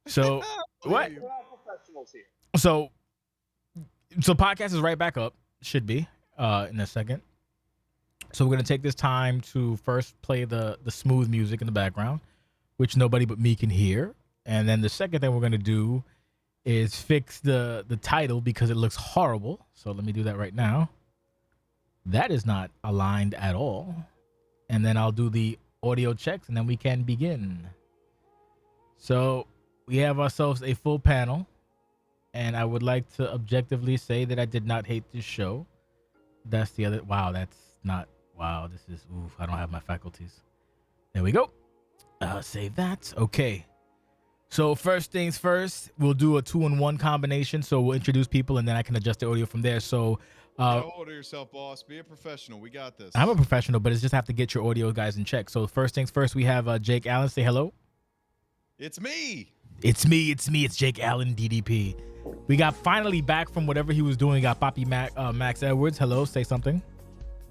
So what? We're all professionals here. So podcast is right back up. Should be in a second. So we're gonna take this time to first play the smooth music in the background, which nobody but me can hear. And then the second thing we're gonna do is fix the title because it looks horrible. So let me do that right now. That is not aligned at all. And then I'll do the audio checks and then we can begin. So we have ourselves a full panel. And I would like to objectively say that I did not hate this show. That's the other. Wow, that's not. Wow, this is. Oof, I don't have my faculties. There we go. Save that. Okay. So first things first, we'll do a 2-in-1 combination. So we'll introduce people and then I can adjust the audio from there. So Don't order yourself, boss. Be a professional. We got this. I'm a professional, but it's just have to get your audio guys in check. So first things first, we have Jake Allen. Say hello. It's me. It's me. It's Jake Allen, DDP. We got finally back from whatever he was doing. We got Poppy Maxx Edwards. Hello. Say something.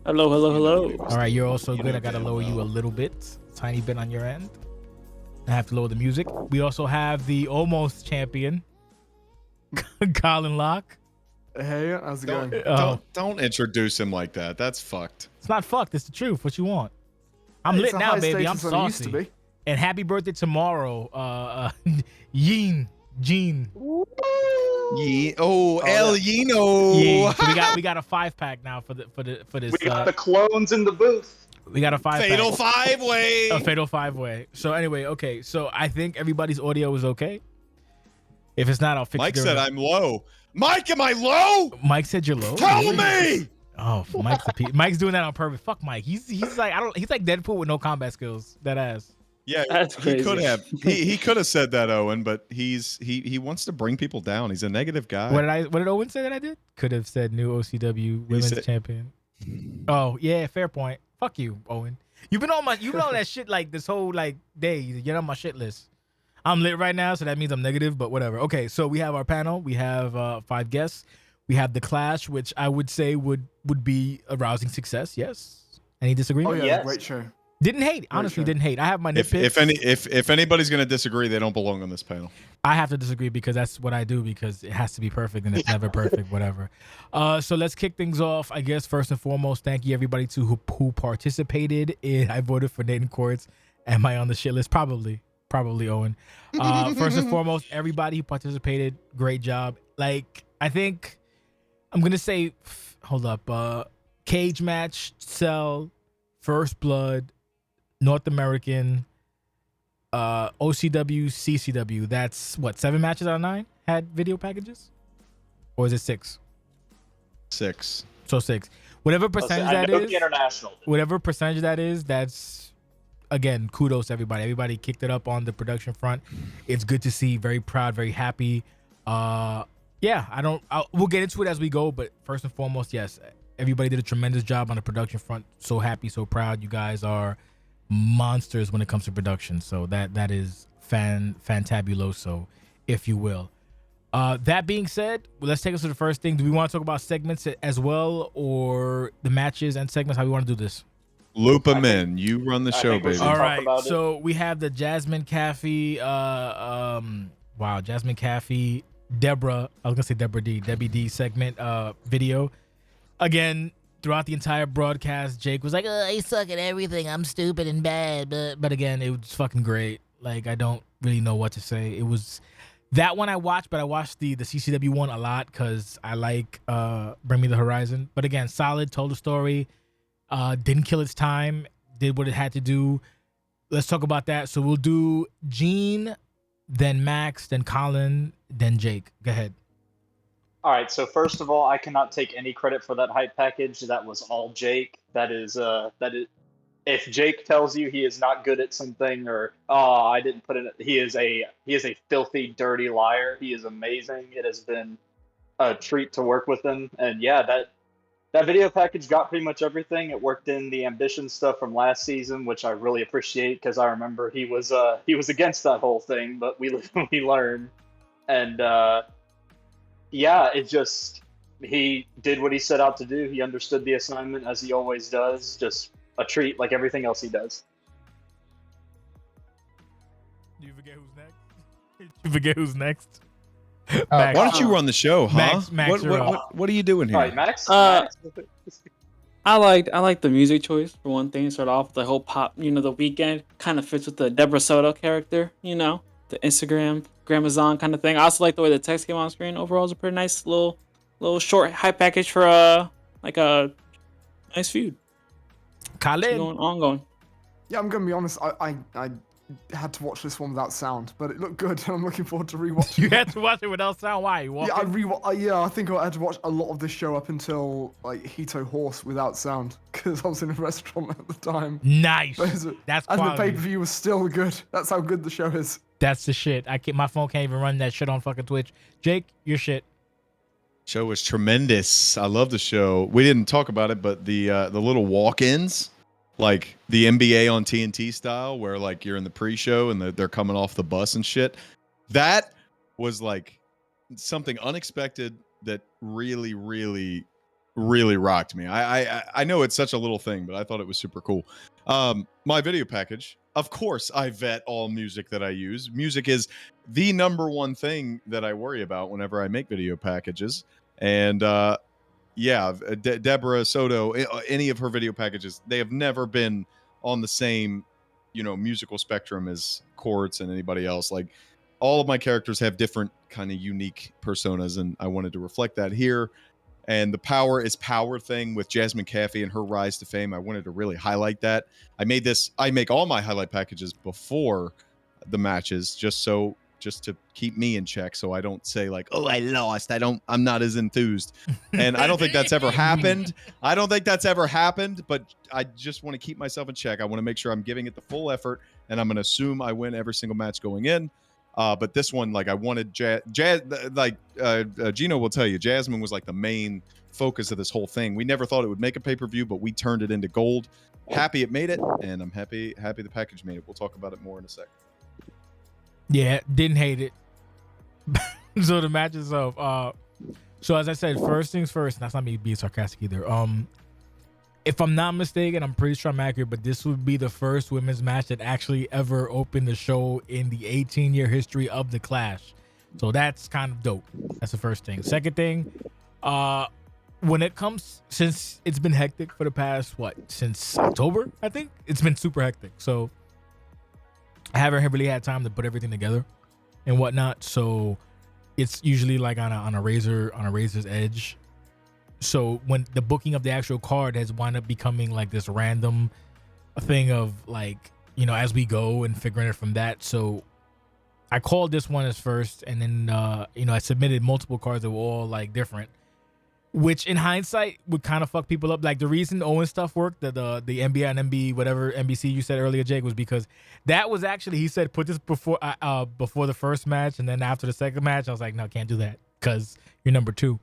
Hello. All right. You're also good. I got to lower you a little bit. Tiny bit on your end. I have to lower the music. We also have the almost champion, Colin Locke. Hey, how's it going? Don't introduce him like that. That's fucked. It's not fucked. It's the truth. What you want? I'm lit now, baby. I'm saucy. And happy birthday tomorrow, YEAN. Gene. El Yino. Yeah. So we got a 5-pack now for this. We got the clones in the booth. We got a 5-pack. Fatal 5-way. A fatal 5-way. So anyway, okay. So I think everybody's audio is okay. If it's not, I'll fix it. Mike said I'm low. Mike, am I low? Mike said you're low. Tell me. Oh, Mike's doing that on purpose. Fuck Mike. He's like he's like Deadpool with no combat skills. That ass. Yeah, That's crazy. he could have. He could have said that, Owen, but he wants to bring people down. He's a negative guy. What did Owen say that I did? Could have said new OCW women's champion. Oh yeah, fair point. Fuck you, Owen. You've been on that shit like this whole like day. You're on my shit list. I'm lit right now, so that means I'm negative, but whatever. Okay, so we have our panel. We have 5 guests. We have the Clash, which I would say would be a rousing success. Yes. Any disagreement? Oh yeah, Yes. great show. Didn't hate. Honestly, didn't hate. I have my nitpicks. If anybody's gonna disagree, they don't belong on this panel. I have to disagree because that's what I do because it has to be perfect and it's never perfect, whatever. So let's kick things off. I guess first and foremost, thank you everybody who participated in I voted for Nathan Courts. Am I on the shit list? Probably Owen. First and foremost, everybody who participated, great job. Like I think I'm gonna say, hold up, cage match, Cell, First Blood, North American, OCW, CCW. That's what 7 matches out of 9 had video packages, or is it 6? 6. So 6. Whatever percentage that is. International. Whatever percentage that is. That's again kudos to everybody. Everybody kicked it up on the production front. It's good to see. Very proud. Very happy. Yeah. We'll get into it as we go. But first and foremost, yes, everybody did a tremendous job on the production front. So happy. So proud. You guys are monsters when it comes to production, so that is fantabuloso, if you will. That being said, let's take us to the first thing. Do we want to talk about segments as well, or the matches and segments? How we want to do this? Loop them in. You run the show, baby. All right. So we have the Jasmine Caffey. Jasmine Caffey. Deborah. I was gonna say Debbie D segment. Video. Again. Throughout the entire broadcast, Jake was like, I suck at everything. I'm stupid and bad. But again, it was fucking great. Like, I don't really know what to say. It was that one I watched, but I watched the CCW one a lot because I like Bring Me the Horizon. But again, solid, told the story, didn't kill its time, did what it had to do. Let's talk about that. So we'll do Gene, then Max, then Colin, then Jake. Go ahead. All right, so first of all, I cannot take any credit for that hype package. That was all Jake. That is if Jake tells you he is not good at something or I didn't put it, he is a filthy, dirty liar. He is amazing. It has been a treat to work with him. And yeah, that video package got pretty much everything. It worked in the ambition stuff from last season, which I really appreciate because I remember he was against that whole thing, but we learned. And yeah, he did what he set out to do. He understood the assignment as he always does. Just a treat like everything else he does. Do you forget who's next? You forget who's next. Why Max. don't you run the show, huh? Max, you're up. What are you doing here? All right, Max. Uh, Max. I like the music choice for one thing. Start off with the whole pop, the weekend kind of fits with the Deborah Soto character, the Instagram Gramazon kind of thing. I also like the way the text came on screen. Overall, it's a pretty nice little short hype package for like a nice feud. Colin. Ongoing. Yeah, I'm gonna be honest. I had to watch this one without sound, but it looked good, and I'm looking forward to rewatching. You had to watch it without sound. Why? You Yeah, I think I had to watch a lot of this show up until like Hito Horse without sound because I was in a restaurant at the time. Nice. That's And the quality. pay-per-view was still good. That's how good the show is. That's the shit. My phone can't even run that shit on fucking Twitch. Jake, your shit. Show was tremendous. I love the show. We didn't talk about it, but the little walk-ins, like the NBA on TNT style, where like you're in the pre-show and they're coming off the bus and shit. That was like something unexpected that really, really, really rocked me. I know it's such a little thing, but I thought it was super cool. My video package, of course, I vet all music that I use. Music is the number one thing that I worry about whenever I make video packages. And Deborah Soto, any of her video packages, they have never been on the same, musical spectrum as Quartz and anybody else. Like all of my characters have different kind of unique personas, and I wanted to reflect that here. And the power is power thing with Jasmine Caffey and her rise to fame, I wanted to really highlight that. I make all my highlight packages before the matches just to keep me in check, so I don't say like, oh, I lost, I'm not as enthused. And I don't think that's ever happened. But I just want to keep myself in check. I want to make sure I'm giving it the full effort, and I'm going to assume I win every single match going in. But this one, like, I wanted Gino will tell you, Jasmine was like the main focus of this whole thing. We never thought it would make a pay-per-view, but we turned it into gold. Happy it made it, and I'm happy the package made it. We'll talk about it more in a second. Yeah, didn't hate it. So the match itself. So as I said, first things first. That's not me being sarcastic either. If I'm not mistaken, I'm pretty sure I'm accurate, but this would be the first women's match that actually ever opened the show in the 18-year history of the Clash. So that's kind of dope. That's the first thing. Second thing, when it comes, since it's been hectic for the past, since October, I think? It's been super hectic. So I haven't really had time to put everything together and whatnot. So it's usually like on a razor's edge. So when the booking of the actual card has wound up becoming like this random thing of like, as we go and figuring it from that. So I called this one as first, and then, I submitted multiple cards that were all like different, which in hindsight would kind of fuck people up. Like the reason Owen stuff worked, the NBA and MB, whatever NBC you said earlier, Jake, was because that was actually, he said, put this before the first match. And then after the second match, I was like, no, can't do that because you're number 2.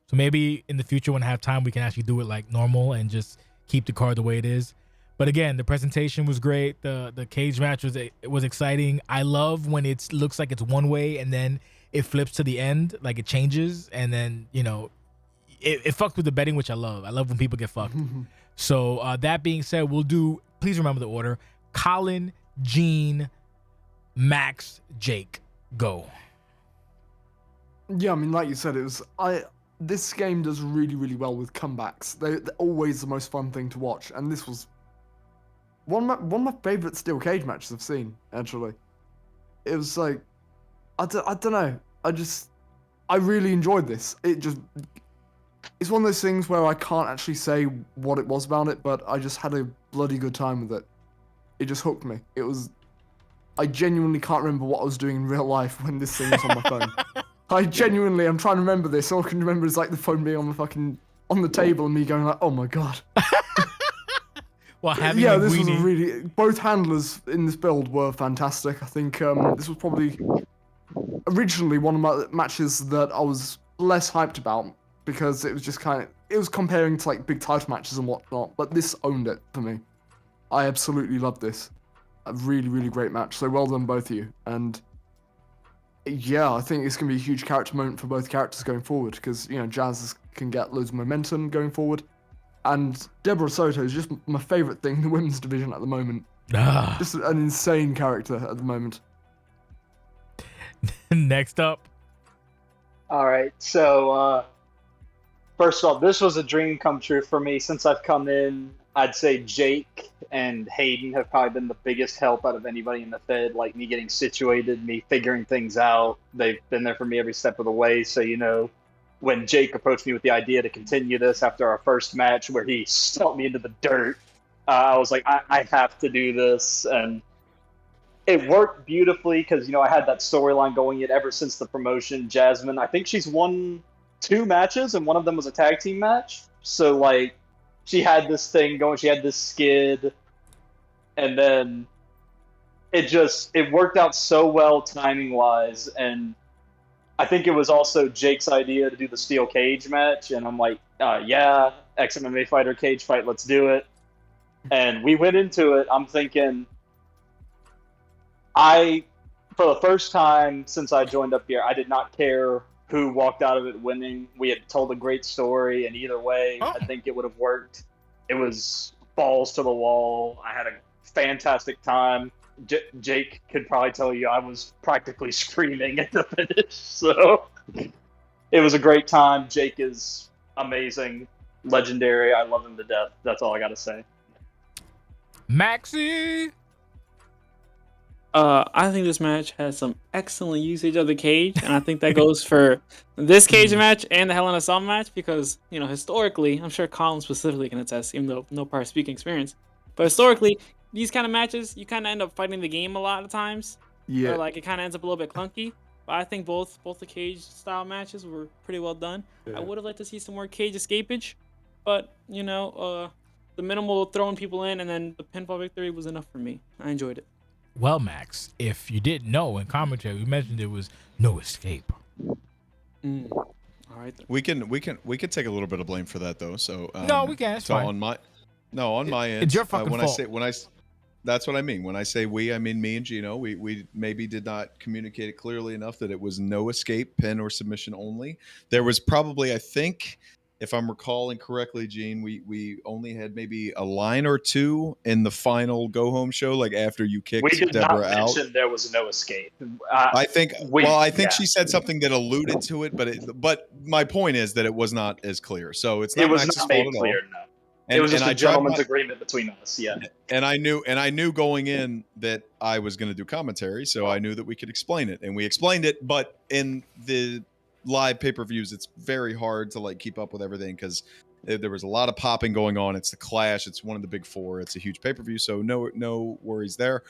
So maybe in the future when I have time, we can actually do it like normal and just keep the card the way it is. But again, the presentation was great. The cage match was exciting. I love when it looks like it's one way and then it flips to the end, like it changes, and then it fucked with the betting, which I love. I love when people get fucked. So that being said, please remember the order: Colin, Gene, Max, Jake, go. Yeah, I mean, like you said, this game does really, really well with comebacks. They're always the most fun thing to watch, and this was one of my favorite steel cage matches I've seen. Actually, it was like, I don't know. I really enjoyed this. It's one of those things where I can't actually say what it was about it, but I just had a bloody good time with it. It just hooked me. I genuinely can't remember what I was doing in real life when this thing was on my phone. I'm trying to remember this. All I can remember is like the phone being on the table and me going like, oh my god. Well, this was both handlers in this build were fantastic. I think this was probably originally one of my matches that I was less hyped about because it was just it was comparing to like big title matches and whatnot, but this owned it for me. I absolutely loved this. A really, really great match. So well done, both of you. And yeah, I think it's going to be a huge character moment for both characters going forward because, Jazz can get loads of momentum going forward. And Deborah Soto is just my favorite thing in the women's division at the moment. Just an insane character at the moment. Next up. All right, so first of all, this was a dream come true for me since I've come in. I'd say Jake and Hayden have probably been the biggest help out of anybody in the Fed, like me getting situated, me figuring things out. They've been there for me every step of the way. So, when Jake approached me with the idea to continue this after our first match where he stumped me into the dirt, I was like, I have to do this. And it worked beautifully because, I had that storyline going in ever since the promotion. Jasmine, I think she's won 2 matches, and one of them was a tag team match. So, like, she had this thing going, she had this skid, and then it worked out so well timing-wise, and I think it was also Jake's idea to do the steel cage match, and I'm like, yeah, ex-MMA fighter cage fight, let's do it. And we went into it, I'm thinking, for the first time since I joined up here, I did not care who walked out of it winning. We had told a great story, and either way, I think it would have worked. It was balls to the wall. I had a fantastic time. Jake could probably tell you I was practically screaming at the finish. So it was a great time. Jake is amazing, legendary. I love him to death. That's all I got to say. Maxie. I think this match has some excellent usage of the cage, and I think that goes for this cage match and the Hell in a Cell match because, historically, I'm sure Colin specifically can attest, even though no prior speaking experience, but historically, these kind of matches, you kind of end up fighting the game a lot of times. Yeah. Or, like, it kind of ends up a little bit clunky. But I think both the cage style matches were pretty well done. Yeah. I would have liked to see some more cage escapage, but, the minimal throwing people in and then the pinfall victory was enough for me. I enjoyed it. Well, Max, if you didn't know in commentary, we mentioned there was no escape. All right. Then. We can take a little bit of blame for that though. So no, we can't. It's so fine. on my end, it's your fucking fault. That's what I mean. When I say we, I mean me and Gino. We maybe did not communicate it clearly enough that it was no escape, pin or submission only. There was probably, I think, if I'm recalling correctly, Gene, we only had maybe a line or two in the final go home show, like after you kicked Deborah out. We did not mention there was no escape. I think she said something that alluded to it, but my point is that it was not as clear. So it's not Max's fault at all. No. And, it was just a gentleman's agreement between us, yeah. And I knew going in that I was going to do commentary, so I knew that we could explain it, and we explained it. But in the live pay-per-views, it's very hard to like keep up with everything because there was a lot of popping going on. It's the Clash. It's one of the big four. It's a huge pay-per-view, so no worries there.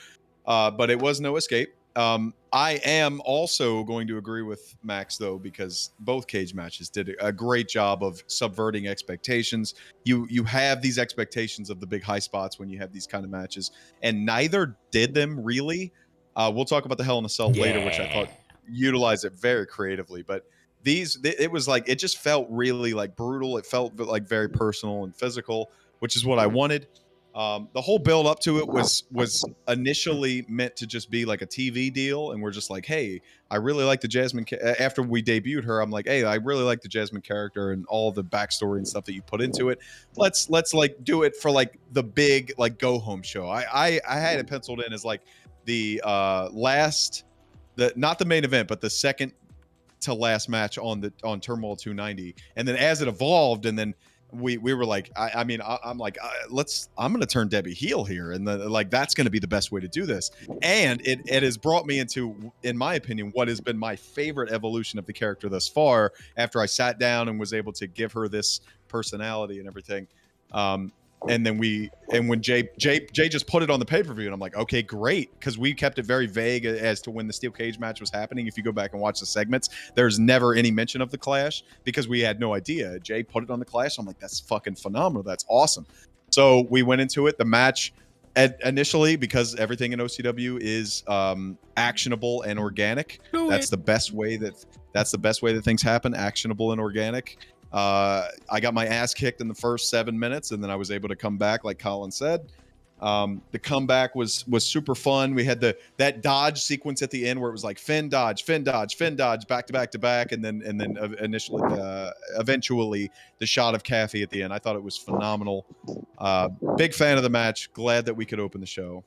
But it was no escape. I am also going to agree with Max though, because both cage matches did a great job of subverting expectations. You have these expectations of the big high spots when you have these kind of matches, and neither did them really. We'll talk about the Hell in a Cell later, which I thought utilized it very creatively, but it was like, it just felt really like brutal. It felt like very personal and physical, which is what I wanted. The whole build up to it was initially meant to just be like a TV deal, and we're just like, hey, I really like the Jasmine. After we debuted her, I'm like, hey, I really like the Jasmine character and all the backstory and stuff that you put into it. Let's like do it for like the big like go home show. I had it penciled in as like the not the main event, but the second to last match on Turmoil 290, and then as it evolved, and then we were like, I'm like, I'm gonna turn Debbie heel here, and like that's gonna be the best way to do this, and it has brought me into, in my opinion, what has been my favorite evolution of the character thus far. After I sat down and was able to give her this personality and everything, and then when Jay just put it on the pay-per-view, and I'm like, okay, great, because we kept it very vague as to when the steel cage match was happening. If you go back and watch the segments, there's never any mention of the Clash because we had no idea. Jay put it on the Clash. I'm like, that's fucking phenomenal. That's awesome. So we went into it. The match initially, because everything in OCW is actionable and organic. That's the best way that things happen. Actionable and organic. I got my ass kicked in the first 7 minutes, and then I was able to come back, like Colin said. The comeback was super fun. We had that dodge sequence at the end where it was like Finn dodge, back to back to back, and then eventually the shot of Kathy at the end. I thought it was phenomenal. Big fan of the match. Glad that we could open the show.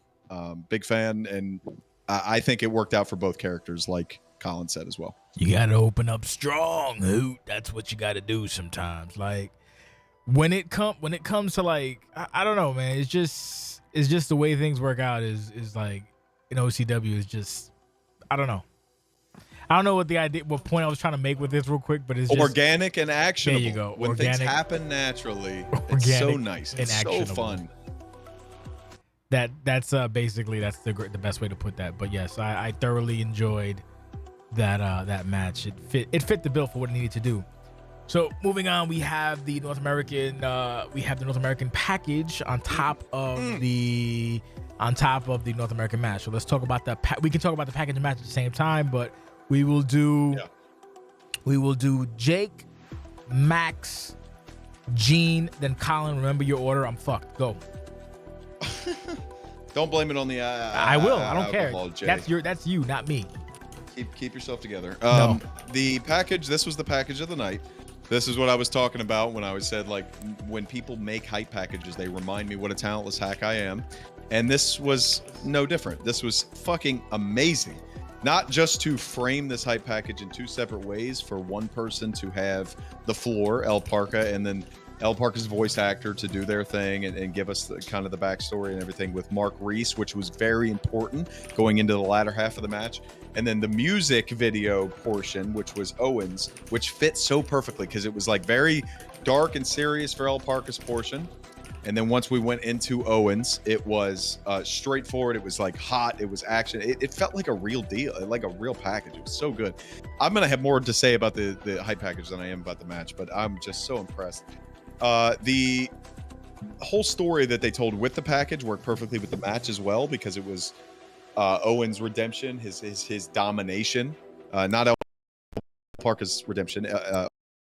Big fan, and I think it worked out for both characters like Colin said as well. You got to open up strong, Hoot. That's what you got to do sometimes. Like when it comes to like I don't know, man. It's just the way things work out is like in OCW is just I don't know. I don't know what point I was trying to make with this real quick, but it's just organic and actionable. There you go. When Organic, things happen naturally, it's so nice. It's so fun. That's basically the best way to put that. But yes, I thoroughly enjoyed that match. It fit the bill for what it needed to do. So moving on, we have the North American package on top of the North American match. So let's talk about we can talk about the package and match at the same time, but we will do Jake, Maxx, Gene, then Colin. Remember your order. I'm fucked. Go. Don't blame it on the I will. I don't care. Jay. That's you, not me. Keep yourself together. No. The package. This was the package of the night. This is what I was talking about when I said, like, when people make hype packages, they remind me what a talentless hack I am. And this was no different. This was fucking amazing. Not just to frame this hype package in two separate ways for one person to have the floor, El Parka, and then El Parka's voice actor to do their thing and give us kind of the backstory and everything with Mark Reese, which was very important going into the latter half of the match. And then the music video portion, which was Owen's, which fit so perfectly because it was like very dark and serious for El Parka's portion. And then once we went into Owen's, it was straightforward. It was like hot. It was action. It felt like a real deal, like a real package. It was so good. I'm going to have more to say about the hype package than I am about the match, but I'm just so impressed. The whole story that they told with the package worked perfectly with the match as well, because it was Owen's redemption, his domination, not El Parka's redemption,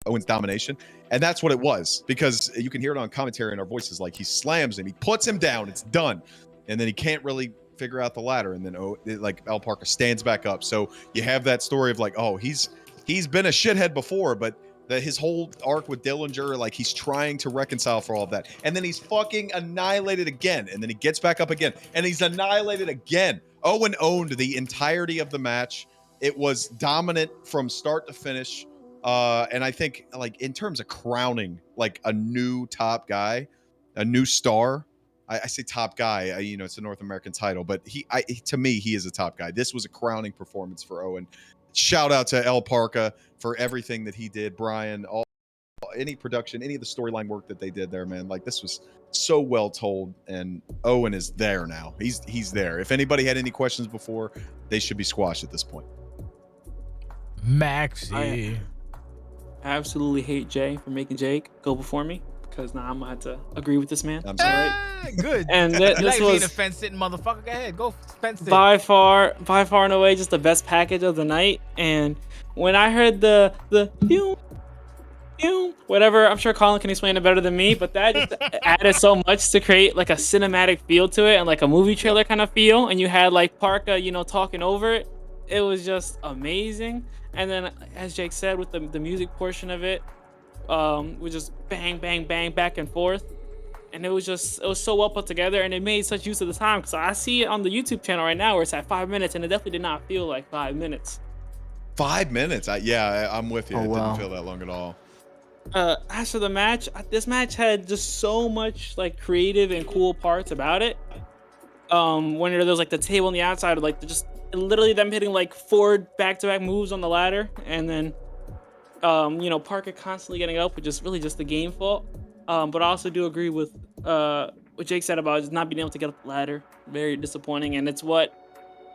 Owen's domination. And that's what it was, because you can hear it on commentary in our voices. Like, he slams him, he puts him down, it's done. And then he can't really figure out the ladder. And then like El Parka stands back up. So you have that story of like, oh, he's been a shithead before, but his whole arc with Dillinger, like, he's trying to reconcile for all of that. And then he's fucking annihilated again. And then he gets back up again and he's annihilated again. Owen owned the entirety of the match. It was dominant from start to finish. And I think, like, in terms of crowning like a new top guy, a new star, I say top guy, it's a North American title, but to me, he is a top guy. This was a crowning performance for Owen. Shout out to El Parka for everything that he did. Brian, any production, any of the storyline work that they did there, man. Like, this was so well told, and Owen is there now. He's there. If anybody had any questions before, they should be squashed at this point. Maxi. I absolutely hate Jay for making Jake go before me, because now I'm gonna have to agree with this man. I'm sorry. Good. And this was a fence sitting motherfucker. Go ahead, go fence sit. by far and away just the best package of the night. And when I heard the pew, pew, whatever, I'm sure Colin can explain it better than me, but that just added so much to create like a cinematic feel to it and like a movie trailer kind of feel. And you had like Parka, talking over it. It was just amazing. And then, as Jake said, with the music portion of it, we just bang, bang, bang, back and forth. And it was so well put together, and it made such use of the time. Because I see it on the YouTube channel right now where it's at 5 minutes, and it definitely did not feel like 5 minutes. 5 minutes? I'm with you. Oh, It wow. didn't feel that long at all. As for the match, this match had just so much like creative and cool parts about it. When there's like the table on the outside, like just literally them hitting like 4 back-to-back moves on the ladder, and then Parker constantly getting up, which is really just the game fault. But I also do agree with what Jake said about just not being able to get up the ladder. Very disappointing, and it's what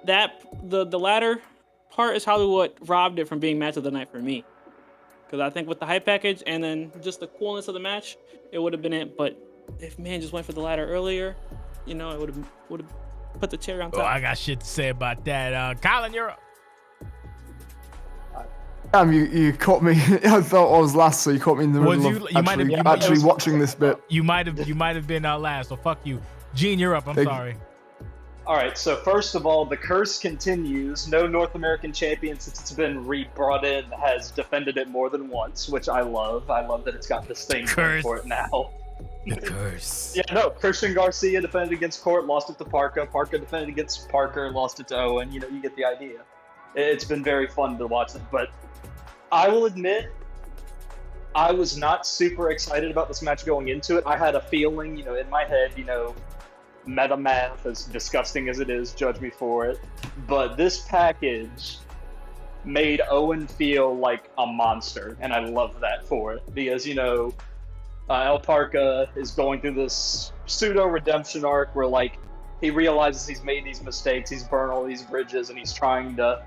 the ladder part is probably what robbed it from being match of the night for me. Because I think with the hype package and then just the coolness of the match, it would have been it. But if man just went for the ladder earlier, it would have put the cherry on top. Oh, I got shit to say about that. Colin, you're up. You caught me. I thought I was last, so you caught me in the middle of actually watching this bit. You might have been last, so fuck you. Gene, you're up. I'm sorry. All right, so first of all, the curse continues. No North American champion since it's been brought in has defended it more than once, which I love. I love that it's got this thing going for it now. The curse. Yeah, no, Christian Garcia defended against Court, lost it to Parka. Parka defended against Parker, lost it to Owen. You get the idea. It's been very fun to watch it, but I will admit, I was not super excited about this match going into it. I had a feeling, in my head, meta math, as disgusting as it is, judge me for it. But this package made Owen feel like a monster, and I love that for it. Because, El Parka is going through this pseudo-redemption arc where, like, he realizes he's made these mistakes, he's burned all these bridges, and he's trying to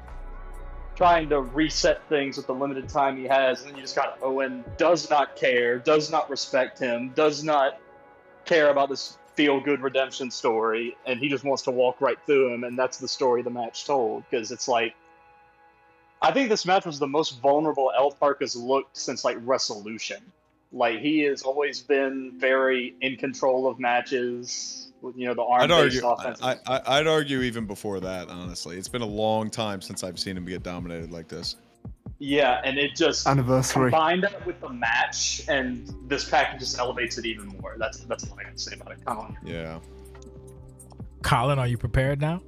reset things with the limited time he has. And then you just got Owen does not care, does not respect him, does not care about this feel-good redemption story, and he just wants to walk right through him, and that's the story the match told. Because it's like, I think this match was the most vulnerable El Parka's looked since, like, Resolution. Like, he has always been very in control of matches with, the arm-based offense. I'd argue even before that, honestly. It's been a long time since I've seen him get dominated like this. Yeah, and it just Anniversary. combined that with the match, and this package just elevates it even more. That's all I got to say about it, Colin. Yeah. Colin, are you prepared now?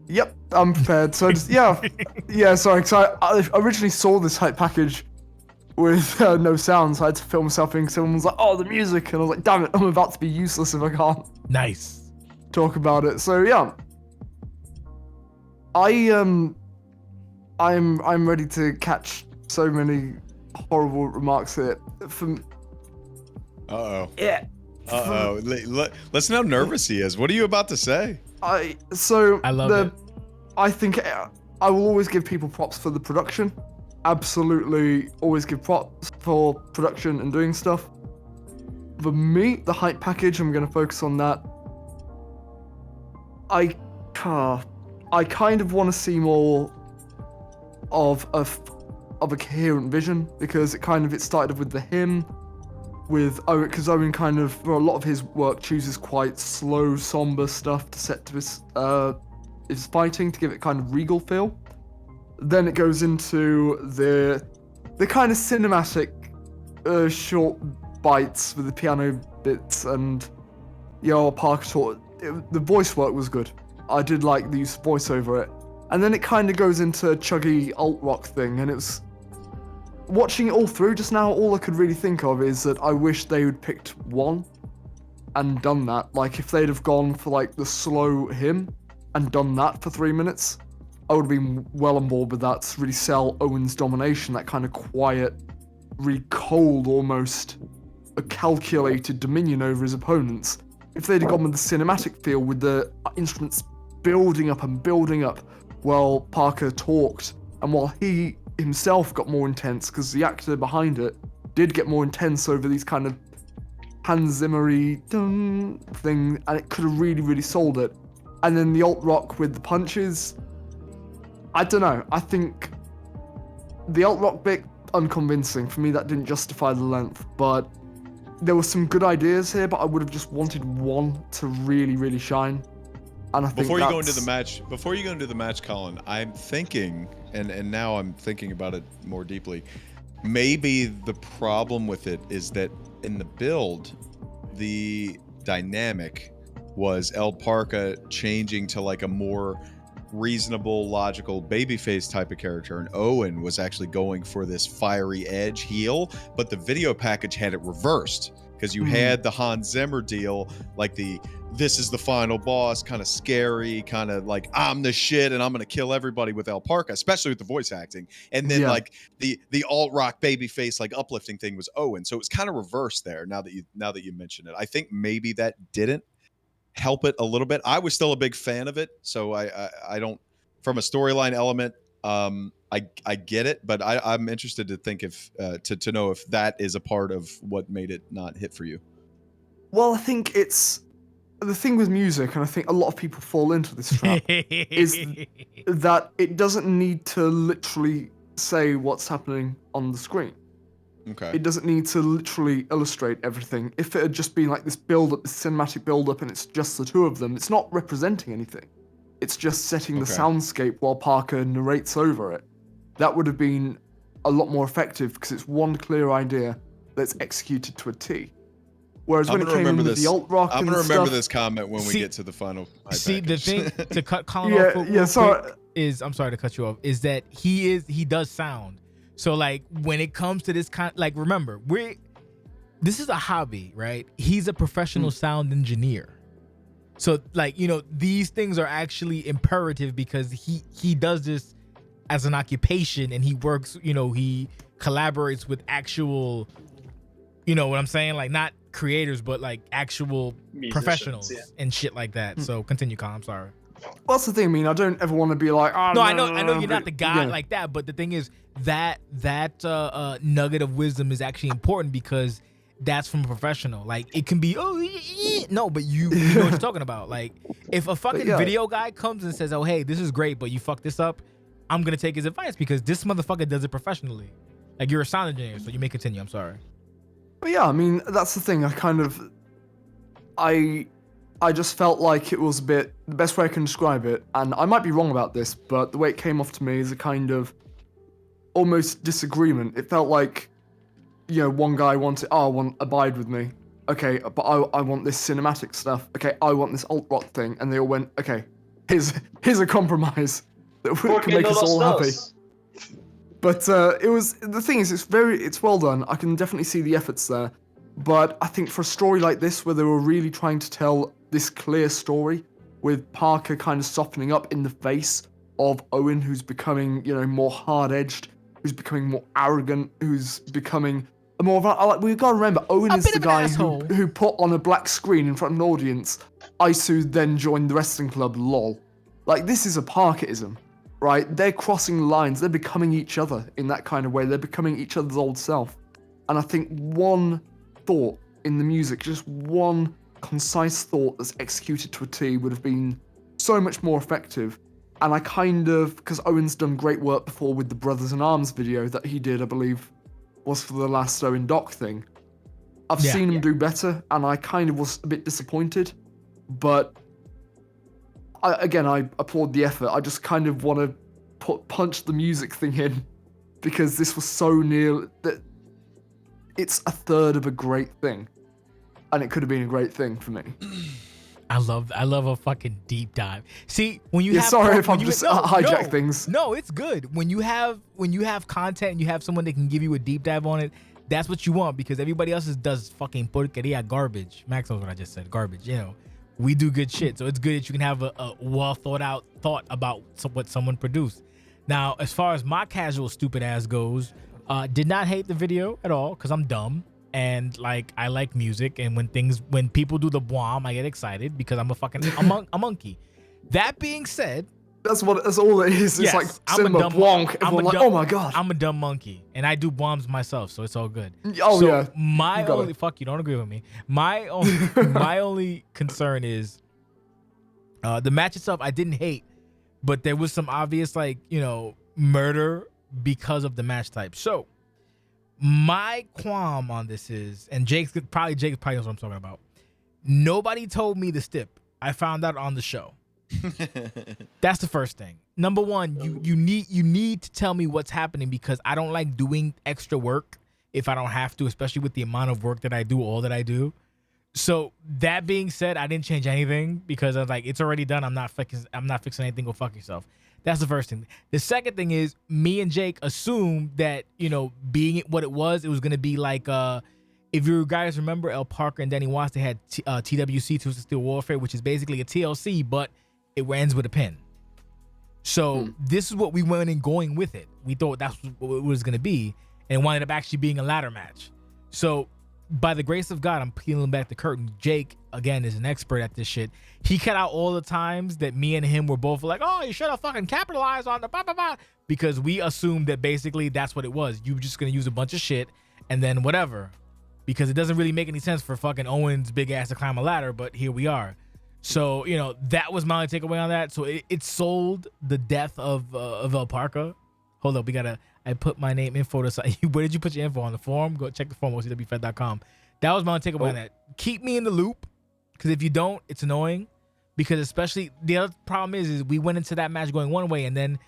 Yep, I'm prepared. So just, sorry, because I originally saw this hype package with no sound, so I had to film myself in. Someone was like, "Oh, the music," and I was like, "Damn it, I'm about to be useless if I can't Nice. talk about it." So yeah, I'm ready to catch so many horrible remarks here. From Uh-oh. yeah, Uh-oh. Listen how nervous he is. What are you about to say? I love it. I think I will always give people props for the production. Absolutely, always give props for production and doing stuff. For me, the hype package, I'm going to focus on that. I kind of want to see more of a coherent vision, because it started with the hymn, with Owen, because Owen kind of, for a lot of his work, chooses quite slow, somber stuff to set to his fighting, to give it kind of regal feel. Then it goes into the kind of cinematic short bites with the piano bits, and Parker taught. The voice work was good. I did like the use of voice over it. And then it kind of goes into a chuggy alt rock thing, and it was watching it all through just now. All I could really think of is that I wish they would picked one and done that. Like, if they'd have gone for like the slow hymn and done that for 3 minutes, I would have been well on board with that to really sell Owen's domination, that kind of quiet, really cold, almost a calculated dominion over his opponents. If they'd have gone with the cinematic feel, with the instruments building up while Parker talked, and while he himself got more intense, because the actor behind it did get more intense over these kind of Hans Zimmer-y thing, and it could have really, really sold it. And then the alt rock with the punches, I don't know. I think the alt rock bit, unconvincing. For me, that didn't justify the length, but there were some good ideas here, but I would have just wanted one to really, really shine. And I think Before you go into the match, Colin, I'm thinking, and now I'm thinking about it more deeply, maybe the problem with it is that in the build, the dynamic was El Parka changing to like a more reasonable, logical babyface type of character, and Owen was actually going for this fiery edge heel, but the video package had it reversed, because you had the Hans Zimmer deal, like this is the final boss, kind of scary, kind of like I'm the shit and I'm gonna kill everybody with El Parka, especially with the voice acting, and then like the alt rock babyface like uplifting thing was Owen, so it was kind of reversed there. Now that you mention it, I think maybe that didn't help it a little bit. I was still a big fan of it, so I don't, from a storyline element, I get it, but I'm interested to think if to know if that is a part of what made it not hit for you. Well, I think it's the thing with music, and I think a lot of people fall into this trap, is that it doesn't need to literally say what's happening on the screen. Okay. It doesn't need to literally illustrate everything. If it had just been like this build-up, this cinematic build-up, and it's just the two of them, it's not representing anything. It's just setting the soundscape while Parker narrates over it. That would have been a lot more effective, because it's one clear idea that's executed to a T. Whereas when it came in with the alt rock I'm and gonna remember stuff, this comment when we See- get to the final. See, the package. thing to cut Colin off real quick sorry. is, I'm sorry to cut you off, is that he does sound. So like when it comes to this kind, like remember, this is a hobby, right? He's a professional sound engineer. So like, you know, these things are actually imperative because he does this as an occupation and he works, you know, he collaborates with actual, you know what I'm saying? Like not creators, but like actual Musicians, professionals yeah. and shit like that. So continue, Colin. I'm sorry. Well, that's the thing. I mean, I don't ever want to be like, oh, No, I know you're not but, the guy yeah. like that, but the thing is that nugget of wisdom is actually important because that's from a professional. Like it can be no, but you know what you're talking about. Like if a fucking yeah. video guy comes and says, "Oh, hey, this is great, but you fucked this up," I'm gonna take his advice because this motherfucker does it professionally. Like you're a sound engineer, so you may continue. I'm sorry. But yeah, I mean, that's the thing. I just felt like it was a bit, the best way I can describe it, and I might be wrong about this, but the way it came off to me is a kind of almost disagreement. It felt like, you know, one guy wanted, I want Abide with me. Okay, but I want this cinematic stuff. Okay, I want this alt rock thing. And they all went, okay, here's a compromise that can make us all happy. But the thing is, it's well done. I can definitely see the efforts there. But I think for a story like this, where they were really trying to tell this clear story, with Parker kind of softening up in the face of Owen, who's becoming, you know, more hard-edged, who's becoming more arrogant, who's becoming more of a, like, we've got to remember, Owen is the guy who put on a black screen in front of an audience, Isu then joined the wrestling club, lol. Like, this is a Parkerism, right? They're crossing lines, they're becoming each other in that kind of way, they're becoming each other's old self. And I think one thought in the music, just one concise thought that's executed to a T would have been so much more effective. And I kind of, because Owen's done great work before with the Brothers in Arms video that he did, I believe, was for the last Owen Doc thing. I've seen him do better, and I kind of was a bit disappointed. But I applaud the effort. I just kind of want to punch the music thing in, because this was so near that it's a third of a great thing, and it could have been a great thing for me. I love a fucking deep dive. See, when you have sorry if I'm just hijack things. No, it's good. When you have content and you have someone that can give you a deep dive on it, that's what you want, because everybody else does fucking porqueria garbage. Max knows what I just said, garbage. You know, we do good shit, so it's good that you can have a well thought out thought about what someone produced. Now, as far as my casual stupid ass goes, did not hate the video at all because I'm dumb. And like I like music, and when people do the boom, I get excited because I'm a monkey. That being said, that's all it is. It's like cinema bonk. Everyone like, oh my god, I'm a dumb monkey, and I do bombs myself, so it's all good. Oh so yeah. My only fuck you don't agree with me. My only concern is the match itself. I didn't hate, but there was some obvious murder because of the match type. So. My qualm on this is, and Jake probably knows what I'm talking about. Nobody told me the stip. I found out on the show. That's the first thing. Number one, you need to tell me what's happening, because I don't like doing extra work if I don't have to, especially with the amount of work that I do, all that I do. So that being said, I didn't change anything because I was like, it's already done. I'm not fixing anything. Go fuck yourself. That's the first thing. The second thing is, me and Jake assumed that, being what it was going to be like, if you guys remember, El Parker and Danny Watts, they had TWC, Twisted Steel Warfare, which is basically a TLC, but it ends with a pin. So this is what we went in going with it. We thought that's what it was going to be, and it wound up actually being a ladder match. So by the grace of God, I'm peeling back the curtain. Jake, again, is an expert at this shit. He cut out all the times that me and him were both like, oh, you should have fucking capitalized on the blah, blah, blah, because we assumed that basically that's what it was. You were just going to use a bunch of shit and then whatever, because it doesn't really make any sense for fucking Owen's big ass to climb a ladder, but here we are. So, that was my only takeaway on that. So it sold the death of El Parker. Hold up, I put my name info to side. Where did you put your info on the forum? Go check the forum, OCWFED.com. That was my only takeaway on that. Keep me in the loop, because if you don't, it's annoying. Because especially the other problem is we went into that match going one way, and then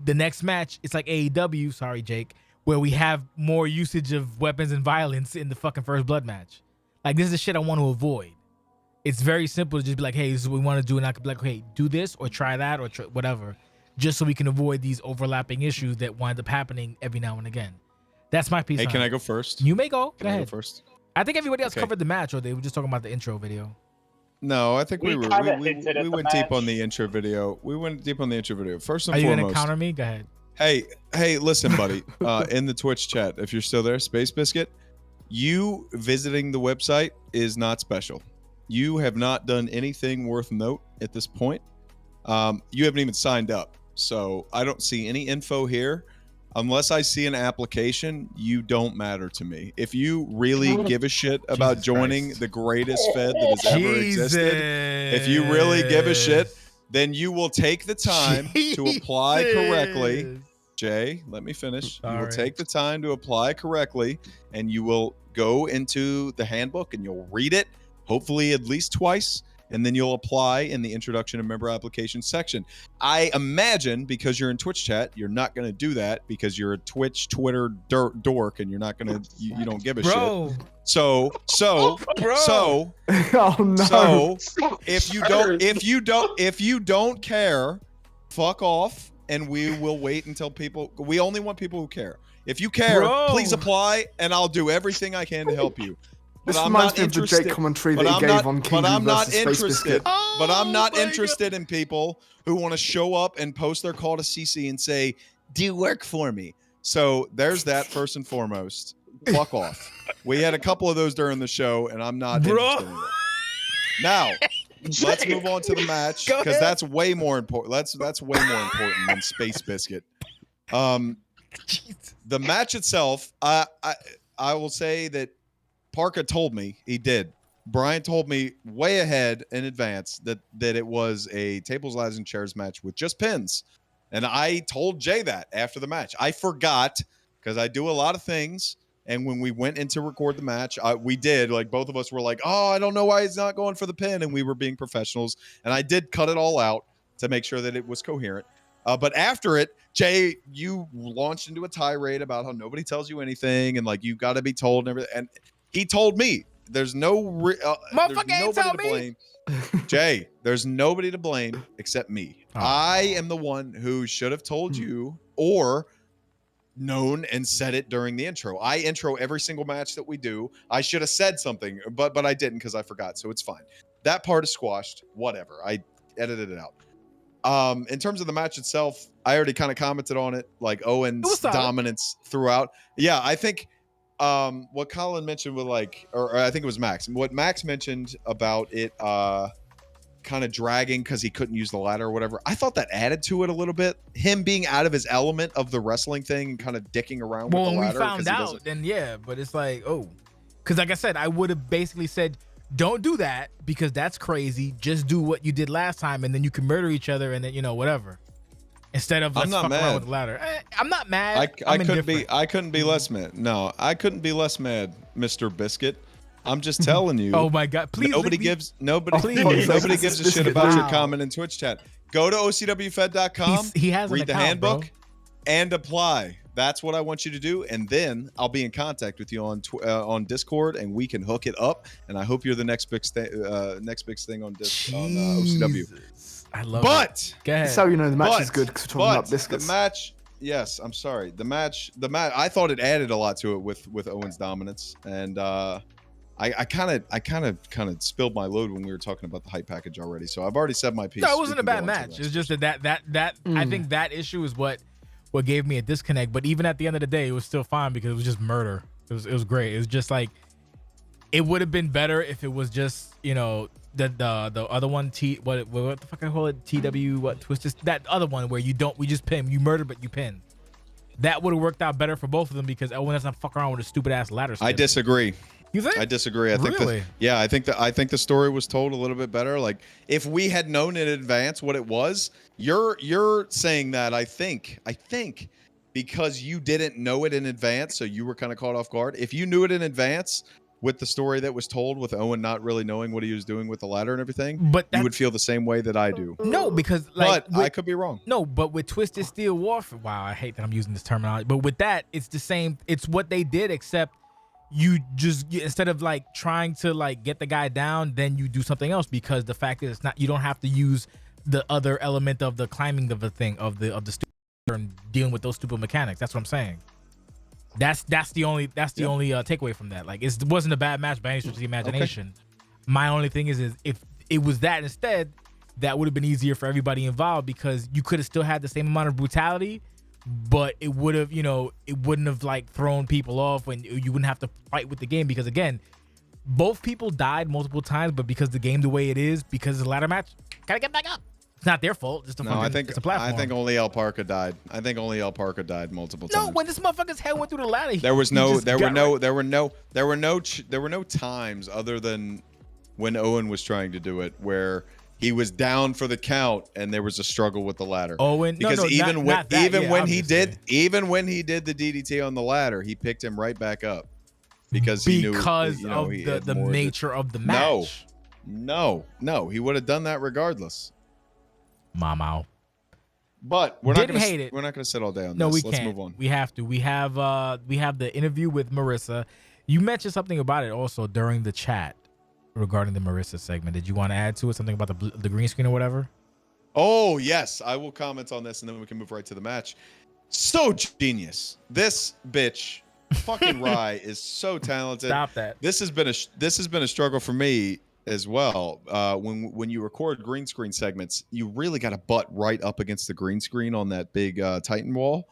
the next match, it's like AEW, sorry Jake, where we have more usage of weapons and violence in the fucking First Blood match. Like, this is the shit I want to avoid. It's very simple to just be like, hey, this is what we want to do. And I could be like, hey, do this or try that or whatever, just so we can avoid these overlapping issues that wind up happening every now and again. That's my piece. Hey, can I go first? You may go. Can I go first? I think everybody else Okay. covered the match, or they were just talking about the intro video. No, I think we kinda hinted at the went deep on match. the intro video. We went deep on the intro video. First and Are you foremost. going to counter me? Go ahead. Hey, listen, buddy. In the Twitch chat, if you're still there, Space Biscuit, you visiting the website is not special. You have not done anything worth note at this point. You haven't even signed up. So I don't see any info here. Unless I see an application, you don't matter to me. If you really give a shit about Jesus joining Christ. the greatest Fed that has ever existed, if you really give a shit, then you will take the time to apply correctly. Jay, let me finish. You will Sorry. take the time to apply correctly, and you will go into the handbook and you'll read it, hopefully at least twice, and then you'll apply in the introduction and member application section. I imagine because you're in Twitch chat, you're not going to do that because you're a Twitter dork, and you're not going to, you don't give a shit. Bro. So, Oh no. so if you don't care, fuck off, and we will wait until people. We only want people who care. If you care, Bro. please apply, and I'll do everything I can to help you. This But I'm reminds not me of the interested- Jake commentary that but he I'm gave not- on but King I'm not versus Space interested. Biscuit. But I'm not Oh my interested in people who want to show up and post their call to CC and say, "Do work for me." So there's that first and foremost. Fuck off. We had a couple of those during the show, and I'm not Bro. interested in it. Now, let's move on to the match Go because ahead. that's way more important. That's way more important than Space Biscuit. Jesus. The match itself, I will say that Parka told me he did. Brian told me way ahead in advance that it was a tables, ladders, and chairs match with just pins. And I told Jay that after the match. I forgot because I do a lot of things. And when we went in to record the match, we did. Like, both of us were like, oh, I don't know why he's not going for the pin. And we were being professionals. And I did cut it all out to make sure that it was coherent. But after it, Jay, you launched into a tirade about how nobody tells you anything. And, like, you got to be told and everything. And he told me there's nobody ain't tell to me. blame. Jay, there's nobody to blame except me. Oh. I am the one who should have told you or known and said it during the intro. I intro every single match that we do. I should have said something, but I didn't because I forgot. So it's fine. That part is squashed. Whatever. I edited it out. In terms of the match itself, I already kind of commented on it, like Owen's solid. dominance throughout. Yeah, I think what Colin mentioned with, like, or I think it was Max. What Max mentioned about it kind of dragging because he couldn't use the ladder or whatever. I thought that added to it a little bit. Him being out of his element of the wrestling thing and kind of dicking around Well, with the when we ladder. found 'cause he out, doesn't- then yeah, but it's like, oh, because like I said, I would have basically said, don't do that because that's crazy. Just do what you did last time, and then you can murder each other, and then whatever. Instead of I'm let's not fuck around mad. with the ladder. I'm not mad. I I'm couldn't be indifferent. I couldn't be less mad. No, I couldn't be less mad, Mr. Biscuit. I'm just telling you. Oh my god! Please, nobody leave me- gives nobody Please. nobody gives a shit Biscuit, about your wow. comment in Twitch chat. Go to OCWFED.com, He has an read the account, handbook, bro. and apply. That's what I want you to do, and then I'll be in contact with you on Discord, and we can hook it up. And I hope you're the next big thing on OCW. Jesus. I love it. But Go ahead. So you know the match but, is good because we're talking about but biscuits. the match, yes, I'm sorry. The match. I thought it added a lot to it with Owen's dominance, and I kind of spilled my load when we were talking about the hype package already. So I've already said my piece. No, it We wasn't a can go bad on to the match. next It's just that I think that issue is what gave me a disconnect. But even at the end of the day, it was still fine because it was just murder. It was great. It was just like, it would have been better if it was just the other one, what the fuck I call it, TW what Twisted, that other one where we just pin, you murder but you pin. That would have worked out better for both of them because Owen doesn't fuck around with a stupid ass ladder. I skip. disagree. You think? I disagree. I think Really? I think the story was told a little bit better. Like, if we had known in advance what it was, you're saying that I think because you didn't know it in advance, so you were kind of caught off guard. If you knew it in advance with the story that was told, with Owen not really knowing what he was doing with the ladder and everything, But you would feel the same way that I do. no, because like But I could be wrong. No, but with Twisted Steel Warfare, wow, I hate that I'm using this terminology. But with that, it's the same. It's what they did, except instead of like trying to like get the guy down, then you do something else, because the fact is it's not, you don't have to use the other element of the climbing of the thing of the stupid and dealing with those stupid mechanics. That's what I'm saying. That's the only takeaway from that. Like, it wasn't a bad match by any stretch of the imagination. Okay. My only thing is if it was that instead, that would have been easier for everybody involved, because you could have still had the same amount of brutality, but it would have, it wouldn't have like thrown people off when you wouldn't have to fight with the game, because again, both people died multiple times, but because the game the way it is, because it's a ladder match, gotta get back up. It's not their fault. It's it's a platform. I think only El Parca died. I think only El Parca died multiple times. No, when this motherfucker's head went through the ladder, there were no times other than when Owen was trying to do it where he was down for the count and there was a struggle with the ladder. Owen, because even when he did the DDT on the ladder, he picked him right back up because he knew, of the nature of the match. No, he would have done that regardless. Mama. But we're not gonna sit all day on this. Let's move on. We have to. We have the interview with Marissa. You mentioned something about it also during the chat regarding the Marissa segment. Did you want to add to it something about the green screen or whatever? Oh yes, I will comment on this and then we can move right to the match. So genius. This bitch, fucking Rye, is so talented. Stop that. This has been a struggle for me as well. When you record green screen segments, you really got to butt right up against the green screen on that big Titan wall.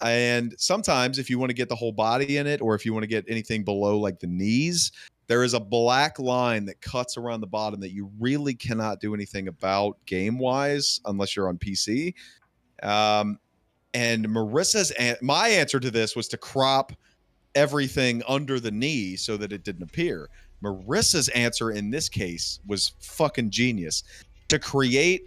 And sometimes if you want to get the whole body in it, or if you want to get anything below like the knees, there is a black line that cuts around the bottom that you really cannot do anything about game-wise unless you're on PC. And my answer to this was to crop everything under the knee so that it didn't appear. Marissa's answer in this case was fucking genius. To create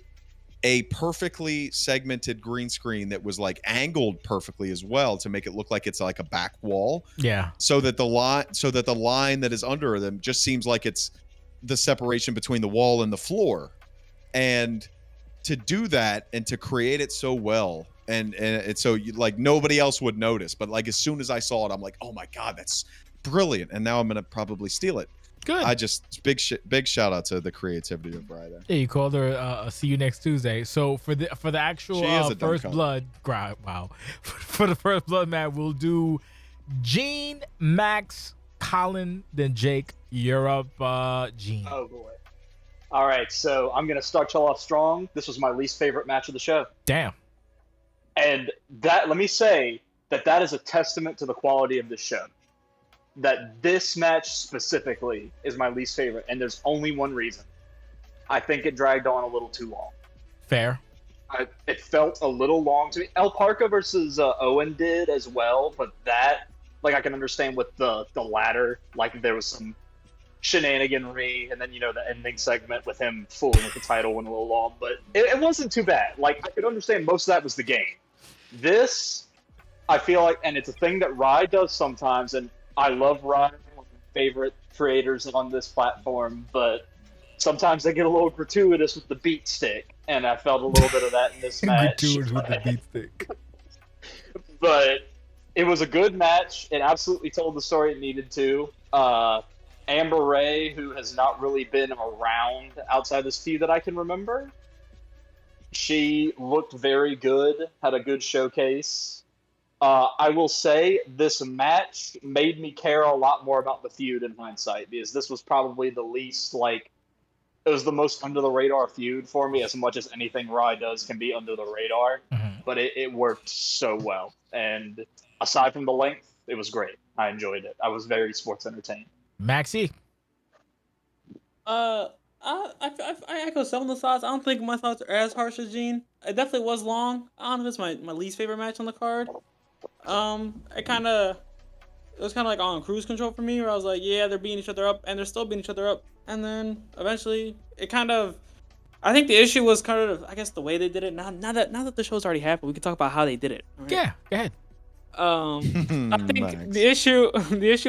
a perfectly segmented green screen that was like angled perfectly as well to make it look like it's like a back wall. Yeah. So that the line that is under them just seems like it's the separation between the wall and the floor. And to do that and to create it so well, and it's so like nobody else would notice, but like as soon as I saw it, I'm like, oh my God, that's brilliant. And now I'm gonna probably steal it. Good. Big shout out to the creativity of Riot. Yeah, you called her. See you next Tuesday. So for the actual first blood, wow, for the first blood match, we'll do Gene, Max, Colin, then Jake. You're up, Gene. Oh boy. All right, so I'm gonna start y'all off strong. This was my least favorite match of the show. Damn. And that, let me say that is a testament to the quality of the show. That this match specifically is my least favorite, and there's only one reason. I think it dragged on a little too long. Fair. It felt a little long to me. El Parca versus Owen did as well, but that, like, I can understand with the ladder, like there was some shenaniganry, and then the ending segment with him fooling with the title went a little long, but it wasn't too bad. Like, I could understand most of that was the game. This, I feel like, and it's a thing that Riot does sometimes, and I love Riot, one of my favorite creators on this platform, but sometimes they get a little gratuitous with the beat stick, and I felt a little bit of that in this match. Gratuitous with the beat stick. But it was a good match. It absolutely told the story it needed to. Amber Ray, who has not really been around outside this feud that I can remember, she looked very good, had a good showcase. I will say this match made me care a lot more about the feud in hindsight, because this was probably the least, it was the most under the radar feud for me, as much as anything Riot does can be under the radar. Mm-hmm. But it worked so well. And aside from the length, it was great. I enjoyed it. I was very sports entertained. Maxie? I echo some of the thoughts. I don't think my thoughts are as harsh as Gene. It definitely was long. I don't know if it's my least favorite match on the card. It was kind of like on cruise control for me, where I was like, yeah, they're beating each other up, and they're still beating each other up. And then eventually, I think the issue was kind of, I guess, the way they did it. Now that the show's already happened, we can talk about how they did it. Right? Yeah, go ahead. I think the issue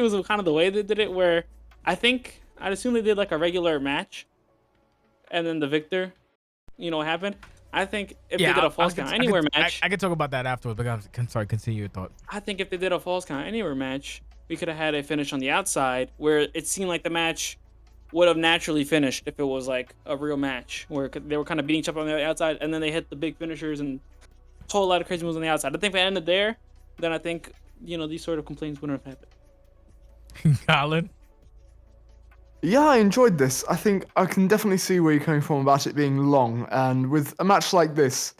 was kind of the way they did it, where I'd assume they did like a regular match, and then the victor, what happened. I think if they did a false count anywhere match, I can talk about that afterwards. But continue your thought. I think if they did a false count anywhere match, we could have had a finish on the outside where it seemed like the match would have naturally finished if it was like a real match where they were kind of beating each other on the outside and then they hit the big finishers and a whole lot of crazy moves on the outside. I think if it ended there, then I think, these sort of complaints wouldn't have happened. Colin? Yeah, I enjoyed this. I think I can definitely see where you're coming from about it being long, and with a match like this,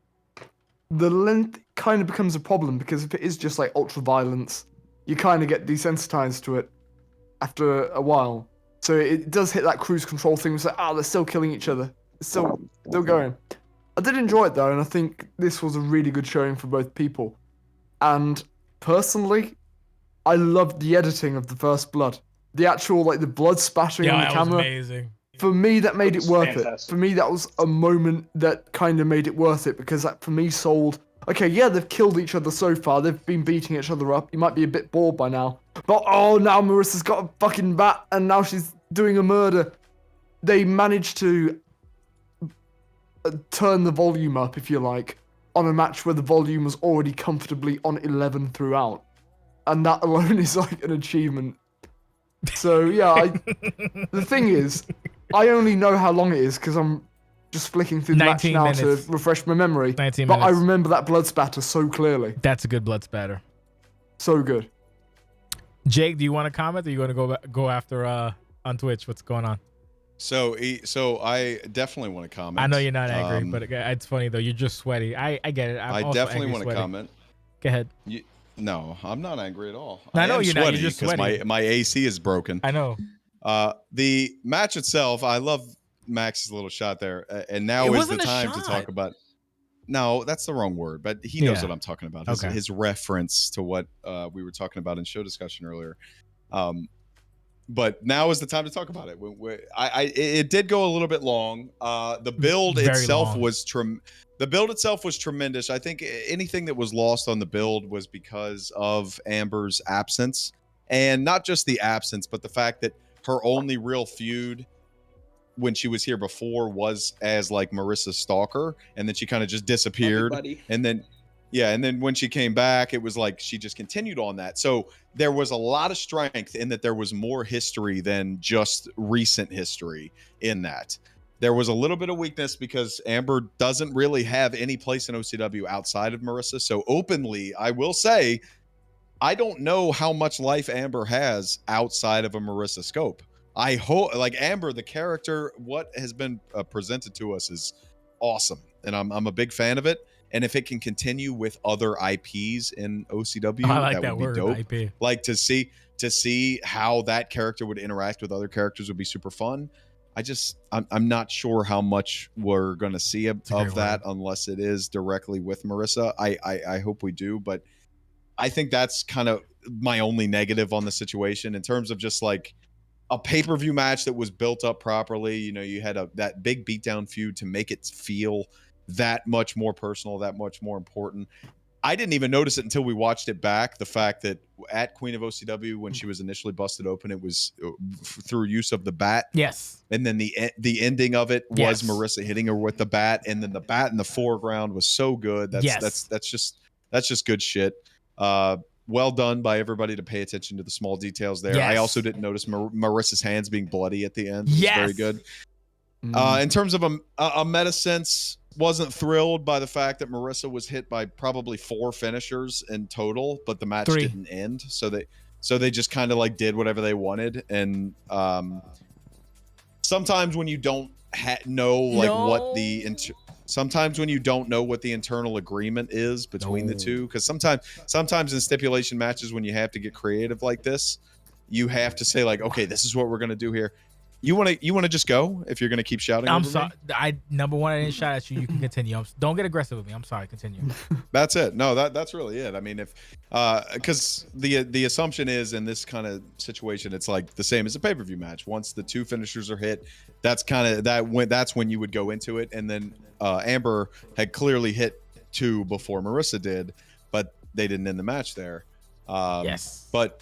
the length kind of becomes a problem because if it is just like ultra violence, you kind of get desensitized to it after a while. So it does hit that cruise control thing. It's like, they're still killing each other. It's still going. I did enjoy it though, and I think this was a really good showing for both people. And personally, I loved the editing of the first blood. The actual, like, the blood splattering on the camera. Was amazing. For me, that made it worth fantastic. it. For me, that was a moment that kind of made it worth it because that, for me, sold, okay, yeah, they've killed each other so far. They've been beating each other up. You might be a bit bored by now. But, now Marissa's got a fucking bat and now she's doing a murder. They managed to turn the volume up, if you like, on a match where the volume was already comfortably on 11 throughout. And that alone is like an achievement. So, yeah, the thing is, I only know how long it is because I'm just flicking through the match now to refresh my memory. 19 but minutes. I remember that blood spatter so clearly. That's a good blood spatter. So good. Jake, do you want to comment or you want to go after on Twitch? What's going on? So I definitely want to comment. I know you're not angry, but it's funny though. You're just sweaty. I get it. I definitely want to comment. Go ahead. No, I'm not angry at all. I know am you're not. sweaty You're just because sweaty. my AC is broken. I know. The match itself, I love Max's little shot there, and now is the time to talk about. No, that's the wrong word, but he knows what I'm talking about. His reference to what we were talking about in show discussion earlier. But now is the time to talk about it. It did go a little bit long. The build itself was tremendous. I think anything that was lost on the build was because of Amber's absence, and not just the absence, but the fact that her only real feud when she was here before was as like Marissa's stalker, and then she kind of just disappeared. And then when she came back, it was like she just continued on that. So there was a lot of strength in that there was more history than just recent history in that. There was a little bit of weakness because Amber doesn't really have any place in OCW outside of Marissa. So openly, I will say, I don't know how much life Amber has outside of a Marissa scope. I hope, like, Amber, the character, what has been presented to us is awesome. And I'm a big fan of it. And if it can continue with other IPs in OCW, I like that would be word, dope. IP. Like to see how that character would interact with other characters would be super fun. I'm not sure how much we're going to see of that unless it is directly with Marissa. I hope we do, but I think that's kind of my only negative on the situation in terms of just like a pay-per-view match that was built up properly. You know, you had that big beatdown feud to make it feel that much more personal, that much more important. I didn't even notice it until we watched it back. The fact that at Queen of OCW, when she was initially busted open, it was through use of the bat. Yes. And then the ending of it was Marissa hitting her with the bat, and then the bat in the foreground was so good. That's just good shit. Well done by everybody to pay attention to the small details there. Yes. I also didn't notice Marissa's hands being bloody at the end. It was very good. In terms of a meta sense, wasn't thrilled by the fact that Marissa was hit by probably 4 finishers in total, but the match didn't end. So they just kind of like did whatever they wanted. And sometimes when you don't know what the sometimes when you don't know what the internal agreement is between the two, because sometimes in stipulation matches when you have to get creative like this, you have to say like, okay, this is what we're gonna do here. You want to just go if you're going to keep shouting. I'm sorry. Number one, I didn't shout at you. You can continue. Don't get aggressive with me. I'm sorry. Continue. That's it. No, that's really it. I mean, if because the assumption is in this kind of situation, it's like the same as a pay-per-view match. Once the 2 finishers are hit, that's when you would go into it. And then Amber had clearly hit 2 before Marissa did, but they didn't end the match there. Yes. But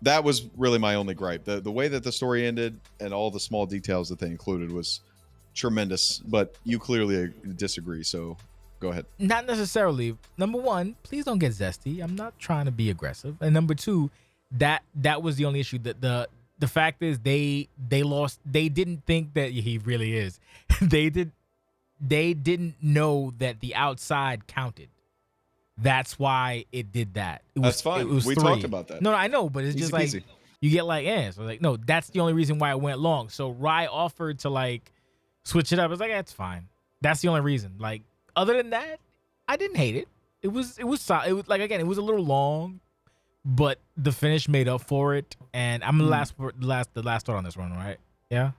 that was really my only gripe. The way that the story ended and all the small details that they included was tremendous, but you clearly disagree, so go ahead. Not necessarily. Number one, please don't get zesty. I'm not trying to be aggressive. And number 2, that was the only issue. The fact is they lost. They didn't think that he really is. They didn't know that the outside counted. That's why it did that. That's fine. It was We 3. talked about that. No, I know, but it's Easy just like peasy. you get like, so like, no, that's the only reason why it went long. So Riot offered to like switch it up. I was like, that's fine. That's the only reason. Like, other than that, I didn't hate it. It was like, again, it was a little long, but the finish made up for it. And I'm the last thought on this one, right? Yeah.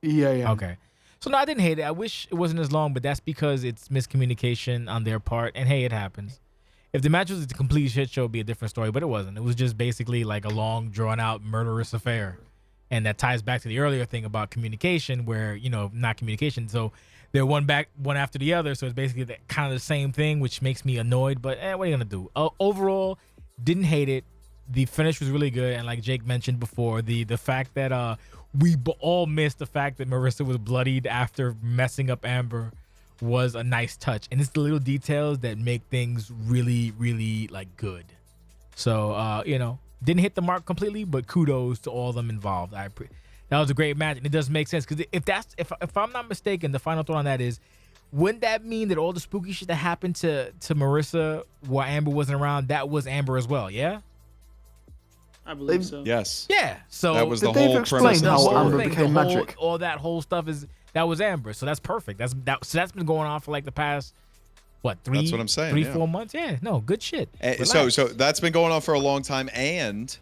Yeah. Okay. So no, I didn't hate it. I wish it wasn't as long, but that's because it's miscommunication on their part. And hey, it happens. If the match was a complete shit show, it'd be a different story, but it wasn't. It was just basically like a long, drawn-out, murderous affair. And that ties back to the earlier thing about communication where, not communication. So they're one after the other. So it's basically kind of the same thing, which makes me annoyed. But what are you going to do? Overall, didn't hate it. The finish was really good. And like Jake mentioned before, the fact that we all missed the fact that Marissa was bloodied after messing up Amber was a nice touch. And it's the little details that make things really, really like good. So, didn't hit the mark completely, but kudos to all of them involved. That was a great match, and it does make sense because if I'm not mistaken, the final thought on that is, wouldn't that mean that all the spooky shit that happened to Marissa while Amber wasn't around, that was Amber as well? Yeah, I believe so. Yes. yeah. So That was Did the they whole explain premise of the how story. Amber became magic? All that whole stuff that was Amber. So that's perfect. So that's been going on for like the past That's what I'm saying, 3-4 months. Yeah, no, good shit. So that's been going on for a long time, and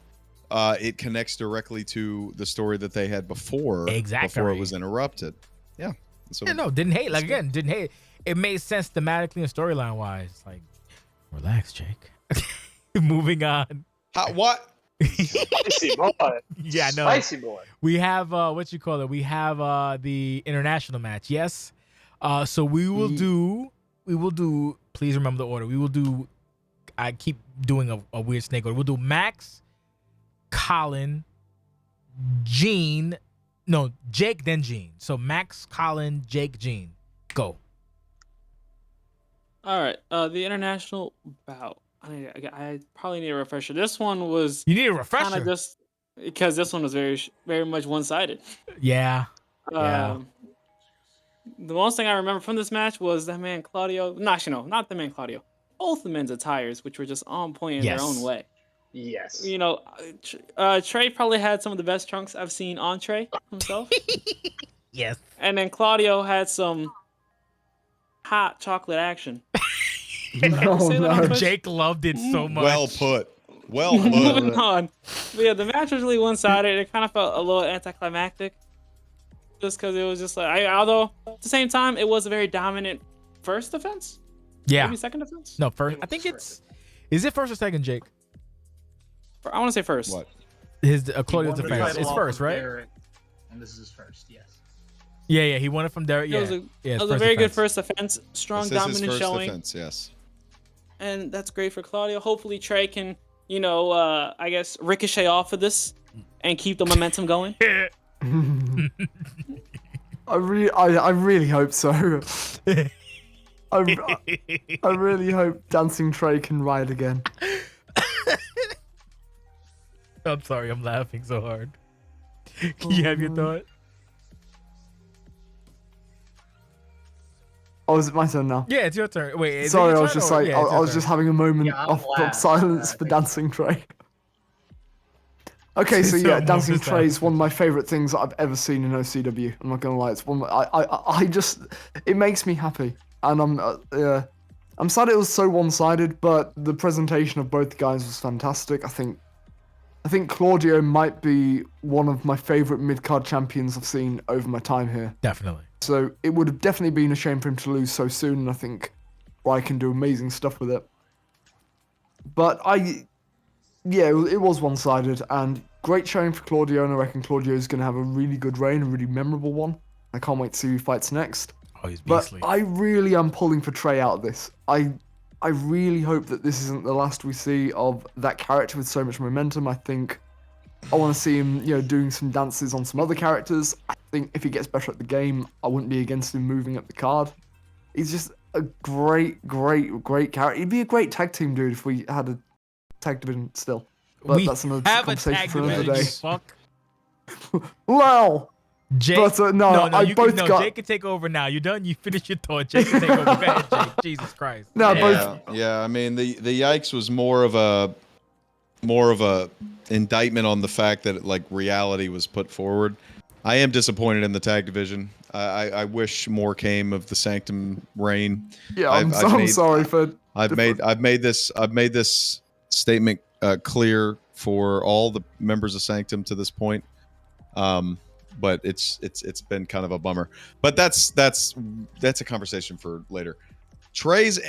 it connects directly to the story that they had before it was interrupted. Yeah. So Didn't hate. Like, again, didn't hate. It made sense thematically and storyline wise. Like, relax, Jake. Moving on. what? Spicy boy. Yeah, no. Spicy boy. We have we have the international match. Yes. So we will do. Please remember the order. We will do. I keep doing a weird snake order. We'll do Maxx, Colin, Jean. No, Jake, then Jean. So Maxx, Colin, Jake, Jean. Go. All right. The international bout. I probably need a refresher. This one was You need a kind refresher. of just because this one was very, very much one-sided. Yeah. Yeah. The most thing I remember from this match was that man Claudio. No, actually, no, not the man Claudio. Both the men's attires, which were just on point in Yes. their own way. Yes. Trey probably had some of the best trunks I've seen on Trey himself. Yes. And then Claudio had some hot chocolate action. No, Say that on no. Twitch? Jake loved it so much. Well put. Well put. Moving on. But yeah, the match was really one-sided. It kind of felt a little anticlimactic. Just because it was just like, although at the same time, it was a very dominant first defense. Yeah. Maybe second defense. No, first. I think it's. Is it first or second, Jake? I want to say first. What? His Claudio's He won the defense. title It's off first, of right? Derek, and this is his first. Yes. Yeah. He won it from Derek. Yeah. It was a, yeah. it was a very good first defense. Strong, This is his dominant first showing. defense, yes. And that's great for Claudio. Hopefully Trey can, I guess ricochet off of this and keep the momentum going. I really hope so. I really hope Dancing Trey can ride again. I'm sorry. I'm laughing so hard. Can you have your thought? Oh, is it my turn now? Yeah, it's your turn. Wait. is it Sorry, your I was turn just or- like, yeah, it's I your was turn. just having a moment Yeah, I'm of glad. silence I for think- Dancing Trey. Okay, so yeah, So Dancing almost Trey is happened. one of my favorite things that I've ever seen in OCW. I'm not gonna lie, it's one. I just, it makes me happy, and I'm sad it was so one-sided, but the presentation of both guys was fantastic. I think Claudio might be one of my favorite mid-card champions I've seen over my time here. Definitely. So it would have definitely been a shame for him to lose so soon, and I think Ryan can do amazing stuff with it. But it was one-sided, and great showing for Claudio, and I reckon Claudio is going to have a really good reign, a really memorable one. I can't wait to see who fights next. Oh, he's But beastly. I really am pulling for Trey out of this. I really hope that this isn't the last we see of that character with so much momentum. I think I want to see him, doing some dances on some other characters. I think if he gets better at the game, I wouldn't be against him moving up the card. He's just a great character. He'd be a great tag team dude if we had a tag division still. But we that's another have a conversation tag for another division. day. You fuck. Wow. Jake, But no, I you both can, got. Jake can take over now. You done? You finished your thought. Jake can take over. Go ahead, Jake. Jesus Christ. No, Yeah, yeah. I mean, the yikes was more of a indictment on the fact that like reality was put forward. I am disappointed in the tag division. I wish more came of the Sanctum reign. Yeah, I'm sorry for. I've made this statement clear for all the members of Sanctum to this point. But it's been kind of a bummer. But that's a conversation for later. Trey's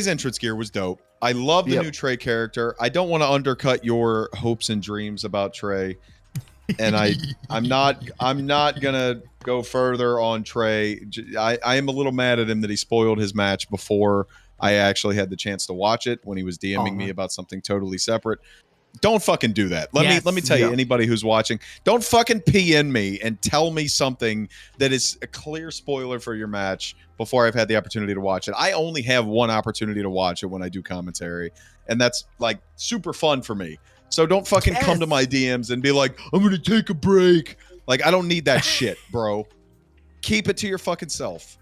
entrance gear was dope. I love the new Trey character. I don't want to undercut your hopes and dreams about Trey. And I'm not gonna go further on Trey. I am a little mad at him that he spoiled his match before I actually had the chance to watch it when he was DMing me about something totally separate. Don't fucking do that. Let me tell you, anybody who's watching, don't fucking PN me and tell me something that is a clear spoiler for your match before I've had the opportunity to watch it. I only have one opportunity to watch it when I do commentary, and that's like super fun for me. So don't fucking come to my DMs and be like, I'm gonna take a break. Like, I don't need that shit, bro. Keep it to your fucking self.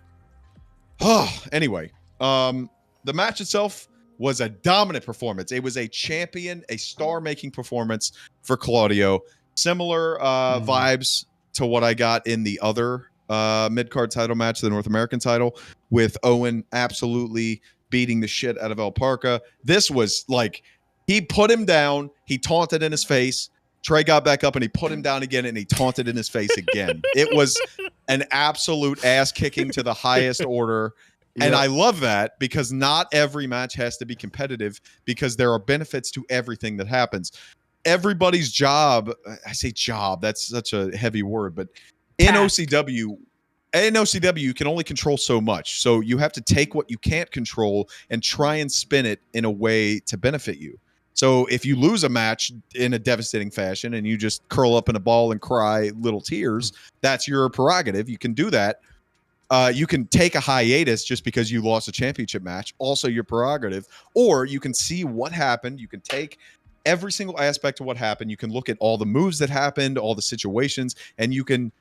Anyway, the match itself was a dominant performance. It was a champion, a star-making performance for Claudio. Similar vibes to what I got in the other mid-card title match, the North American title, with Owen absolutely beating the shit out of El Parca. This was like, he put him down, he taunted in his face, Trey got back up and he put him down again and he taunted in his face again. It was an absolute ass-kicking to the highest order. And I love that because not every match has to be competitive because there are benefits to everything that happens. Everybody's job, I say job, that's such a heavy word, but in OCW, you can only control so much. So you have to take what you can't control and try and spin it in a way to benefit you. So if you lose a match in a devastating fashion and you just curl up in a ball and cry little tears, that's your prerogative. You can do that. You can take a hiatus just because you lost a championship match, also your prerogative, or you can see what happened. You can take every single aspect of what happened. You can look at all the moves that happened, all the situations, and you can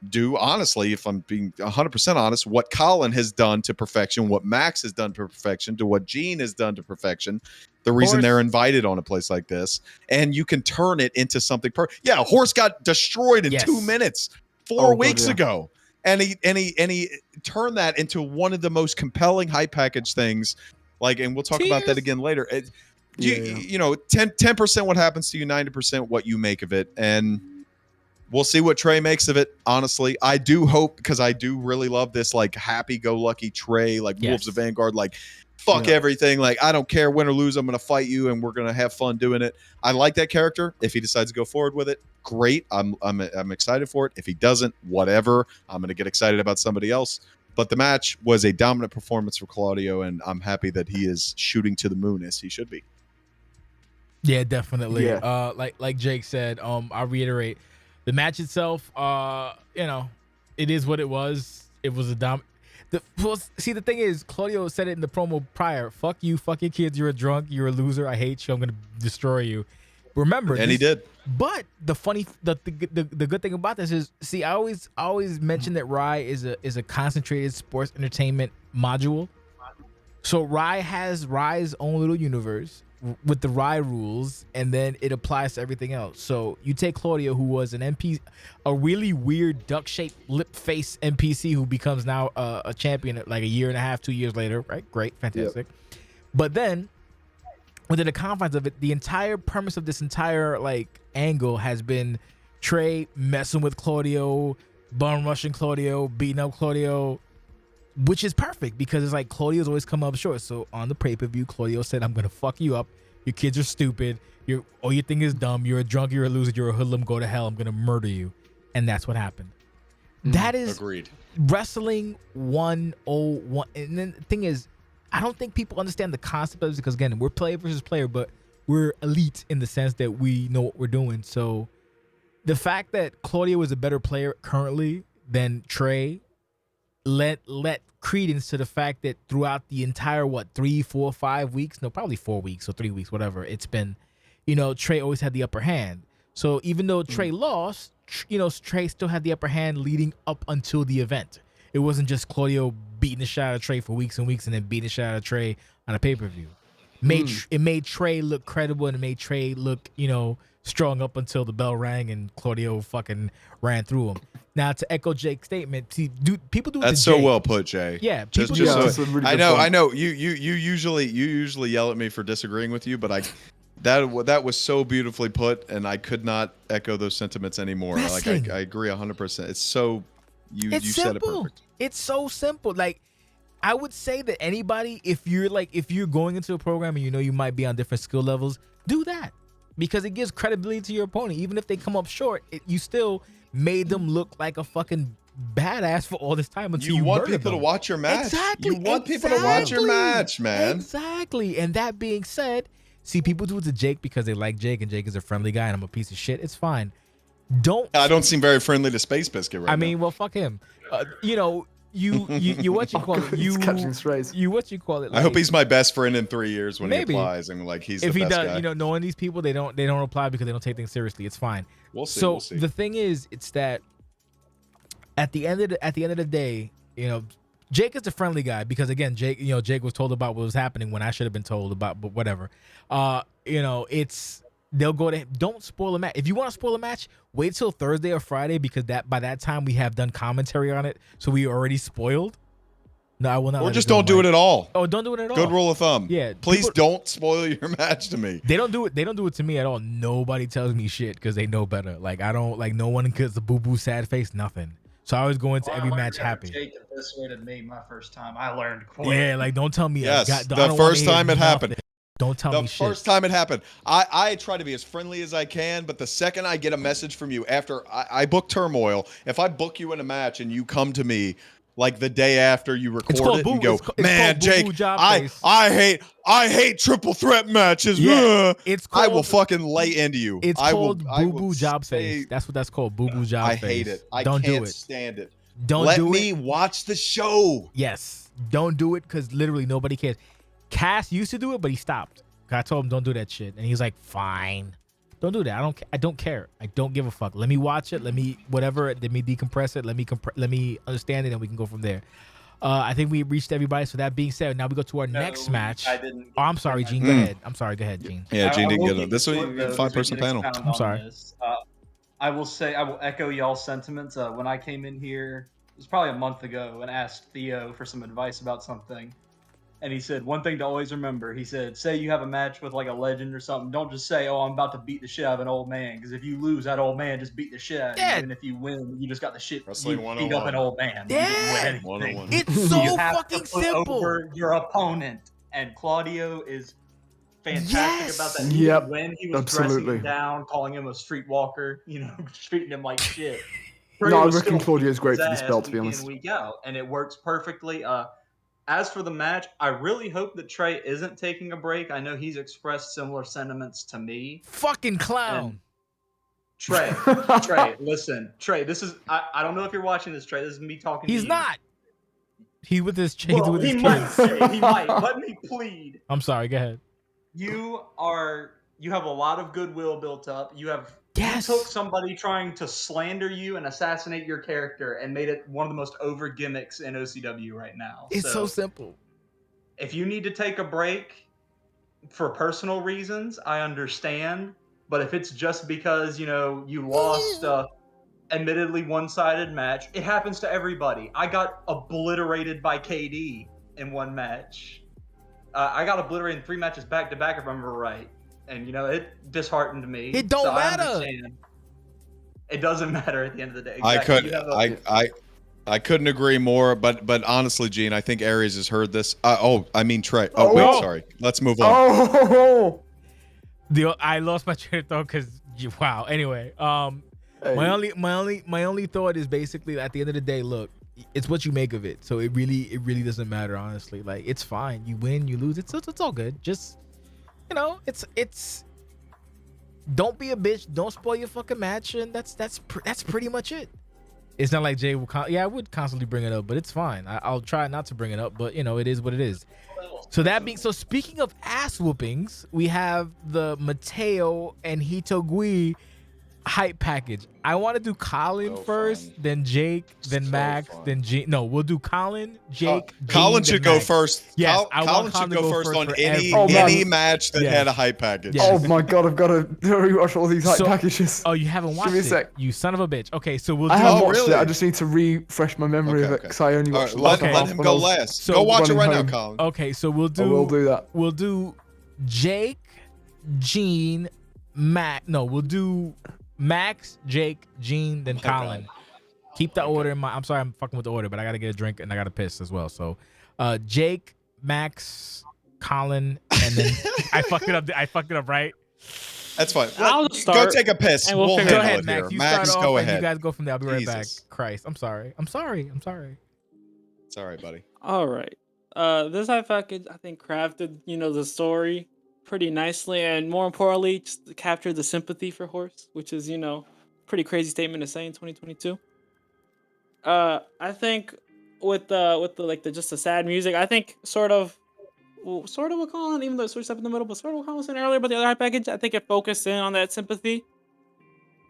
do, honestly, if I'm being 100% honest, what Colin has done to perfection, what Maxx has done to perfection, to what Gene has done to perfection, the reason they're invited on a place like this, and you can turn it into something. Horse got destroyed in 2 minutes 4 weeks ago. And he turned that into one of the most compelling hype package things. Like, and we'll talk about that again later. You know, 10% what happens to you, 90% what you make of it. And we'll see what Trey makes of it. Honestly, I do hope, because I do really love this like happy-go-lucky Trey, like Wolves of Vanguard, like fuck everything. Like, I don't care, win or lose, I'm going to fight you and we're going to have fun doing it. I like that character. If he decides to go forward with it, great. I'm excited for it. If he doesn't, whatever. I'm going to get excited about somebody else. But the match was a dominant performance for Claudio, and I'm happy that he is shooting to the moon as he should be. Yeah, definitely. Like Jake said, I'll reiterate, the match itself, you know, it is what it was. It was a see, the thing is, Claudio said it in the promo prior. Fuck you, fuck your kids. You're a drunk. You're a loser. I hate you. I'm gonna destroy you. Remember, and he did. But the good thing about this is, see, I always mention that Riot is a concentrated sports entertainment module. So Riot has Riot's own little universe with the Riot rules, and then it applies to everything else. So you take Claudio, who was an NPC, a really weird duck-shaped lip-face NPC who becomes now a champion like a year and a half, 2 years later, right? Great, fantastic. Yep. But then within the confines of it, the entire premise of this entire like angle has been Trey messing with Claudio, bum rushing Claudio, beating up Claudio, which is perfect because it's like Claudio's always come up short. So on the pay-per-view, Claudio said, I'm going to fuck you up. Your kids are stupid. All you think is dumb. You're a drunk. You're a loser. You're a hoodlum. Go to hell. I'm going to murder you. And that's what happened. That is agreed. Wrestling 101. And then the thing is, I don't think people understand the concept of this because, again, we're player versus player, but we're elite in the sense that we know what we're doing. So the fact that Claudio is a better player currently than Trey let credence to the fact that throughout the entire 3, 4, 5 weeks, no, probably 4 weeks or 3 weeks, whatever it's been, Trey always had the upper hand. So even though Trey lost, Trey still had the upper hand leading up until the event. It wasn't just Claudio beating the shit out of Trey for weeks and weeks and then beating the shit out of Trey on a pay-per-view. It made Trey look credible and it made Trey look, strong up until the bell rang and Claudio fucking ran through him. Now to echo Jake's statement, see, people do it That's to so Jake. well put, Jay. Yeah, people Just do it. that's a really I good know, point. I know. You usually yell at me for disagreeing with you, but that was so beautifully put, and I could not echo those sentiments anymore. Wrestling. I agree 100%. It's so you said it simple. perfect. It's so simple. Like I would say that anybody, if you're going into a program and you might be on different skill levels, do that because it gives credibility to your opponent. Even if they come up short, you still made them look like a fucking badass for all this time until You want murdered people them. to watch your match. Exactly. You want people to watch your match, man. Exactly. And that being said, see, people do it to Jake because they like Jake and Jake is a friendly guy and I'm a piece of shit. It's fine. I don't seem very friendly to Space Biscuit right now. I mean, well, fuck him. You what you call it? He's catching strays. You what you call it? I hope like, he's my best friend in 3 years when Maybe. he applies, and like he's if the he best does, guy. knowing these people, they don't apply because they don't take things seriously. It's fine. We'll see. So we'll see. the thing is, it's that at the end of the day, Jake is a friendly guy because again, Jake was told about what was happening when I should have been told about, but whatever. They'll go to don't spoil a match. If you want to spoil a match, wait till Thursday or Friday because by that time we have done commentary on it, so we already spoiled. No, I will not. Or just don't do it at all. Oh, don't do it at all. Good rule of thumb. Yeah, Please people- don't spoil your match to me. They don't do it. They don't do it to me at all. Nobody tells me shit because they know better. Like I don't like no one because the boo boo sad face nothing. So I always go into every match happy. Jake dissuaded me my first time. I learned quick. Yeah, like don't tell me. Yes, I the don't wanna first hear time it nothing. happened. Don't tell The me shit. first time it happened, I try to be as friendly as I can, but the second I get a message from you after I book Turmoil, if I book you in a match and you come to me like the day after you record called it boo- and go, it's man, called Jake, boo-boo job I face." hate triple threat matches. Yeah, Ugh." it's I will called- fucking lay into you. It's I called will boo boo job stay- face. That's what that's called. Boo boo job I face. hate it. I don't can't do it. stand it. Don't Let do me it. watch the show. Yes. Don't do it because literally nobody cares. Cass used to do it, but he stopped. I told him don't do that shit, and he's like, "Fine, don't do that. I don't care. I don't give a fuck. Let me watch it. Let me whatever. Let me decompress it. Let me understand it, and we can go from there." I think we reached everybody. So that being said, now we go to our next match. I didn't. Oh, I'm sorry, Gene. Go ahead. I'm sorry. Go ahead, Gene. Yeah, Gene I didn't will get give it. This you was one, a though, 5-person we can panel. expound I'm on sorry. this. I will say I will echo y'all's sentiments. When I came in here, it was probably a month ago, and asked Theo for some advice about something. And he said, one thing to always remember, he said, say you have a match with like a legend or something, don't just say, oh, I'm about to beat the shit out of an old man. Because if you lose, that old man just beat the shit out of you. Yeah. And if you win, you just got the shit, Wrestling you beat up 101. an old man. You Yeah. didn't win anything. 101. It's so You have fucking to put simple. over your opponent. And Claudio is fantastic Yes. about that. Yep, Even when he was absolutely. dressing him down, calling him a streetwalker, treating him like shit. No, I was reckon still Claudio's great for his this ass belt, to be week in, honest. week out, and it works perfectly. As for the match, I really hope that Trey isn't taking a break. I know he's expressed similar sentiments to me. Fucking clown. And Trey, listen, Trey, this is I don't know if you're watching this, Trey. This is me talking He's to you. not. He with his chains Well, with his he might kids. say, he might. Let me plead. I'm sorry. Go ahead. You have a lot of goodwill built up. You Yes. took somebody trying to slander you and assassinate your character and made it one of the most over gimmicks in OCW right now. It's so simple. If you need to take a break for personal reasons, I understand. But if it's just because, you lost a admittedly one-sided match, it happens to everybody. I got obliterated by KD in one match. I got obliterated in 3 matches back-to-back, if I remember right. And, it disheartened me. It don't I matter. understand. It doesn't matter at the end of the day. I Exactly. could You have a- I couldn't agree more, but honestly, Gene, I think Aries has heard this. Trey. Oh, Oh. wait, sorry. Let's move on. Oh, I lost my train of thought because wow. Anyway, hey. my only thought is basically at the end of the day, look, it's what you make of it. So it really doesn't matter, honestly. Like it's fine. You win, you lose. It's all good. Just it's. Don't be a bitch. Don't spoil your fucking match, and that's pretty much it. It's not like Jay will. I would constantly bring it up, but it's fine. I'll try not to bring it up, but it is what it is. So speaking of ass whoopings, we have the Mateo and Hitogui hype package. I want to do Colin first, fun. then Jake, then Max, fun. then Gene. No, we'll do Colin, Jake. Colin Gene, should then go Max. first. Yes, Colin should go first on for any every- match that Yes. had a hype package. Yes. Oh my god, I've got to rewatch all these hype packages. Oh, you haven't watched Give me a it? sec. You son of a bitch. Okay, so we'll do. I have Oh, watched really? it. I just need to refresh my memory of it because I only All watched right, the last let half him when go I was- last. So go watch it right running now, home. Colin. Okay, so we'll do. I will do that. We'll do Jake, Gene, Mac. No, we'll do Max, Jake, Gene, then Colin. Keep the order in mind. I'm sorry, I'm fucking with the order, but I gotta get a drink and I gotta piss as well. So, Jake, Max, Colin, and then I fucked it up. I fucked it up, right? That's fine. I'll Go start, take a piss. and we'll We'll figure Go handle ahead, it Max. here. You Max, start go off, and ahead. you guys go from there. I'll be right back. Jesus. Christ, I'm sorry. I'm sorry. It's all right, buddy. All right. This hype package, I think, crafted, the story pretty nicely, and more importantly, just captured the sympathy for Horse, which is, pretty crazy statement to say in 2022. I think with the just the sad music, I think sort of what Colin, even though it's switched up in the middle, but sort of what Colin was saying earlier about the other hype package, I think it focused in on that sympathy,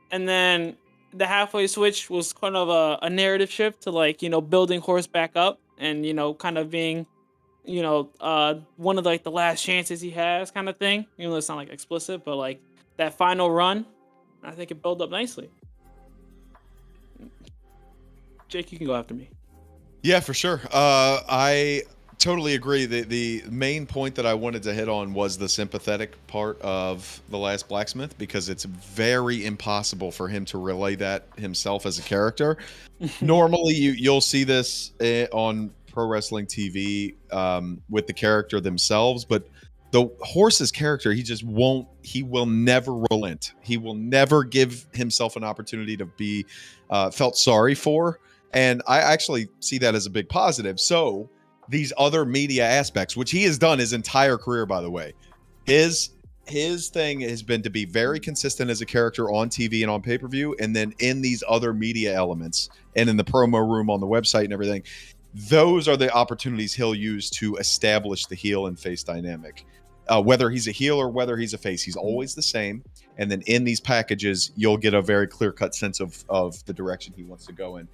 and then the halfway switch was kind of a narrative shift to building Horse back up and kind of being one of the last chances he has kind of thing, even though it's not explicit, but that final run, I think it built up nicely. Jake, you can go after me. Yeah, for sure. I totally agree. The main point that I wanted to hit on was the sympathetic part of The Last Blacksmith, because it's very impossible for him to relay that himself as a character. Normally, you'll see this on pro wrestling TV with the character themselves, but the Horse's character, he will never relent. He will never give himself an opportunity to be felt sorry for. And I actually see that as a big positive. So these other media aspects, which he has done his entire career, by the way, his thing has been to be very consistent as a character on TV and on pay-per-view, and then in these other media elements and in the promo room on the website and everything. Those are the opportunities he'll use to establish the heel and face dynamic. Whether he's a heel or whether he's a face, he's always the same. And then in these packages, you'll get a very clear-cut sense of the direction he wants to go in.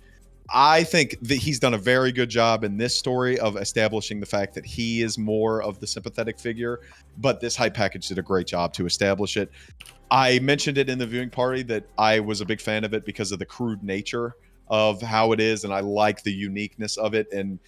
I think that he's done a very good job in this story of establishing the fact that he is more of the sympathetic figure, but this hype package did a great job to establish it. I mentioned it in the viewing party that I was a big fan of it because of the crude nature of how it is, and I like the uniqueness of it. And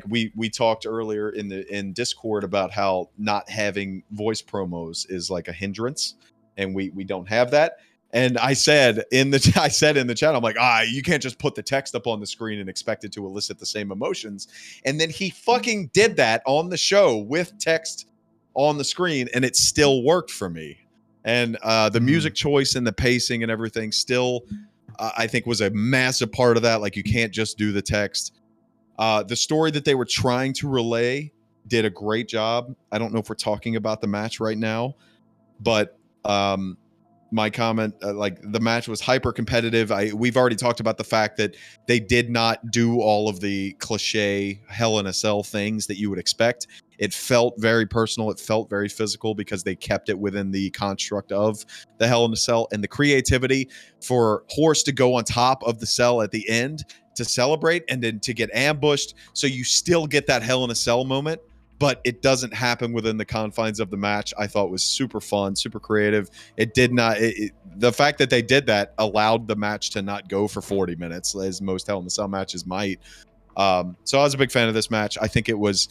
we talked earlier in Discord about how not having voice promos is like a hindrance, and we don't have that. And I said in the chat, I'm like, you can't just put the text up on the screen and expect it to elicit the same emotions. And then he fucking did that on the show with text on the screen, and it still worked for me. And the music choice and the pacing and everything still, I think, was a massive part of that. Like, you can't just do the text. The story that they were trying to relay did a great job. I don't know if we're talking about the match right now, but my comment, the match was hyper competitive. We've already talked about the fact that they did not do all of the cliche Hell in a Cell things that you would expect. It felt very personal. It felt very physical because they kept it within the construct of the Hell in a Cell, and the creativity for Horse to go on top of the cell at the end to celebrate and then to get ambushed. So you still get that Hell in a Cell moment, but it doesn't happen within the confines of the match. I thought was super fun, super creative. It did not. The fact that they did that allowed the match to not go for 40 minutes, as most Hell in a Cell matches might. So I was a big fan of this match. I think it was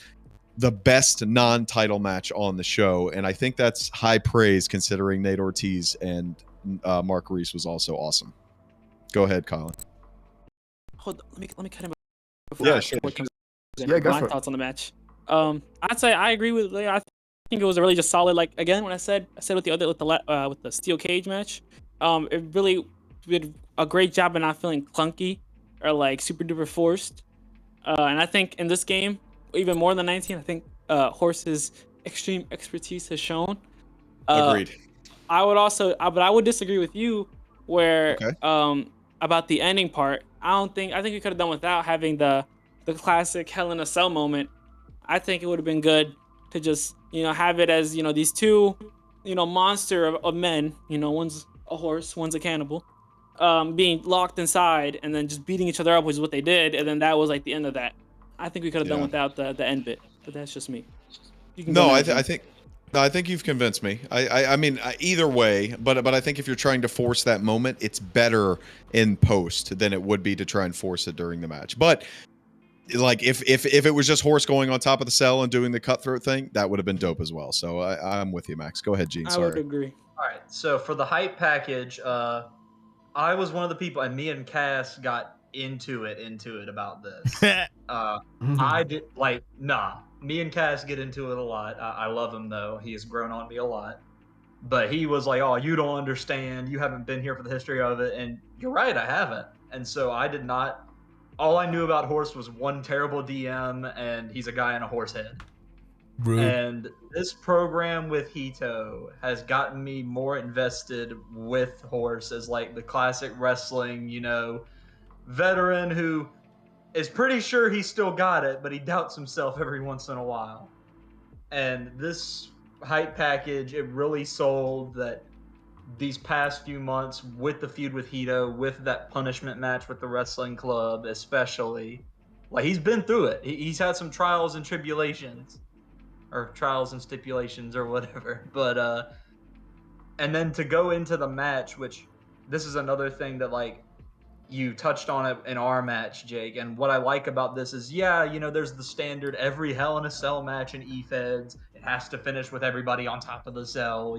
the best non-title match on the show, and I think that's high praise considering Nate Ortiz and Mark Reese was also awesome. Go ahead, Colin. Hold on, let me cut him. Yeah, sure. Yeah, go my for it. thoughts on the match. I'd say I agree with. I think it was a really just solid. Again, when I said with the steel cage match, it really did a great job of not feeling clunky or super duper forced. And I think in this game, even more than 19, I think Horse's extreme expertise has shown. Agreed. I would also, but I would disagree with you where Okay. About the ending part. I think we could have done without having the classic Hell in a Cell moment. I think it would have been good to just, have it as, these two, monster of men, one's a horse, one's a cannibal, being locked inside and then just beating each other up, which is what they did. And then that was like the end of that. I think we could have done without the end bit, but that's just me. You can No, go I now, think. No, I think you've convinced me. I mean, either way, but I think if you're trying to force that moment, it's better in post than it would be to try and force it during the match. But like, if it was just Horse going on top of the cell and doing the cutthroat thing, that would have been dope as well. So I'm with you, Max. Go ahead, Gene. I would Sorry. agree. All right. So for the hype package, I was one of the people, and me and Cass got into it about this. I did me and Cass get into it a lot. I love him though. He has grown on me a lot. But he was like, "Oh, you don't understand. You haven't been here for the history of it." And you're right, I haven't. And so I did not. All I knew about Horse was one terrible DM, and he's a guy in a horse head. Rude. And this program with Hito has gotten me more invested with Horse as like the classic wrestling, veteran who is pretty sure he's still got it, but he doubts himself every once in a while. And this hype package, it really sold that these past few months with the feud with Hito, with that punishment match with the wrestling club especially, like he's been through it. He's had some trials and tribulations, or trials and stipulations or whatever. But and then to go into the match, which this is another thing that like you touched on it in our match, Jake. And what I like about this is, there's the standard every Hell in a Cell match in EFEDs. It has to finish with everybody on top of the cell,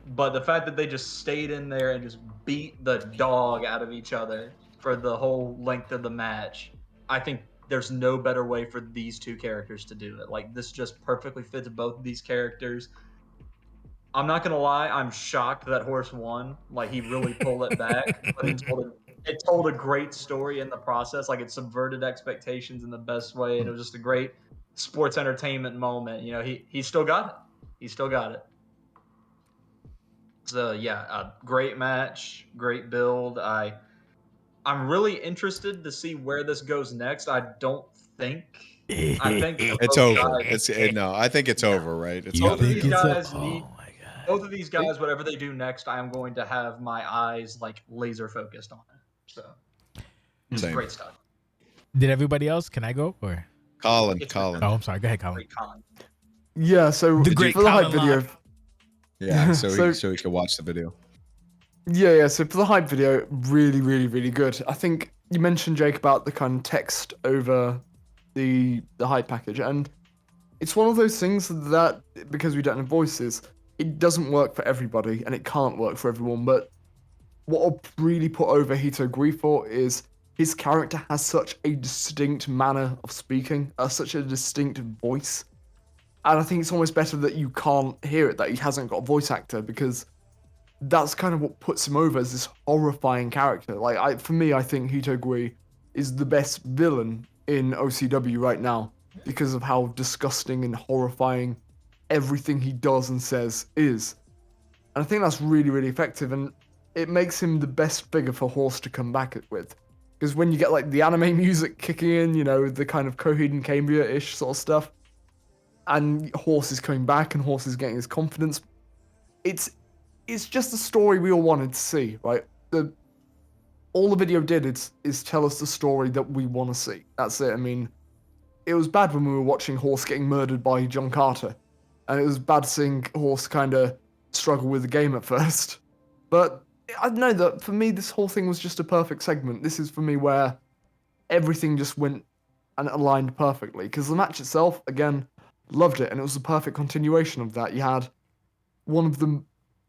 But the fact that they just stayed in there and just beat the dog out of each other for the whole length of the match, I think there's no better way for these two characters to do it. Like, this just perfectly fits both of these characters. I'm not gonna lie, I'm shocked that Horse won. Like, he really pulled it back, but it told a great story in the process. Like, it subverted expectations in the best way, and it was just a great sports entertainment moment. He still got it. He still got it. So a great match, great build. I'm really interested to see where this goes next. I think It's over. I think it's over, right? It's both of over. these guys Oh need. my god. Both of these guys, whatever they do next, I am going to have my eyes like laser focused on it. So it's Same. great stuff. Did everybody else? Can I go or? Colin. Oh, I'm sorry. Go ahead, Colin. Great con. Yeah, so The great for the hype Colin video, Locke. Yeah, So- so he could watch the video. yeah. So for the hype video, really, really, really good. I think you mentioned, Jake, about the kind of text over the hype package, and it's one of those things that because we don't have voices, it doesn't work for everybody, and it can't work for everyone. But what I'll really put over Hito Griefor is his character has such a distinct manner of speaking, such a distinct voice. And I think it's almost better that you can't hear it, that he hasn't got a voice actor, because that's kind of what puts him over as this horrifying character. Like, for me, I think Hito Gui is the best villain in OCW right now because of how disgusting and horrifying everything he does and says is. And I think that's really, really effective, and it makes him the best figure for Horse to come back with. Because when you get, like, the anime music kicking in, the kind of Coheed and Cambria-ish sort of stuff, and Horse is coming back and Horse is getting his confidence, it's just the story we all wanted to see, right? All the video did is tell us the story that we want to see. That's it. I mean, it was bad when we were watching Horse getting murdered by John Carter, and it was bad seeing Horse kind of struggle with the game at first. But I know that for me, this whole thing was just a perfect segment. This is for me where everything just went and aligned perfectly. Because the match itself, again, loved it, and it was the perfect continuation of that. You had one of the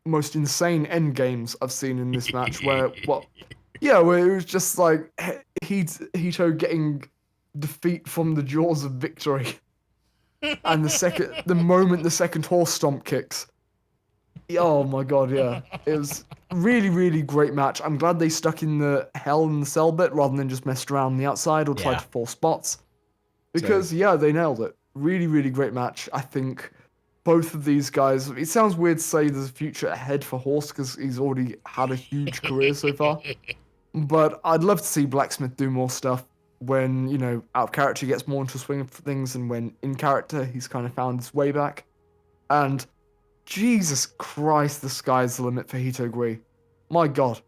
most insane end games I've seen in this match, where it was just like Hito getting defeat from the jaws of victory, and the moment the second Horse stomp kicks. Oh my god, yeah. It was really, really great match. I'm glad they stuck in the Hell in the Cell bit rather than just messed around on the outside or tried to force spots. Because, they nailed it. Really, really great match. I think both of these guys, it sounds weird to say there's a future ahead for Horse because he's already had a huge career so far. But I'd love to see Blacksmith do more stuff when, out of character he gets more into the swing of things, and when in character he's kind of found his way back. And Jesus Christ, the sky's the limit for Hito Gui. My God.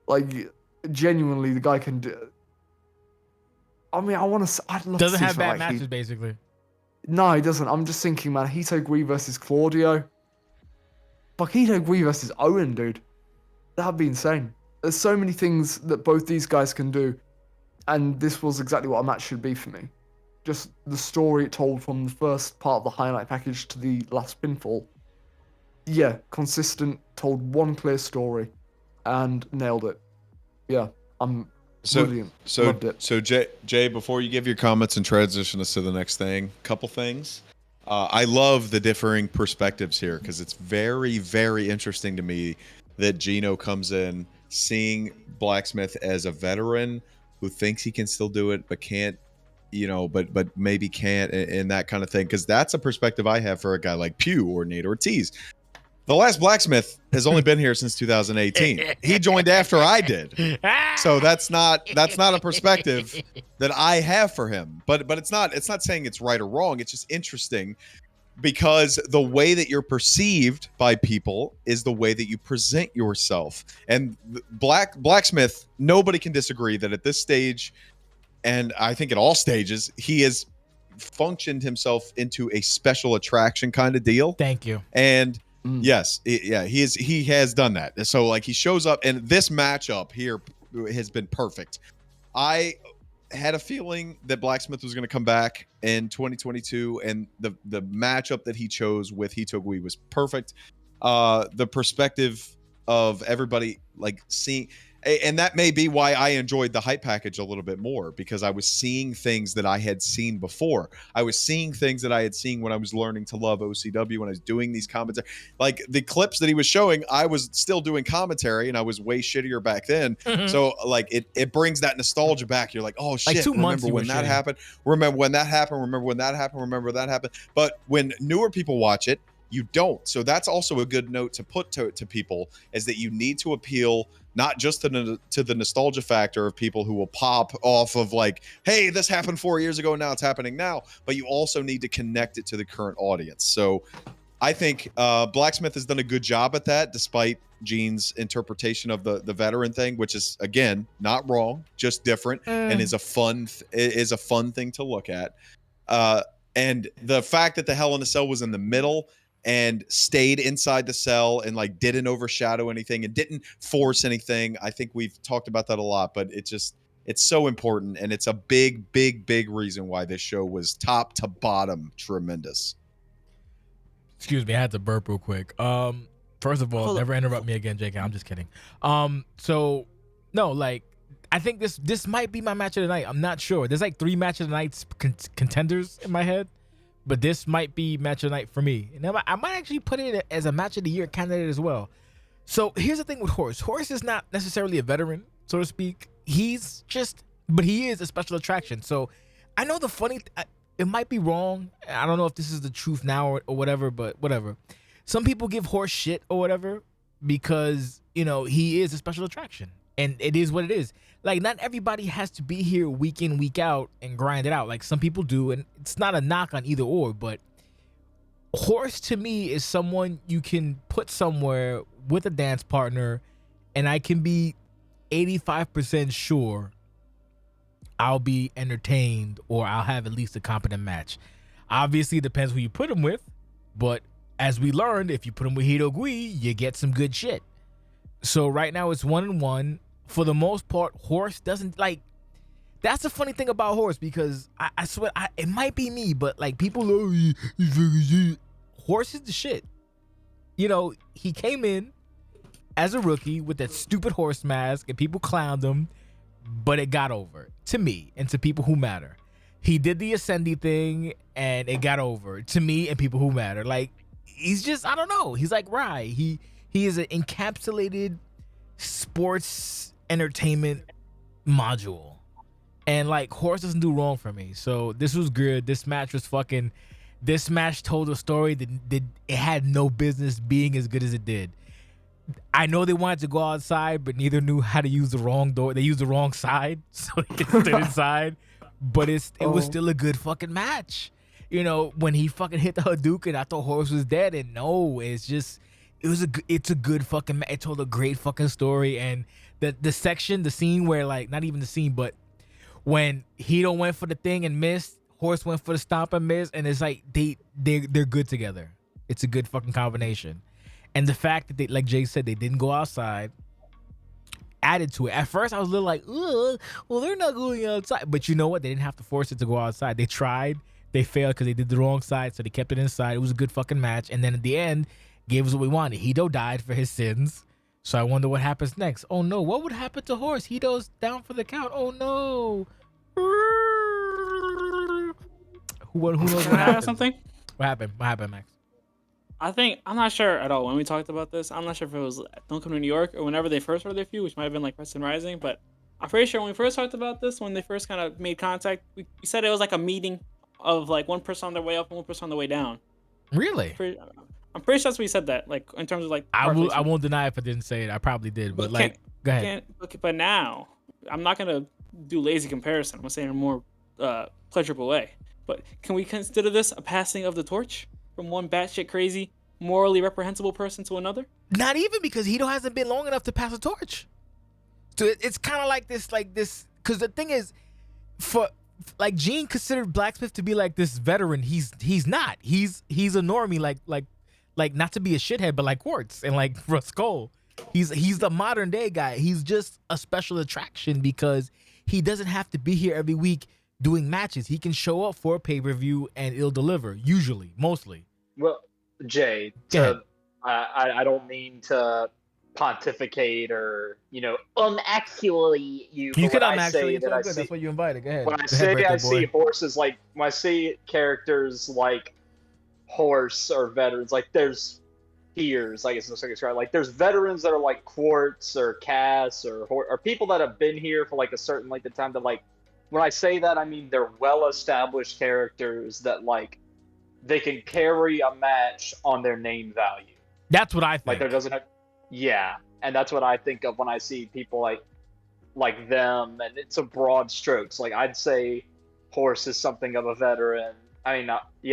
Like, genuinely, the guy can do... I mean, I'd love to see Doesn't have something bad like matches, basically. No, he doesn't. I'm just thinking, man, Hito Gui versus Claudio. Fuck, Hito Gui versus Owen, dude. That'd be insane. There's so many things that both these guys can do, and this was exactly what a match should be for me. Just the story it told from the first part of the highlight package to the last pinfall. Yeah, consistent, told one clear story, and nailed it. Yeah, brilliant. Loved it. So Jay, before you give your comments and transition us to the next thing, couple things. I love the differing perspectives here because it's very, very interesting to me that Gino comes in seeing Blacksmith as a veteran who thinks he can still do it but can't, but maybe can't, and that kind of thing, because that's a perspective I have for a guy like Pew or Nate Ortiz. The last Blacksmith has only been here since 2018. He joined after I did, so that's not a perspective that I have for him. But it's not saying it's right or wrong. It's just interesting because the way that you're perceived by people is the way that you present yourself. And Blacksmith, nobody can disagree that at this stage, and I think at all stages, he has functioned himself into a special attraction kind of deal. Thank you. And yes, he has done that. So like he shows up, and this matchup here has been perfect. I had a feeling that Blacksmith was going to come back in 2022, and the matchup that he chose with Hito Gui was perfect. The perspective of everybody like seeing, and that may be why I enjoyed the hype package a little bit more, because I was seeing things that I had seen before. I was seeing things that I had seen when I was learning to love OCW, when I was doing these commentary. Like the clips that he was showing, I was still doing commentary, and I was way shittier back then. Mm-hmm. So like it brings that nostalgia back. You're like, oh shit, like 2 months remember when that happened? Remember when that happened? Remember when that happened? Remember that happened? But when newer people watch it, you don't. So that's also a good note to put to people, is that you need to appeal not just to the nostalgia factor of people who will pop off of like, hey, this happened 4 years ago, now it's happening now, but you also need to connect it to the current audience. So I think Blacksmith has done a good job at that, despite Gene's interpretation of the veteran thing, which is, again, not wrong, just different, and is a fun thing to look at. And the fact that the Hell in a Cell was in the middle and stayed inside the cell and like didn't overshadow anything and didn't force anything. I think we've talked about that a lot, but it's so important, and it's a big reason why this show was top to bottom tremendous. Excuse me, I had to burp real quick. First of all, never interrupt me again, JK. I'm just kidding. So no, like I think this might be my match of the night. I'm not sure. There's like 3 match of the night contenders in my head, but this might be match of the night for me. And I might actually put it as a match of the year candidate as well. So here's the thing with Horse. Horse is not necessarily a veteran, so to speak. But he is a special attraction. So I know it might be wrong. I don't know if this is the truth now or whatever, but whatever. Some people give Horse shit or whatever because, he is a special attraction. And it is what it is. Like, not everybody has to be here week in, week out and grind it out. Like, some people do, and it's not a knock on either or, but Horse to me is someone you can put somewhere with a dance partner, and I can be 85% sure I'll be entertained or I'll have at least a competent match. Obviously, it depends who you put him with, but as we learned, if you put him with Hito Gui, you get some good shit. So right now it's 1-1. For the most part, Horse doesn't like. That's the funny thing about Horse, because I swear it might be me, but like people, Horse is the shit. He came in as a rookie with that stupid horse mask, and people clowned him, but it got over to me and to people who matter. He did the Ascendi thing, and it got over to me and people who matter. Like, he's just, I don't know. He's like Rye. He is an encapsulated sports entertainment module, and like Horse doesn't do wrong for me. So this was good. This match told a story that it had no business being as good as it did. I know they wanted to go outside, but neither knew how to use the wrong door. They used the wrong side, so they stood inside. But it was still a good fucking match. You know, when he fucking hit the Hadouken, I thought Horus was dead, and no, it's a good fucking. It told a great fucking story, and the scene where, like, not even the scene, but when Hito went for the thing and missed, Horus went for the stomp and missed, and it's like they're good together. It's a good fucking combination. And the fact that they, like Jay said, they didn't go outside, added to it. At first, I was a little like, ugh, well, they're not going outside. But you know what? They didn't have to force it to go outside. They tried. They failed because they did the wrong side, so they kept it inside. It was a good fucking match. And then at the end, gave us what we wanted. Hito died for his sins. So I wonder what happens next. Oh, no. What would happen to Horus? Hito's down for the count. Oh, no. Who knows what happened? Something? What happened? What happened, Max? I'm not sure at all when we talked about this. I'm not sure if it was Don't Come to New York or whenever they first started their feud, which might have been like Preston Rising. But I'm pretty sure when we first talked about this, when they first kind of made contact, we said it was like a meeting of like one person on their way up and one person on the way down. Really? I'm pretty sure that's what we said that, like, in terms of like. I won't deny if I didn't say it. I probably did, but like, go ahead. But now, I'm not gonna do lazy comparison. I'm gonna say it in a more pleasurable way. But can we consider this a passing of the torch from one batshit crazy, morally reprehensible person to another? Not even, because Hito hasn't been long enough to pass the torch. So it's kind of like this, because the thing is, for like Gene considered Blacksmith to be like this veteran. He's not. He's a normie, like not to be a shithead, but like Quartz and like Skull. He's the modern day guy. He's just a special attraction because he doesn't have to be here every week doing matches. He can show up for a pay-per-view and it'll deliver, usually, mostly. Well, Jay, I don't mean to pontificate or, actually you. You could actually, it's all good. That's what you invited. Go ahead. When I see horses, like when I see characters like Horse or veterans, like there's tiers, I guess no second describe. Like there's veterans that are like Quartz or Cass or people that have been here for like a certain length of time that, like, when I say that, I mean they're well-established characters that, like, they can carry a match on their name value. That's what I think. Like, there doesn't have... Yeah, and that's what I think of when I see people like them, and it's a broad strokes. Like, I'd say Horse is something of a veteran. I mean,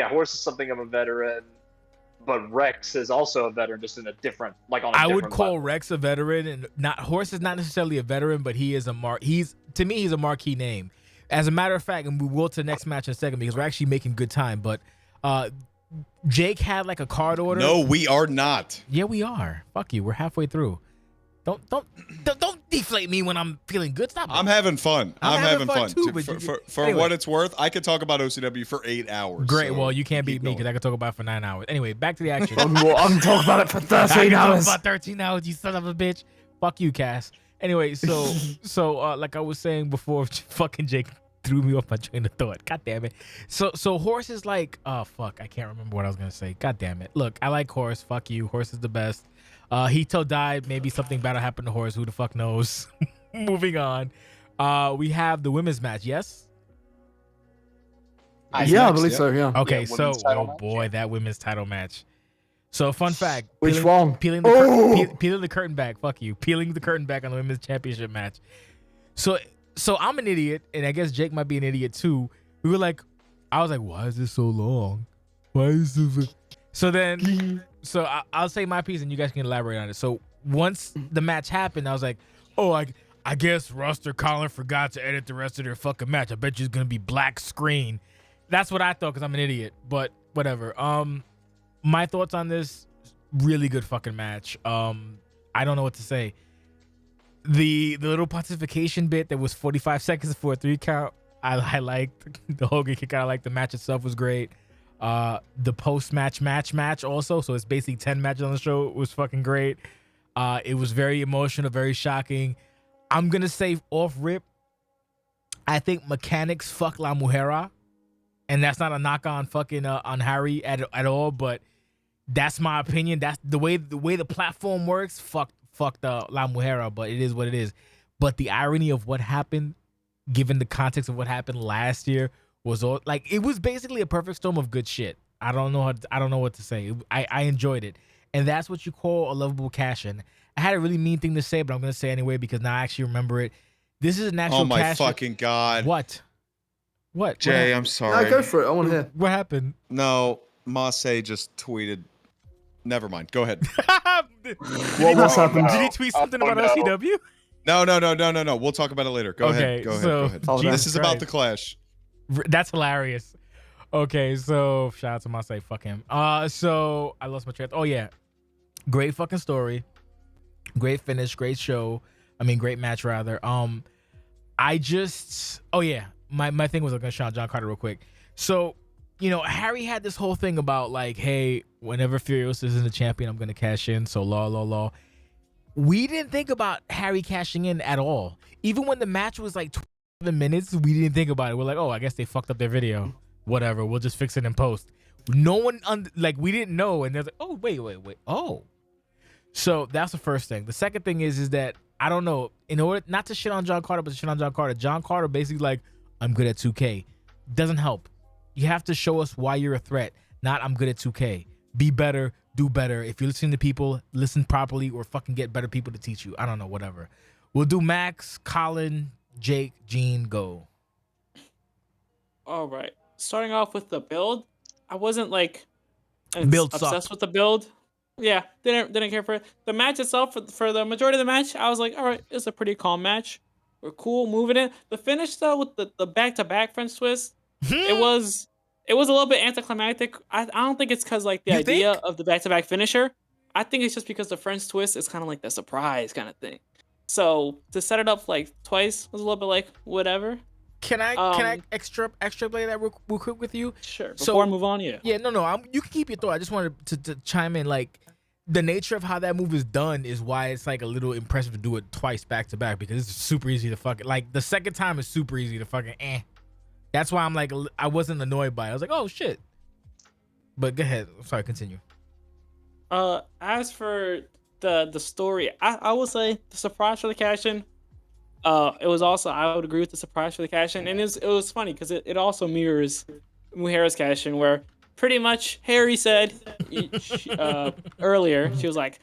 Horse is something of a veteran, but Rex is also a veteran, just in a different, like, on a different would call level. Rex a veteran, and Horse is not necessarily a veteran, but he is to me, he's a marquee name. As a matter of fact, and we will to the next match in a second because we're actually making good time, but Jake had like a card order. No, we are not. Yeah, we are. Fuck you. We're halfway through. Don't deflate me when I'm feeling good. Stop it. I'm having fun. I'm having fun. Too, For anyway. what it's worth, I could talk about OCW for 8 hours. Great. So well, you can't beat keep me going. because I could talk about it for 9 hours. Anyway, back to the action. I'm talking about it for 13 hours. About 13 hours, you son of a bitch. Fuck you, Cass. Anyway, so like I was saying before, fucking Jake threw me off my train of thought. God damn it. So Horse is like, oh fuck, I can't remember what I was gonna say. God damn it. Look, I like Horse. Fuck you. Horse is the best. Hito died. Maybe something better happened to Horse. Who the fuck knows? Moving on. We have the women's match. Yes. I believe so. Yeah. Okay. Yeah, So, women's title match, boy, that women's title match. So, fun fact. Which one? Peeling the curtain back. Fuck you. Peeling the curtain back on the women's championship match. So I'm an idiot, and I guess Jake might be an idiot too. We were like, I was like, why is this so long? Why is this? So I'll say my piece, and you guys can elaborate on it. So once the match happened, I was like, oh, I guess Rust or Colin forgot to edit the rest of their fucking match. I bet you it's gonna be black screen. That's what I thought because I'm an idiot. But whatever. My thoughts on this, really good fucking match. I don't know what to say. The little pontification bit that was 45 seconds for a 3 count, I liked. The Hogan kick out, I liked. The match itself was great. The post-match match also, so it's basically 10 matches on the show. It was fucking great. It was very emotional, very shocking. I'm gonna say off rip, I think mechanics fuck La Mujera, and that's not a knock on fucking on Harry at all, but that's my opinion. That's the way the platform works. Fuck the La Mujera, but it is what it is. But the irony of what happened, given the context of what happened last year, was all like, it was basically a perfect storm of good shit. I don't know what to say. I enjoyed it, And that's what you call a lovable cash-in. I had a really mean thing to say, but I'm going to say anyway because now I actually remember it. This is an actual Oh my cash-in. fucking god. What? Jay, I'm No, sorry. go for it. I want to hear. What happened? No, Masse just tweeted. Never mind. Go ahead. What's happened? Did he tweet something about OCW? No. We'll talk about it later. Go Okay, ahead. Go so- ahead. Oh, Jesus This is about Christ. the Clash. That's hilarious. Okay, so shout out to Masai. Fuck him. So I lost my train. Oh yeah, great fucking story, great finish, great show. I mean, great match rather. I just. Oh yeah, my thing was I'm gonna shout out John Carter real quick. So Harry had this whole thing about like, hey, whenever Furious isn't the champion, I'm gonna cash in. So law. We didn't think about Harry cashing in at all. Even when the match was like 7 minutes, we didn't think about it. We're like, oh, I guess they fucked up their video. Whatever, we'll just fix it in post. No one, we didn't know. And they're like, oh, wait. Oh. So that's the first thing. The second thing is that, I don't know, in order, not to shit on John Carter, but to shit on John Carter basically like, I'm good at 2K. Doesn't help. You have to show us why you're a threat, not I'm good at 2K. Be better, do better. If you're listening to people, listen properly or fucking get better people to teach you. I don't know, whatever. We'll do Max, Colin, Jake, Gene, go. All right. Starting off with the build, I wasn't like Build obsessed sucked. with the build. Yeah, didn't care for it. The match itself, for the majority of the match, I was like, all right, it's a pretty calm match. We're cool moving it. The finish though, with the back-to-back French twist, it was a little bit anticlimactic. I don't think it's because like the You idea think? of the back-to-back finisher. I think it's just because the French twist is kind of like the surprise kind of thing. So to set it up like twice was a little bit like whatever. Can I extrapolate that real quick with you? Sure. So- Before I move on, yeah. Yeah, no. You can keep your thought. I just wanted to chime in. Like, the nature of how that move is done is why it's like a little impressive to do it twice back to back because it's super easy to fucking like. The second time is super easy to fucking. That's why I'm like I wasn't annoyed by it. I was like, oh shit. But go ahead. Sorry, continue. As for the story, I will say the surprise for the cash-in. It was also, I would agree with the surprise for the cash-in, and it was funny because it also mirrors Muhera's cash-in, where pretty much Harry said earlier, she was like,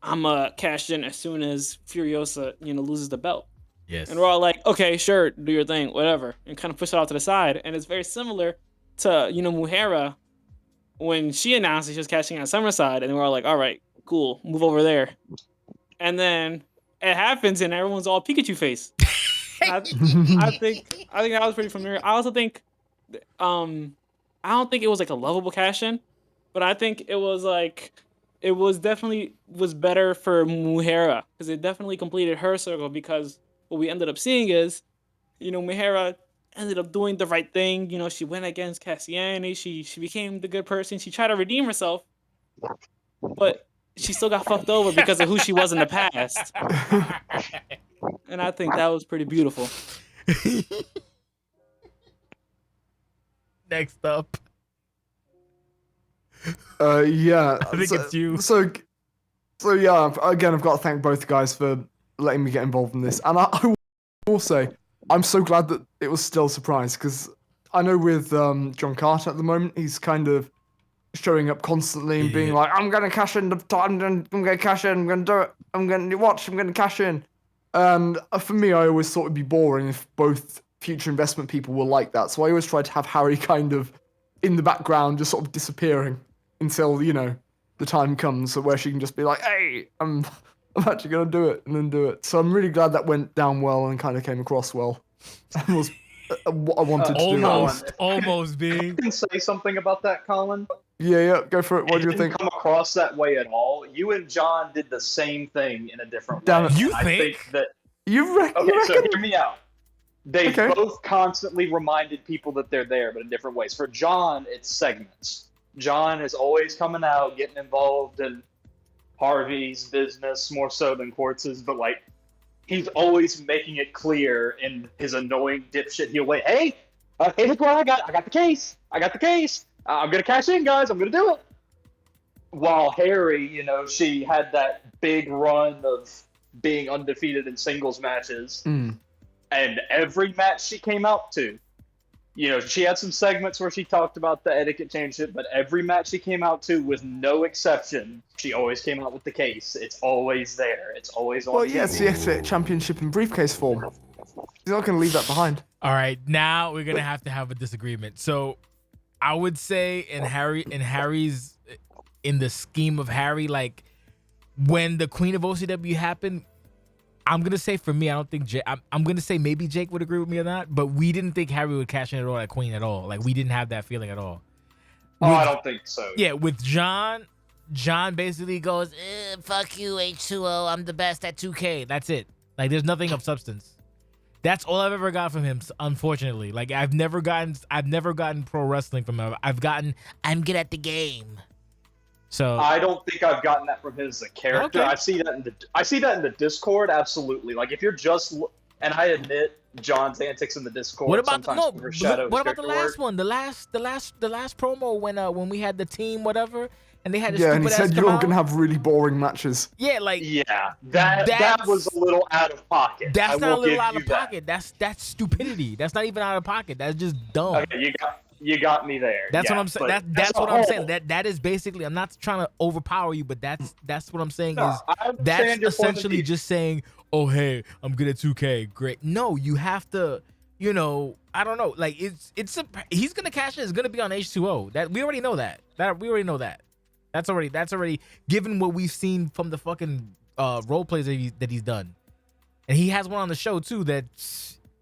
I'm cash in as soon as Furiosa loses the belt. Yes. And we're all like, okay, sure, do your thing, whatever, and kind of push it out to the side. And it's very similar to Muhera when she announced that she was cashing out Summerside, and we're all like, all right, cool, move over there. And then it happens, and everyone's all Pikachu face. I think that was pretty familiar. I also think, I don't think it was like a lovable cash-in, but I think it was like, it was definitely was better for Muhera because it definitely completed her circle. Because what we ended up seeing is, Muhera ended up doing the right thing. She went against Cassiani. She became the good person. She tried to redeem herself, but she still got fucked over because of who she was in the past. And I think that was pretty beautiful. Next up. Yeah. I think it's you. So yeah. Again, I've got to thank both guys for letting me get involved in this, and I will say I'm so glad that it was still a surprise because I know with John Carter at the moment he's kind of showing up constantly and being Yeah. like, I'm gonna cash in I'm gonna cash in, I'm gonna do it, I'm gonna cash in. And for me, I always thought it'd be boring if both future investment people were like that. So I always tried to have Harry kind of in the background, just sort of disappearing until, the time comes where she can just be like, hey, I'm actually gonna do it, and then do it. So I'm really glad that went down well and kind of came across well. And was what I wanted to do. Almost, I big. can say something about that, Colin. Yeah, go for it. What do you It think? didn't come across that way at all. You and John did the same thing in a different Damn way. it. You I think? that You reckon? okay, so hear me out. They Okay. both constantly reminded people that they're there, but in different ways. For John, it's segments. John is always coming out, getting involved in Harvey's business more so than Quartz's, but like he's always making it clear in his annoying dipshit heel way. Hey, look what I got! I got the case. I'm gonna cash in, guys. I'm gonna do it. While Harry, she had that big run of being undefeated in singles matches. Mm. And every match she came out to, You know, she had some segments where she talked about the etiquette change shit, but every match she came out to, with no exception, she always came out with the case. It's always there. It's always on. Well, yeah, it's the X Championship in briefcase form. She's not going to leave that behind. All right, now we're gonna have to have a disagreement. So, I would say in Harry's, in the scheme of Harry, like when the Queen of OCW happened, I'm gonna say for me, I don't think I'm gonna say maybe Jake would agree with me or not, but we didn't think Harry would cash in at all at Queen at all. Like we didn't have that feeling at all. I don't think so. Yeah, with John basically goes, "Fuck you, H2O. I'm the best at 2K." That's it. Like there's nothing of substance. That's all I've ever got from him, unfortunately. Like I've never gotten pro wrestling from him. I've gotten, I'm good at the game. So I don't think I've gotten that from him as a character. Okay. I see that in the Discord, absolutely. Like if you're just, and I admit John's antics in the Discord. what about sometimes overshadow what his about the character last work. one? The last promo when we had the team whatever and they had the Yeah, and he stupid ass said come you're out? going to have really boring matches. Yeah, like Yeah, that was a little out of pocket. that's I not a will little give out you of that. pocket. That's stupidity. That's not even out of pocket. That's just dumb. Okay, you got me there. That's yeah, what I'm saying. but That's as a what I'm saying. whole- That is basically. I'm not trying to overpower you, but that's what I'm saying No, is I understand that's your point of essentially view. just saying, "Oh, hey, I'm good at 2K. Great." No, you have to. You know, I don't know. Like he's gonna cash in. It's gonna be on H2O. That we already know that. We already know that. That's already given what we've seen from the fucking role plays that he's done, and he has one on the show too. That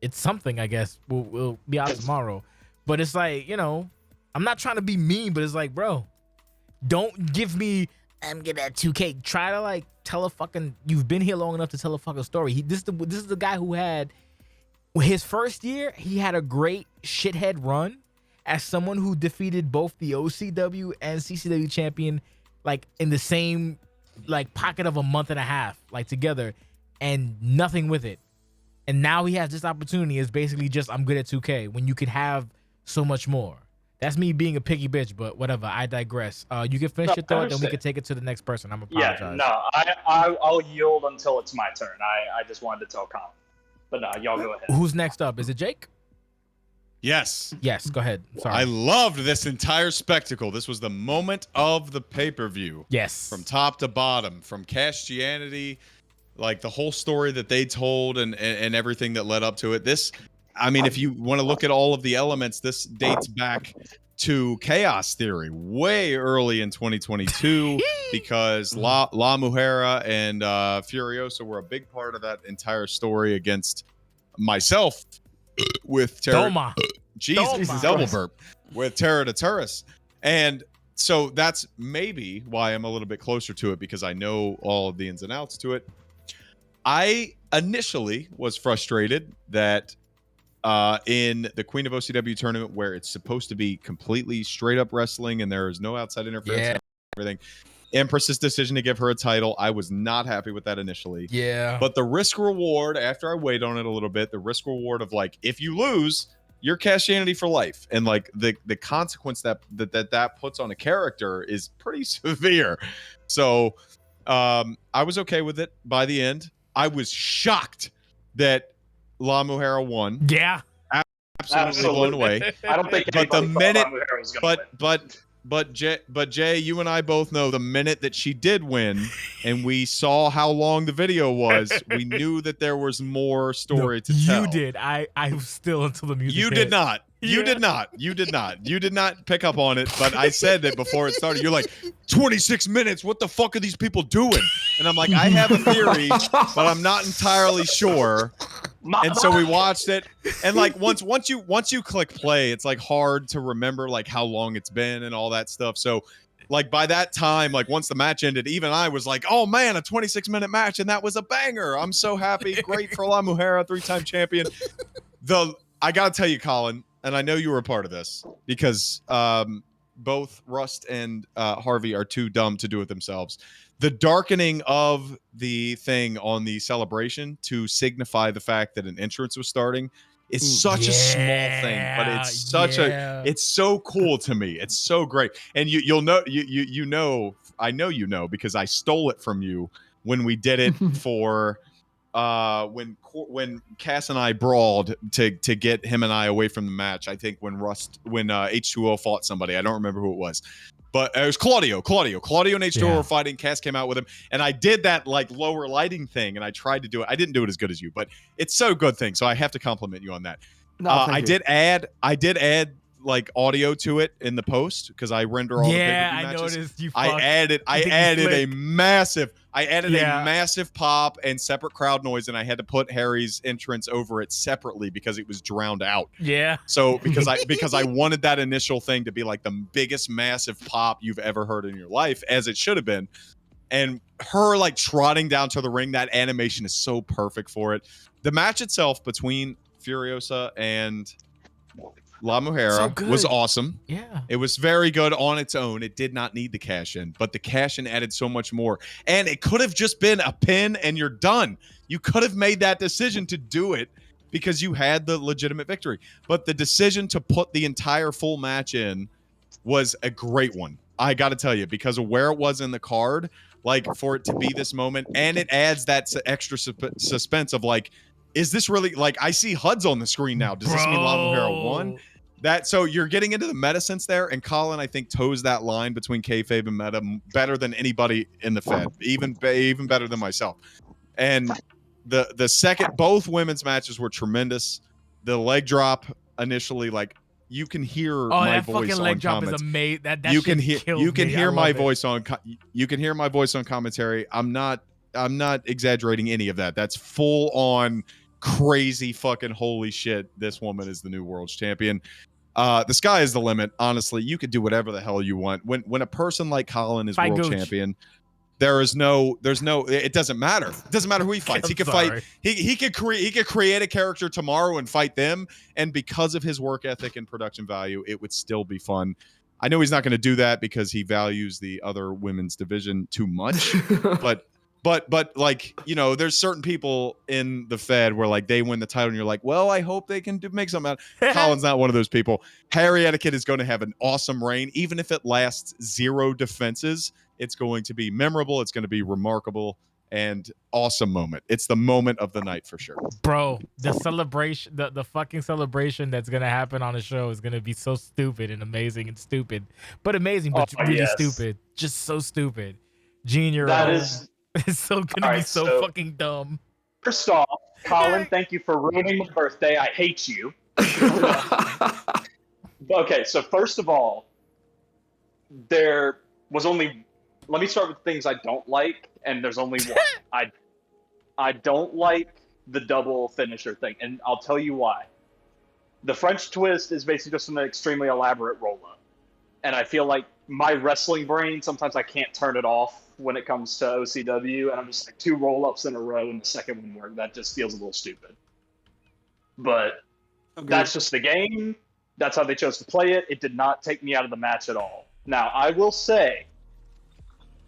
it's something. I guess will be out tomorrow, but it's like I'm not trying to be mean, but it's like, bro, don't give me I'm good at 2K. Try to like tell a fucking. You've been here long enough to tell a fucking story. This is the guy who had his first year. He had a great shithead run as someone who defeated both the OCW and CCW champion, like in the same like pocket of a month and a half, like together, and nothing with it. And now he has this opportunity. Is basically just I'm good at 2K when you could have so much more. That's me being a picky bitch, but whatever. I digress. You can finish your thought, then we can take it to the next person. I'm apologize. Yeah, no, I'll yield until it's my turn. I just wanted to tell Colin, but no, y'all go ahead. Who's next up? Is it Jake? Yes. Yes, go ahead. Sorry. I loved this entire spectacle. This was the moment of the pay-per-view. Yes. From top to bottom, from Castianity, like the whole story that they told and everything that led up to it. This, I mean, if you want to look at all of the elements, this dates back to Chaos Theory way early in 2022 because La Mujera and Furiosa were a big part of that entire story against myself with Terra. Doma. Jesus, Doma. double burp with Terra de Turris. And so that's maybe why I'm a little bit closer to it because I know all of the ins and outs to it. I initially was frustrated that in the Queen of OCW tournament where it's supposed to be completely straight up wrestling and there is no outside interference and everything, Empress's decision to give her a title, I was not happy with that initially. Yeah. But the risk reward, after I weighed on it a little bit, the risk reward of like, if you lose, you're Castianity for life. And like the consequence that puts on a character is pretty severe. So I was okay with it by the end. I was shocked that La Mujera won. Yeah. Absolutely blown away. I don't think But the anybody thought minute- La Mujera was gonna win. But Jay, you and I both know the minute that she did win and we saw how long the video was, we knew that there was more story to tell. You did. I was still until the music. You hit. did not. You Yeah. did not. You did not. You did not pick up on it. But I said that before it started. You're like, 26 minutes. What the fuck are these people doing? And I'm like, I have a theory, but I'm not entirely sure. And so we watched it. And like once you click play, it's like hard to remember like how long it's been and all that stuff. So like by that time, like once the match ended, even I was like, oh man, a 26-minute match, and that was a banger. I'm so happy. Great for La Mujera, 3-time champion. I gotta tell you, Colin, and I know you were a part of this because both Rust and Harvey are too dumb to do it themselves. The darkening of the thing on the celebration to signify the fact that an entrance was starting is such a small thing, but it's it's so cool to me. It's so great. And you'll know, you know, I know, you know, because I stole it from you when we did it for when Cass and I brawled to get him and I away from the match. I think when H2O fought somebody, I don't remember who it was, but it was Claudio and H2O were fighting. Cass came out with him, and I did that like lower lighting thing, and I tried to do it. I didn't do it as good as you, but it's so good thing. So I have to compliment you on that. No, I did add like audio to it in the post because I render all the pay-per-view matches. Noticed you. I added a massive pop and separate crowd noise, and I had to put Harry's entrance over it separately because it was drowned out. Yeah. So because I wanted that initial thing to be like the biggest massive pop you've ever heard in your life, as it should have been. And her like trotting down to the ring, that animation is so perfect for it. The match itself between Furiosa and La Mujer was awesome. Yeah. It was very good on its own. It did not need the cash in, but the cash in added so much more. And it could have just been a pin and you're done. You could have made that decision to do it because you had the legitimate victory. But the decision to put the entire full match in was a great one. I got to tell you, because of where it was in the card, like for it to be this moment, and it adds that extra suspense of like, is this really like I see HUDs on the screen now? Does this mean La Mujer won? So you're getting into the meta sense there, and Colin I think toes that line between kayfabe and meta better than anybody in the Fed, even better than myself. And the second, both women's matches were tremendous. The leg drop initially, like you can hear my voice on leg drop comments. Is amazing. That you can hear my voice on. You can hear my voice on commentary. I'm not exaggerating any of that. That's full on crazy fucking holy shit. This woman is the new world's champion. The sky is the limit. Honestly, you could do whatever the hell you want. When a person like Colin is world champion, there's no. It doesn't matter. It doesn't matter who he fights. He could fight. He could create a character tomorrow and fight them. And because of his work ethic and production value, it would still be fun. I know he's not going to do that because he values the other women's division too much, but like, you know, there's certain people in the Fed where like they win the title and you're like, well, I hope they can make something out. Colin's not one of those people. Harry Etiquette is going to have an awesome reign. Even if it lasts 0 defenses, it's going to be memorable. It's going to be remarkable and awesome moment. It's the moment of the night for sure. Bro, the celebration, the fucking celebration that's going to happen on the show is going to be so stupid and amazing and stupid, but amazing, but really stupid. Just so stupid. Gene, it's so gonna be so fucking dumb. First off, Colin, thank you for ruining my birthday. I hate you. Okay, so first of all, there was only. Let me start with things I don't like, and there's only one. I don't like the double finisher thing, and I'll tell you why. The French twist is basically just an extremely elaborate roll-up, and I feel like my wrestling brain sometimes I can't turn it off when it comes to OCW, and I'm just like 2 roll-ups in a row and the second one worked. That just feels a little stupid. But that's just the game. That's how they chose to play it. It did not take me out of the match at all. Now, I will say,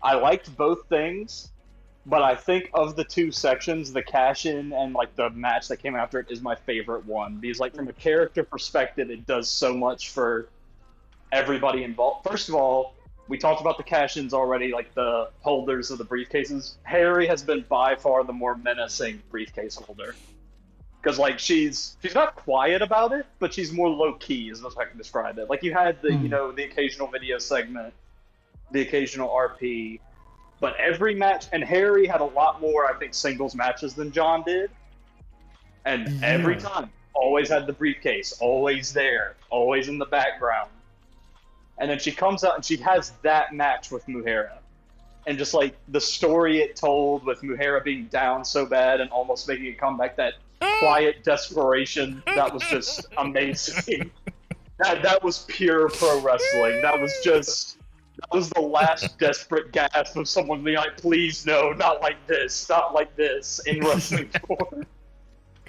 I liked both things, but I think of the 2 sections, the cash-in and like the match that came after it is my favorite one. Because like from a character perspective, it does so much for everybody involved. First of all, we talked about the cash-ins already, like the holders of the briefcases. Harry has been by far the more menacing briefcase holder. Because, like, she's not quiet about it, but she's more low-key, is how I can describe it. Like, you had the, you know, the occasional video segment, the occasional RP, but every match, and Harry had a lot more, I think, singles matches than John did. And every time, always had the briefcase, always there, always in the background. And then she comes out and she has that match with Muhera. And just like the story it told with Muhera being down so bad and almost making a comeback, that quiet desperation, that was just amazing. That was pure pro wrestling. That was the last desperate gasp of someone being like, please no, not like this in wrestling sport.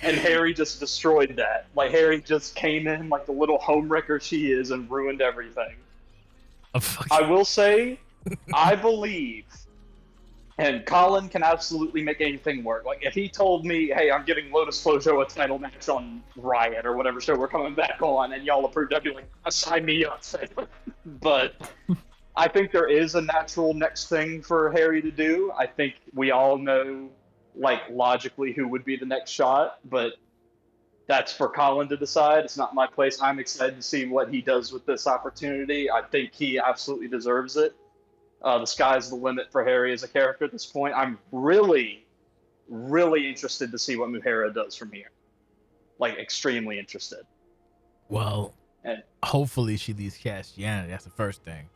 And Harry just destroyed that. Like Harry just came in like the little homewrecker she is and ruined everything. I will say, I believe, and Colin can absolutely make anything work. Like, if he told me, hey, I'm giving Lotus Flojo a title match on Riot or whatever show we're coming back on, and y'all approved, I'd be like, sign me up. But I think there is a natural next thing for Harry to do. I think we all know like logically who would be the next shot, but that's for Colin to decide. It's not my place. I'm excited to see what he does with this opportunity. I think he absolutely deserves it. The sky's the limit for Harry as a character at this point. I'm really, really interested to see what Muhera does from here. Like, extremely interested. Well, And hopefully she leaves Castiana. That's the first thing.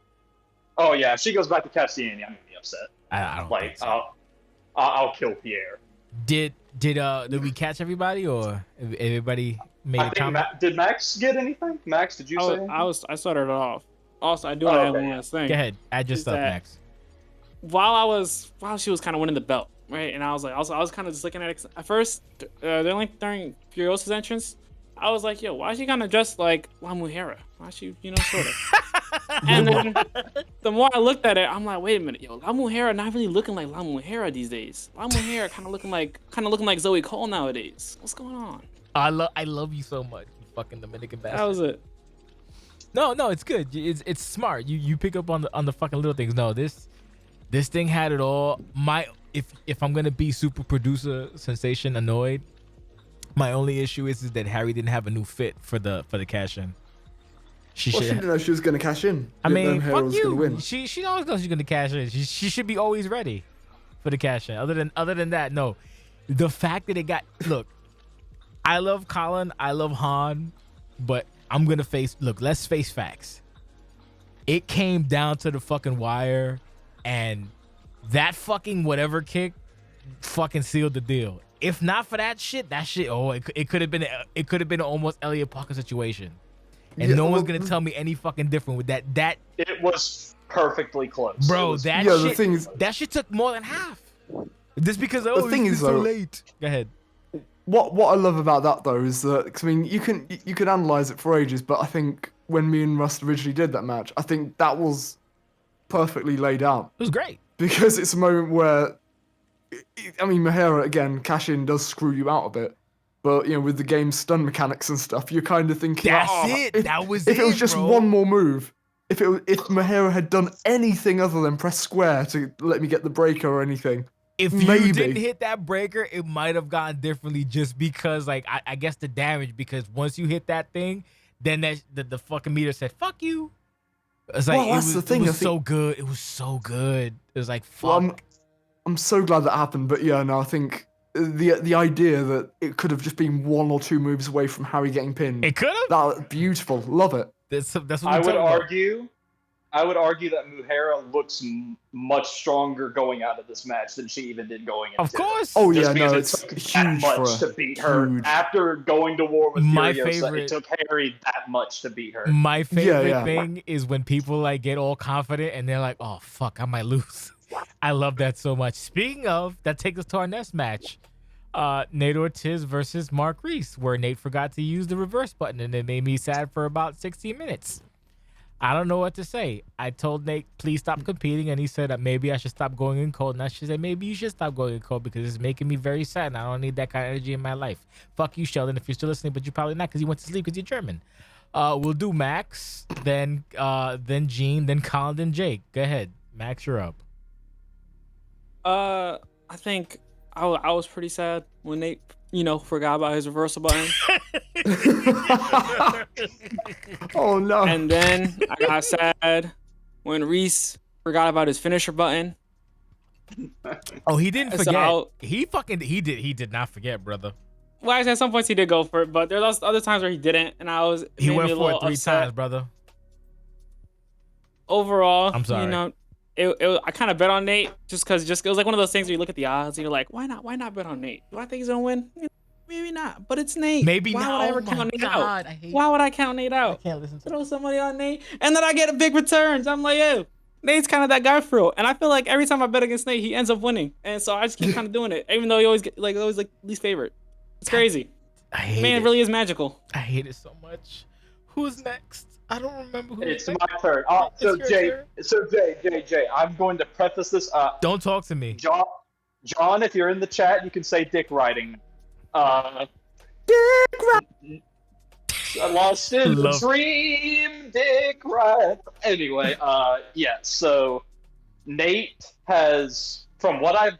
oh yeah, if she goes back to Castiani, I'm gonna be upset. I don't Like, think so. I'll kill Pierre. Did we catch everybody, or everybody made I a think comment? did Max get anything? Max, did you say anything? I started it off. Also, I do Oh, want to okay, add one yeah. last thing. Go ahead, add your Is stuff, that- Max. While she was kind of winning the belt, right? And I was kind of just looking at it. At first, during Furiosa's entrance, I was like, yo, why is she kind of dressed like La Mujer? Why is she, sort of? And then the more I looked at it, I'm like, wait a minute, yo, La Mujer not really looking like La Mujer these days. La Mujer kind of looking like Zoe Cole nowadays. What's going on? I love you so much, you fucking Dominican bastard. That was it. No, it's good. It's smart. You pick up on the fucking little things. No, this thing had it all. If I'm gonna be super producer sensation annoyed, my only issue is that Harry didn't have a new fit for the cash in. She Well, she should. didn't know she was going to cash in. I Didn't know mean, Hera fuck was gonna you. win. She always knows she's gonna cash in. She should be always ready for the cash in. Other than that, no. The fact that it got I love Colin, I love Han, but I'm gonna let's face facts. It came down to the fucking wire, and that fucking whatever kick fucking sealed the deal. If not for that shit, it could have been an almost Elliot Parker situation. And Yeah, no one's well, gonna tell me any fucking different with that. It was perfectly close. It Bro, was- that Yeah, the shit, thing is- that shit took more than half. Just because thing is, so though- late. Go ahead. What I love about that though is that, 'cause, I mean, you can analyze it for ages, but I think when me and Rust originally did that match, I think that was perfectly laid out It was great. because it's a moment where, I mean, Mahera again, cash in does screw you out a bit, but with the game's stun mechanics and stuff, you're kind of thinking, That's "Oh, it. That was if it was it, just bro." one more move, if Mahera had done anything other than press square to let me get the breaker or anything, If you maybe. didn't hit that breaker, it might have gone differently just because, like, I guess the damage, because once you hit that thing, then the fucking meter said, fuck you. It's like, Well, that's the thing, it I was think- so good. It was so good. It was like, fuck. Well, I'm so glad that happened, but yeah, no, I think the idea that it could have just been one or two moves away from Harry getting pinned, It could have. that was beautiful, love it. That's what I I'm would talking about. argue that Muhera looks much stronger going out of this match than she even did going into Of course. Oh Just yeah, because no, it it's took huge that for much her. to beat her. Huge. After going to war with My Furiosa, favorite- it took Harry that much to beat her. My favorite yeah. thing is when people like get all confident and they're like, "Oh fuck, I might lose." I love that so much. Speaking of, that takes us to our next match, Nate Ortiz versus Mark Reese, where Nate forgot to use the reverse button and it made me sad for about 16 minutes. I don't know what to say. I told Nate, please stop competing, and he said that maybe I should stop going in cold. And I should say, maybe you should stop going in cold because it's making me very sad, and I don't need that kind of energy in my life. Fuck you, Sheldon, if you're still listening, but you're probably not because you went to sleep because you're German. We'll do Max, then Gene, then Colin, then Jake. Go ahead. Max, you're up. I think I was pretty sad when Nate, forgot about his reversal button. Oh no. And then I got sad when Reese forgot about his finisher button. Oh, he didn't So forget. I'll- He did not forget, brother. Well, actually, at some points he did go for it, but there's other times where he didn't, and He made went me a for little it 3 upset. times, brother. Overall, I'm sorry. I kind of bet on Nate just because it was like one of those things where you look at the odds and you're like, why not bet on Nate? Do I think he's gonna win? Maybe not, but it's Nate. Maybe why not. Would I ever Oh my count Nate God, out? I hate- Why would I count Nate out? Can't listen to Throw somebody on Nate, and then I get a big returns. I'm like, yo, Nate's kind of that guy for real. And I feel like every time I bet against Nate, he ends up winning, and so I just keep kind of doing it, even though he always always least favorite. It's crazy. I hate Man, it. it really is magical. I hate it so much. Who's next? I don't remember who. It's next. my turn. Oh, It's your turn. Jay, I'm going to preface this. Don't talk to me. John, if you're in the chat, you can say dick riding. I lost in the Love- dream, dick ride. Anyway, yeah. So Nate has from what I've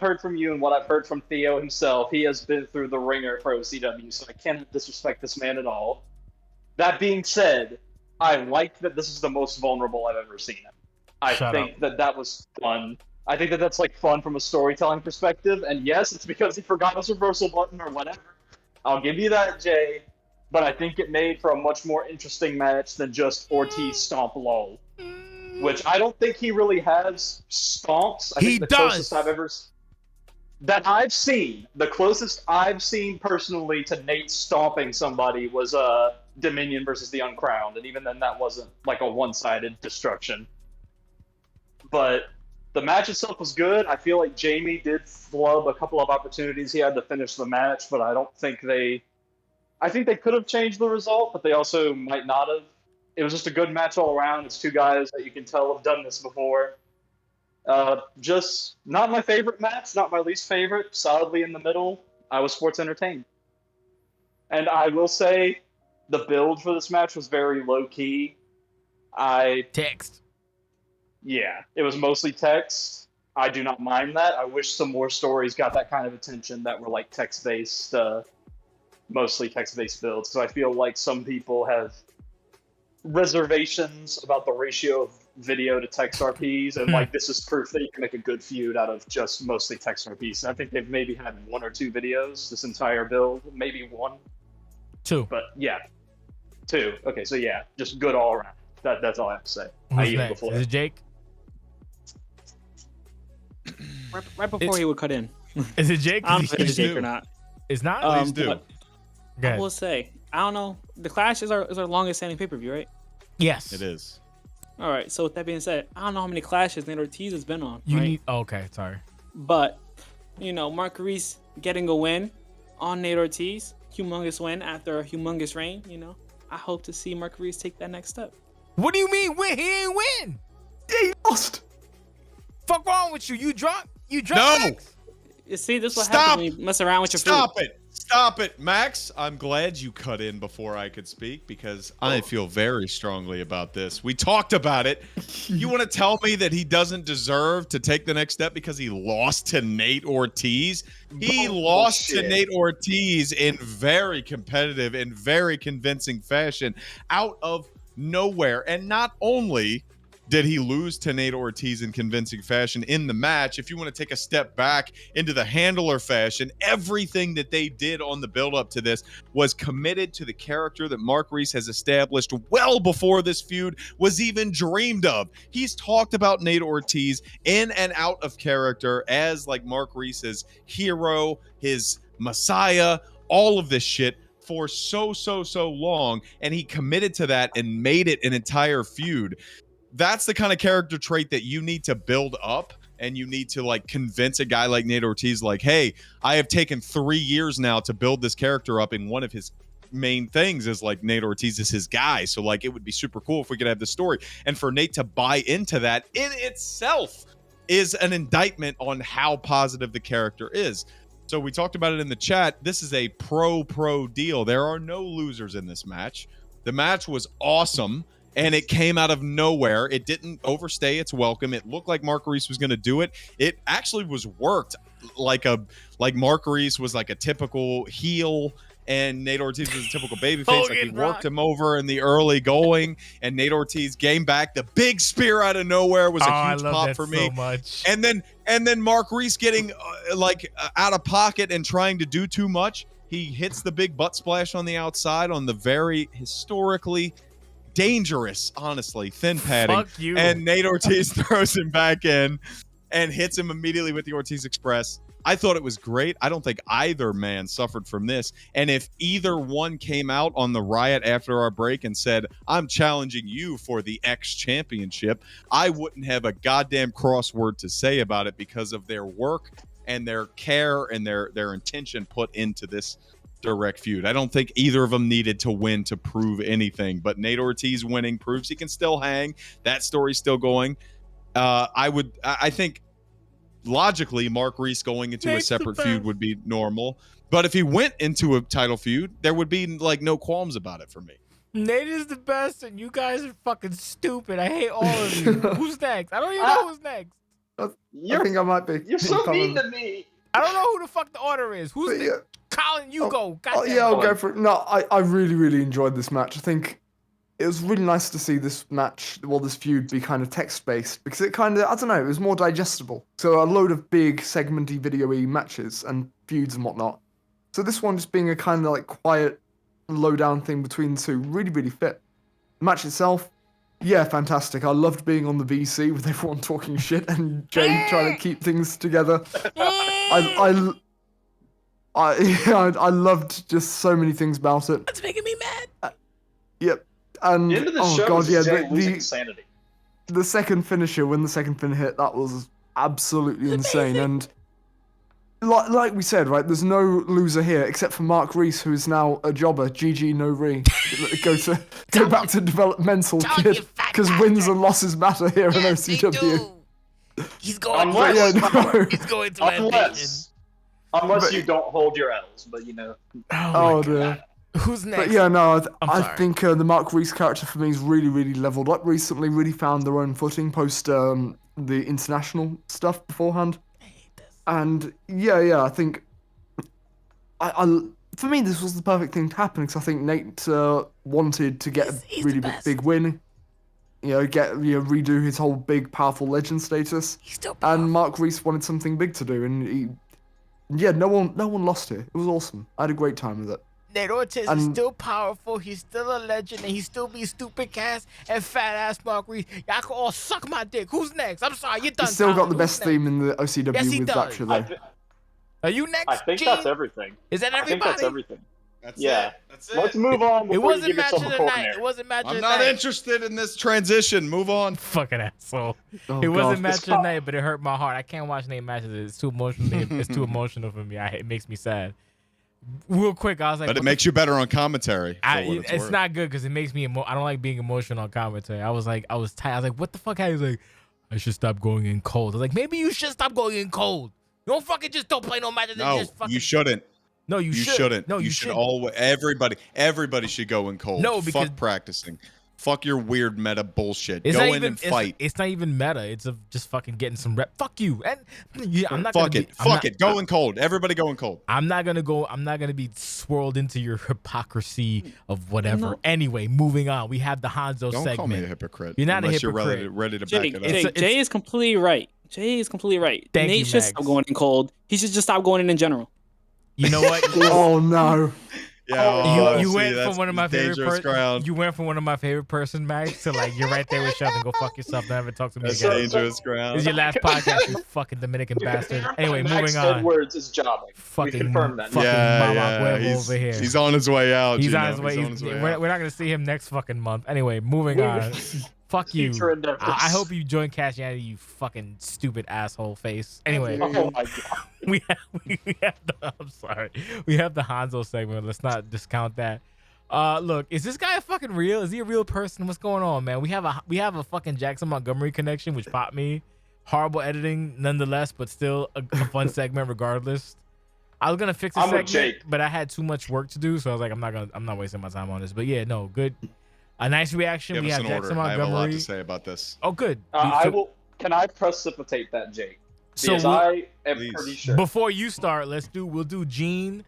heard from you and what I've heard from Theo himself, he has been through the ringer for OCW, so I cannot disrespect this man at all. That being said, I like that this is the most vulnerable I've ever seen him. I think that was fun. I think that's like fun from a storytelling perspective, and yes, it's because he forgot his reversal button or whatever. I'll give you that, Jay, but I think it made for a much more interesting match than just Ortiz stomp lol. Which I don't think he really has stomps. I think the closest I've seen personally to Nate stomping somebody was Dominion versus the Uncrowned, and even then that wasn't like a one-sided destruction. But the match itself was good. I feel like Jamie did flub a couple of opportunities he had to finish the match, but I think they could have changed the result, but they also might not have. It was just a good match all around. It's two guys that you can tell have done this before. Just not my favorite match, not my least favorite, solidly in the middle. I was sports entertained. And I will say the build for this match was very low-key. Text. Yeah, it was mostly text. I do not mind that. I wish some more stories got that kind of attention that were like text-based, mostly text-based builds. So I feel like some people have reservations about the ratio of video to text RPs, and like this is proof that you can make a good feud out of just mostly text RPs. And I think they've maybe had 1 or 2 videos this entire build, maybe 1. 2. But yeah, 2. Okay, so yeah, just good all around. That's all I have to say. Who's next? Is it Jake? Right before he would cut in. Is it Jake? I don't know if it's Jake or not. It's not? Please do. I will say, I don't know. The Clash is our longest standing pay-per-view, right? Yes. It is. All right. So with that being said, I don't know how many Clashes Nate Ortiz has been on. Okay, sorry. But, Mark Reese getting a win on Nate Ortiz, humongous win after a humongous reign, I hope to see Mark Reese take that next step. What do you mean win? He ain't win. He lost. Fuck wrong with you? You drunk? You No. Max? You see, this is what happens when you mess around with your food. Stop it, Max. I'm glad you cut in before I could speak because I feel very strongly about this. We talked about it. You want to tell me that he doesn't deserve to take the next step because he lost to Nate Ortiz? He lost to Nate Ortiz in very competitive and very convincing fashion out of nowhere. And not only did he lose to Nate Ortiz in convincing fashion in the match, if you want to take a step back into the handler fashion, everything that they did on the build-up to this was committed to the character that Mark Reese has established well before this feud was even dreamed of. He's talked about Nate Ortiz in and out of character as like Mark Reese's hero, his messiah, all of this shit for so long, and he committed to that and made it an entire feud. That's the kind of character trait that you need to build up, and you need to like convince a guy like Nate Ortiz, like, hey, I have taken 3 years now to build this character up, and one of his main things is like Nate Ortiz is his guy. So like it would be super cool if we could have this story. And for Nate to buy into that in itself is an indictment on how positive the character is. So we talked about it in the chat. This is a pro deal. There are no losers in this match. The match was awesome. And it came out of nowhere. It didn't overstay its welcome. It looked like Mark Reese was going to do it. It actually was worked like Mark Reese was like a typical heel, and Nate Ortiz was a typical babyface. Like he worked him over in the early going, and Nate Ortiz came back. The big spear out of nowhere was a huge pop for me. So much. And then Mark Reese getting out of pocket and trying to do too much. He hits the big butt splash on the outside on the very historically dangerous, honestly, thin padding. Fuck you. And Nate Ortiz throws him back in and hits him immediately with the Ortiz Express. I thought it was great. I don't think either man suffered from this. And if either one came out on the Riot after our break and said, I'm challenging you for the X championship, I wouldn't have a goddamn crossword to say about it because of their work and their care and their intention put into this direct feud. I don't think either of them needed to win to prove anything, but Nate Ortiz winning proves he can still hang. That story's still going. I think logically Mark Reese going into a separate feud would be normal, but if he went into a title feud, there would be like no qualms about it for me. Nate is the best, and you guys are fucking stupid. I hate all of you. Who's next? I don't even know who's next. I think I might be. You're so mean to me. I don't know who the fuck the order is. Who's But the yeah. Colin? You go. Oh, Goddamn. yeah, I'll go for it. No, I really, really enjoyed this match. I think it was really nice to see this match, this feud be kind of text-based, because it kind of, I don't know, it was more digestible. So a load of big segmenty video-y matches and feuds and whatnot. So this one just being a kind of like quiet, low-down thing between the two really, really fit. The match itself, yeah, fantastic. I loved being on the VC with everyone talking shit and Jay trying to keep things together. I loved just so many things about it. That's making me mad. Yep. And The end of the show god, is yeah, Jay losing sanity. the second finisher, when the second pin hit, that was absolutely insane. And like we said, right, there's no loser here except for Mark Reese, who is now a jobber. GG, no re. Go back to developmental, kid, because wins and losses matter here in OCW. He's going. Unless, He's going to unless you don't hold your L's, but you know. Oh dear. Who's next? But yeah, no, I sorry. think the Mark Reese character for me is really, really leveled up recently. Really found their own footing post the international stuff beforehand. I hate this. And yeah, I think for me this was the perfect thing to happen, because I think Nate wanted to get He's a really the best. big win. Redo his whole big powerful legend status. He's still And Mark Reese wanted something big to do, and no one lost here. It was awesome. I had a great time with it. Nate Ortiz is And- still powerful. He's still a legend, and he still be stupid Cass and fat ass Mark Reese. Y'all can all suck my dick. Who's next? I'm sorry, you're done. He's still got Colin. the Who's best next? theme in the OCW Yes, he with does. Thatcher, though. Are you next? I think Gene? that's everything. Is that I everybody? think that's everything. That's Yeah. it. That's it. Let's move on It before you wasn't give match yourself of a the night. coronary. It wasn't match of I'm the not night. interested in this transition. Move on. Fucking asshole. Oh, It wasn't God. match of the night, but it hurt my heart. I can't watch Nate matches. It's too emotional. It's too emotional for me. It makes me sad. Real quick, I was like, But it what makes you better on commentary. it's worth. not good because it makes me. I don't like being emotional on commentary. I was tired. I was like, what the fuck? He was like, I should stop going in cold. I was like, maybe you should stop going in cold. You don't fucking just don't play no matches. And No, just fucking... you shouldn't. No, you shouldn't. No, you should shouldn't. always. Everybody should go in cold. No, because- fuck practicing. Fuck your weird meta bullshit. It's Go not in even, and fight. It's not even meta. It's just fucking getting some rep. Fuck you. And yeah, I'm not Fuck gonna it. be, I'm Fuck not- it. Go in cold. Everybody go in cold. I'm not gonna be swirled into your hypocrisy of whatever. No. Anyway, moving on. We have the Hanzo Don't segment. call me a hypocrite. You're not a unless hypocrite. You're ready to Jay, back it up. It's- Jay is completely right. Jay is completely right. Thank Nate you, should Max. stop going in cold. He should just stop going in general. You know what? Oh no. Yeah, you see, went that's from one of my favorite dangerous ground. You went from one of my favorite person, Max, to like you're right there with Sheldon. Go fuck yourself. Don't ever talk to me That's again. dangerous This ground. is your last podcast, you fucking Dominican bastard. Anyway, Max moving on. Edwards is jobbing. We Fucking, confirmed that. fucking Mama Huevo He's, over here. he's on his way out. He's Gino. on his way. He's on his way out. We're not gonna see him next fucking month. Anyway, moving on. Fuck you. Future endeavors. I hope you join Cashianity, you fucking stupid asshole face. Anyway, Oh my god. we have the, I'm sorry. We have the Hanzo segment. Let's not discount that. Look, is this guy fucking real? Is he a real person? What's going on, man? We have a fucking Jackson Montgomery connection, which popped me. Horrible editing, nonetheless, but still a fun segment regardless. I was gonna fix the I'm with segment, Jake. but I had too much work to do, so I was like, I'm not wasting my time on this. But yeah, no, good. A nice reaction. Give We us have an Jackson order. I have a lot Montgomery. to say about this. Oh, good. I So- will. Can I precipitate that, Jake? So Because I am Please. pretty sure. before you start, we'll do Gene,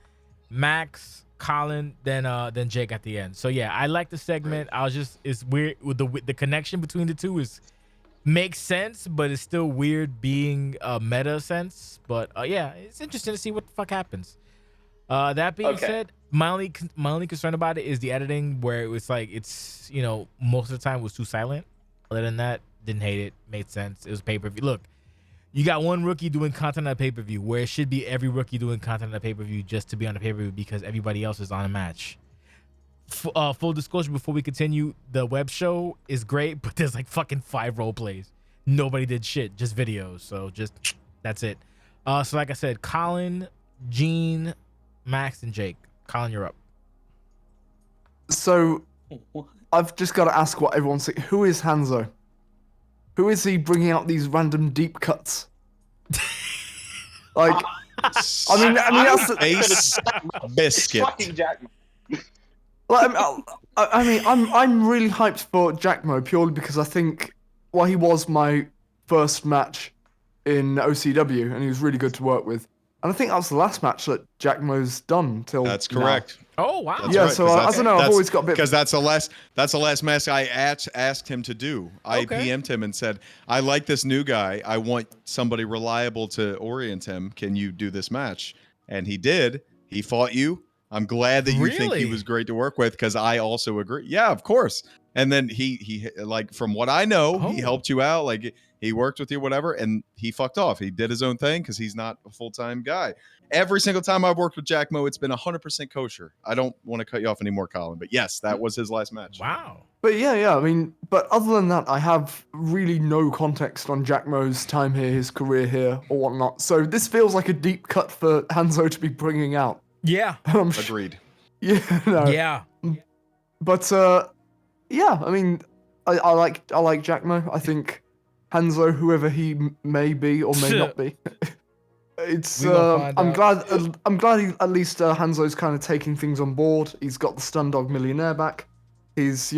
Max, Colin, then Jake at the end. So yeah, I like the segment. It's weird with the connection between the two makes sense, but it's still weird being a meta sense. But yeah, it's interesting to see what the fuck happens. That being Okay. said, my only concern about it is the editing, where it was like it's most of the time it was too silent. Other than that, didn't hate it. Made sense. It was pay-per-view. Look, you got one rookie doing content on pay-per-view, where it should be every rookie doing content on pay-per-view just to be on the pay-per-view because everybody else is on a match. Full disclosure before we continue, the web show is great, but there's like fucking 5 role plays. Nobody did shit, just videos. So just that's it. So like I said, Colin, Gene, Max, and Jake. Colin, you're up. So I've just got to ask what everyone's saying. Who is Hanzo? Who is he bringing out these random deep cuts? Like, I mean that's the, Face It's biscuit. fucking Jack. like, I'm really hyped for Jackmo purely because I think he was my first match in OCW, and he was really good to work with. And I think that was the last match that Jack Mo's done till That's now. correct. Oh wow. That's Yeah, right, so 'cause I don't know. I've always got a bit. because that's the last match I asked him to do. I Okay. PM'd him and said, I like this new guy. I want somebody reliable to orient him. Can you do this match? And he did. He fought you. I'm glad that you think he Really? was great to work with, because I also agree. Yeah, of course. And then he like, from what I know, he Oh. helped you out. Like, he worked with you, whatever, and he fucked off. He did his own thing because he's not a full-time guy. Every single time I've worked with Jack Mo, it's been 100% kosher. I don't want to cut you off anymore, Colin, but yes, that was his last match. Wow. But yeah. I mean, but other than that, I have really no context on Jack Mo's time here, his career here, or whatnot. So this feels like a deep cut for Hanzo to be bringing out. Yeah. Agreed. Yeah. No. Yeah. But yeah. I mean, I like Jack Mo. I think Hanzo, whoever he may be or may not be. It's We gonna find out. I'm glad he, at least Hanzo's kind of taking things on board. He's got the Stundog Millionaire back. He's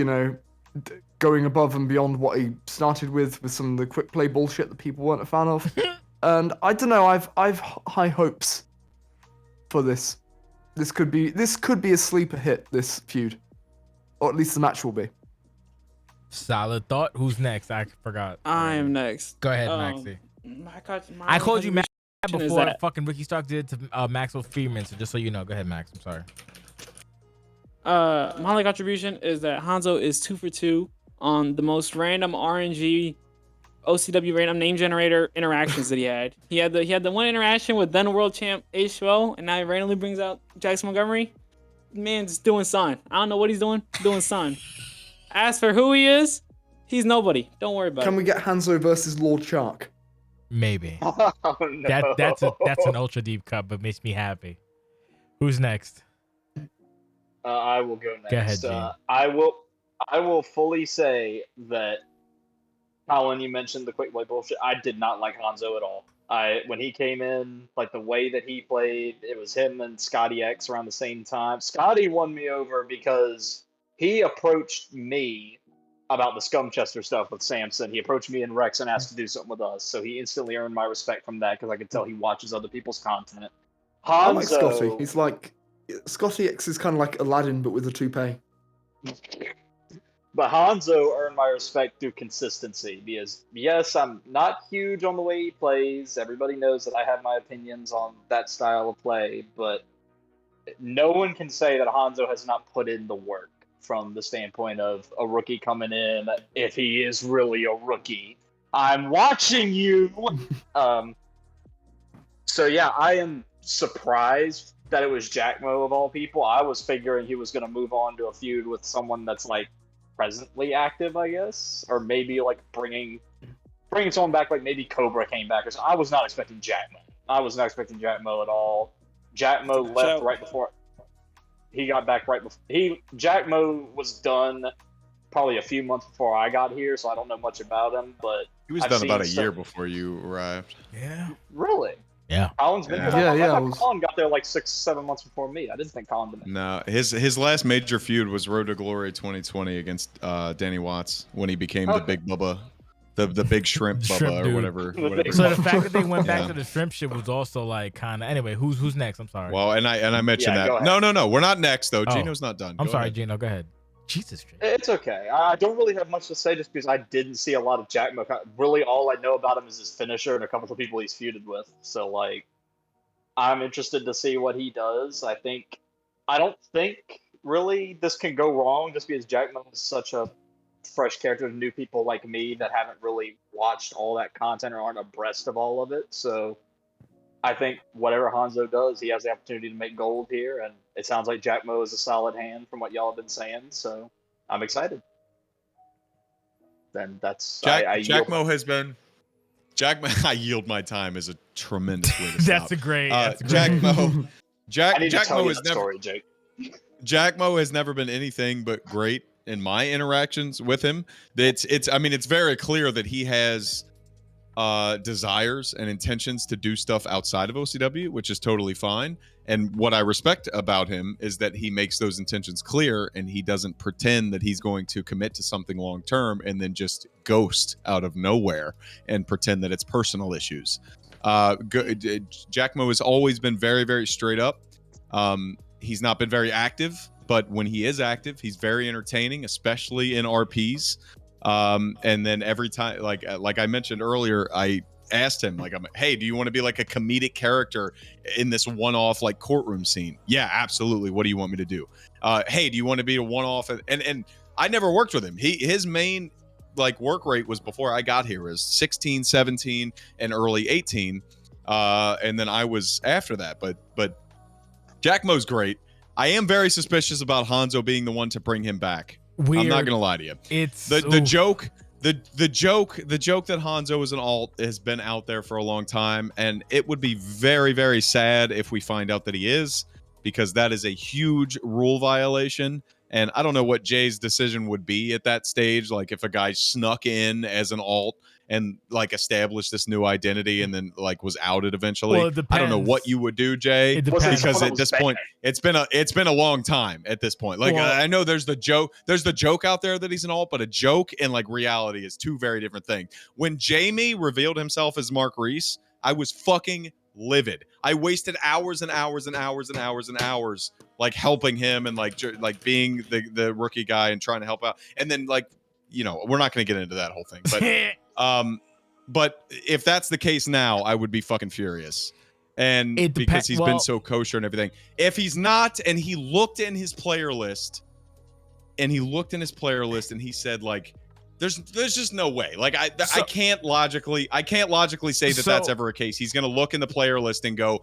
going above and beyond what he started with some of the quick play bullshit that people weren't a fan of. And I don't know, I've high hopes for this. This could be a sleeper hit, this feud, or at least the match will be. Solid thought. Who's next? I forgot. I am next. Go ahead, Maxie. My I called you Max is before that- fucking Ricky Stark did to Maxwell Freeman. So just so you know, go ahead, Max. I'm sorry. My only contribution is that Hanzo is 2 for 2 on the most random RNG OCW random name generator interactions that he had. He had the one interaction with then world champ H12, and now he randomly brings out Jackson Montgomery. Man's doing son. I don't know what he's doing. Doing son. As for who he is, he's nobody. Don't worry about Can it. we get Hanzo versus Lord Shark? Maybe. Oh, no. That's an ultra deep cut, but makes me happy. Who's next? I will go next. Go ahead, Gene. I will fully say that, Colin, you mentioned the quick play bullshit. I did not like Hanzo at all. When he came in, like the way that he played, it was him and Scotty X around the same time. Scotty won me over because he approached me about the Scumchester stuff with Samson. He approached me and Rex and asked to do something with us. So he instantly earned my respect from that because I could tell he watches other people's content. I like Scotty. Hanzo, He's like Scotty X is kind of like Aladdin but with a toupee. but Hanzo earned my respect through consistency because, yes, I'm not huge on the way he plays. Everybody knows that I have my opinions on that style of play, but no one can say that Hanzo has not put in the work from the standpoint of a rookie coming in, if he is really a rookie. I'm watching you! So yeah, I am surprised that it was Jack Mo of all people. I was figuring he was going to move on to a feud with someone that's like presently active, I guess, or maybe like bringing someone back, like maybe Cobra came back or something. I was not expecting Jack Mo. I was not expecting Jack Mo at all. Jack Mo left right before he got back. Jack Mo was done probably a few months before I got here, so I don't know much about him. But He was I've done seen about a stuff- year before you arrived. Yeah. Really, Yeah. Colin's been Yeah. here. Yeah, I yeah, thought it was- Colin got there like 6-7 months before me. I didn't think Colin did. No, his last major feud was Road to Glory 2020 against Danny Watts when he became the Okay. big Bubba, the big shrimp Bubba Shrimp or dude. whatever. The whatever. big So the fact that they went back Yeah. to the shrimp shit was also like kind of. Anyway, who's next? I'm sorry. Well, and I mentioned Yeah, go that. ahead. No, we're not next though. Oh. Gino's not done. I'm Go sorry, ahead. Gino. Go ahead. Jesus. Jay. It's okay. I don't really have much to say just because I didn't see a lot of Jack Mo. Really, all I know about him is his finisher and a couple of people he's feuded with. So, like, I'm interested to see what he does. I don't think really this can go wrong just because Jack Mo is such a fresh character to new people like me that haven't really watched all that content or aren't abreast of all of it. So, I think whatever Hanzo does, he has the opportunity to make gold here, and it sounds like Jack Mo is a solid hand from what y'all have been saying, so I'm excited. Then that's Jack Mo has been. I yield my time is a tremendous way to stop. That's a great. That's a great. Jack Mo. I Jack need to Jack tell Mo you has that never. story, Jake. Jack Mo has never been anything but great in my interactions with him. It's very clear that he has desires and intentions to do stuff outside of OCW, which is totally fine. And what I respect about him is that he makes those intentions clear and he doesn't pretend that he's going to commit to something long term and then just ghost out of nowhere and pretend that it's personal issues. Jack Mo has always been very, very straight up. He's not been very active, but when he is active, he's very entertaining, especially in RPs. And then every time, like I mentioned earlier, I asked him, like, hey, do you want to be like a comedic character in this one-off like courtroom scene? Yeah, absolutely. What do you want me to do? Hey, do you want to be a one-off? And I never worked with him. His main like work rate was before I got here is 16, 17, and early 18. And then I was after that. But Jack Mo's great. I am very suspicious about Hanzo being the one to bring him back. Weird. I'm not gonna lie to you. It's the joke that Hanzo is an alt has been out there for a long time, and it would be very, very sad if we find out that he is, because that is a huge rule violation. And I don't know what Jay's decision would be at that stage, like if a guy snuck in as an alt and like established this new identity and then like was outed eventually. Well, it I don't know depends. what you would do, Jay, It depends. because at this point it's been a long time at this point. Like Well, I know there's the joke out there that he's an alt, but a joke and like reality is two very different things. When Jamie revealed himself as Mark Reese, I was fucking livid. I wasted hours and hours and hours and hours and hours like helping him and like being the rookie guy and trying to help out. And then like, you know, we're not going to get into that whole thing, but if that's the case now, I would be fucking furious. And because he's been so kosher and everything. If he's not, and he looked in his player list and he said like, there's just no way. Like I can't logically say that that's ever a case. He's going to look in the player list and go,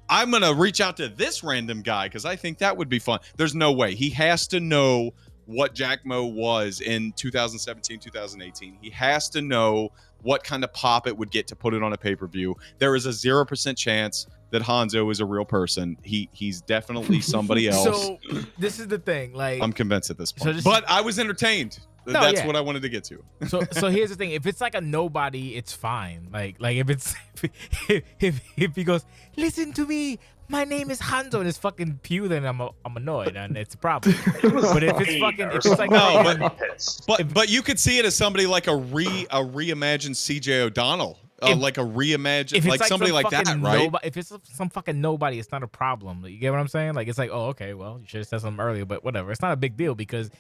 I'm going to reach out to this random guy because I think that would be fun. There's no way. He has to know what Jack Mo was in 2017, 2018. He has to know what kind of pop it would get to put it on a pay-per-view. There is a 0% chance that Hanzo is a real person. He's definitely somebody else. So this is the thing. Like I'm convinced at this point. But I was entertained. That's what I wanted to get to. So here's the thing. If it's like a nobody, it's fine. Like if it's if he goes, listen to me, my name is Hanzo, and it's fucking pew, then I'm annoyed and it's a problem. But if it's like but you could see it as somebody like a reimagined CJ O'Donnell. Like a reimagined, like somebody like that, right? If it's some fucking nobody, it's not a problem. You get what I'm saying? Like it's like, oh, okay, well, you should have said something earlier, but whatever. It's not a big deal because.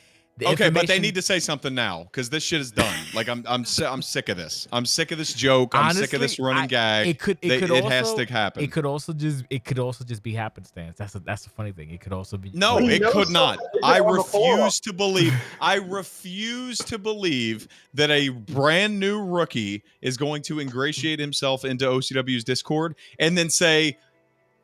Okay, but they need to say something now because this shit is done. Like I'm sick of this. I'm sick of this joke. I'm sick of this running gag. It has to happen. It could also just be happenstance. That's the funny thing. It could also be. No, it could not. I refuse to believe. I refuse to believe that a brand new rookie is going to ingratiate himself into OCW's Discord and then say.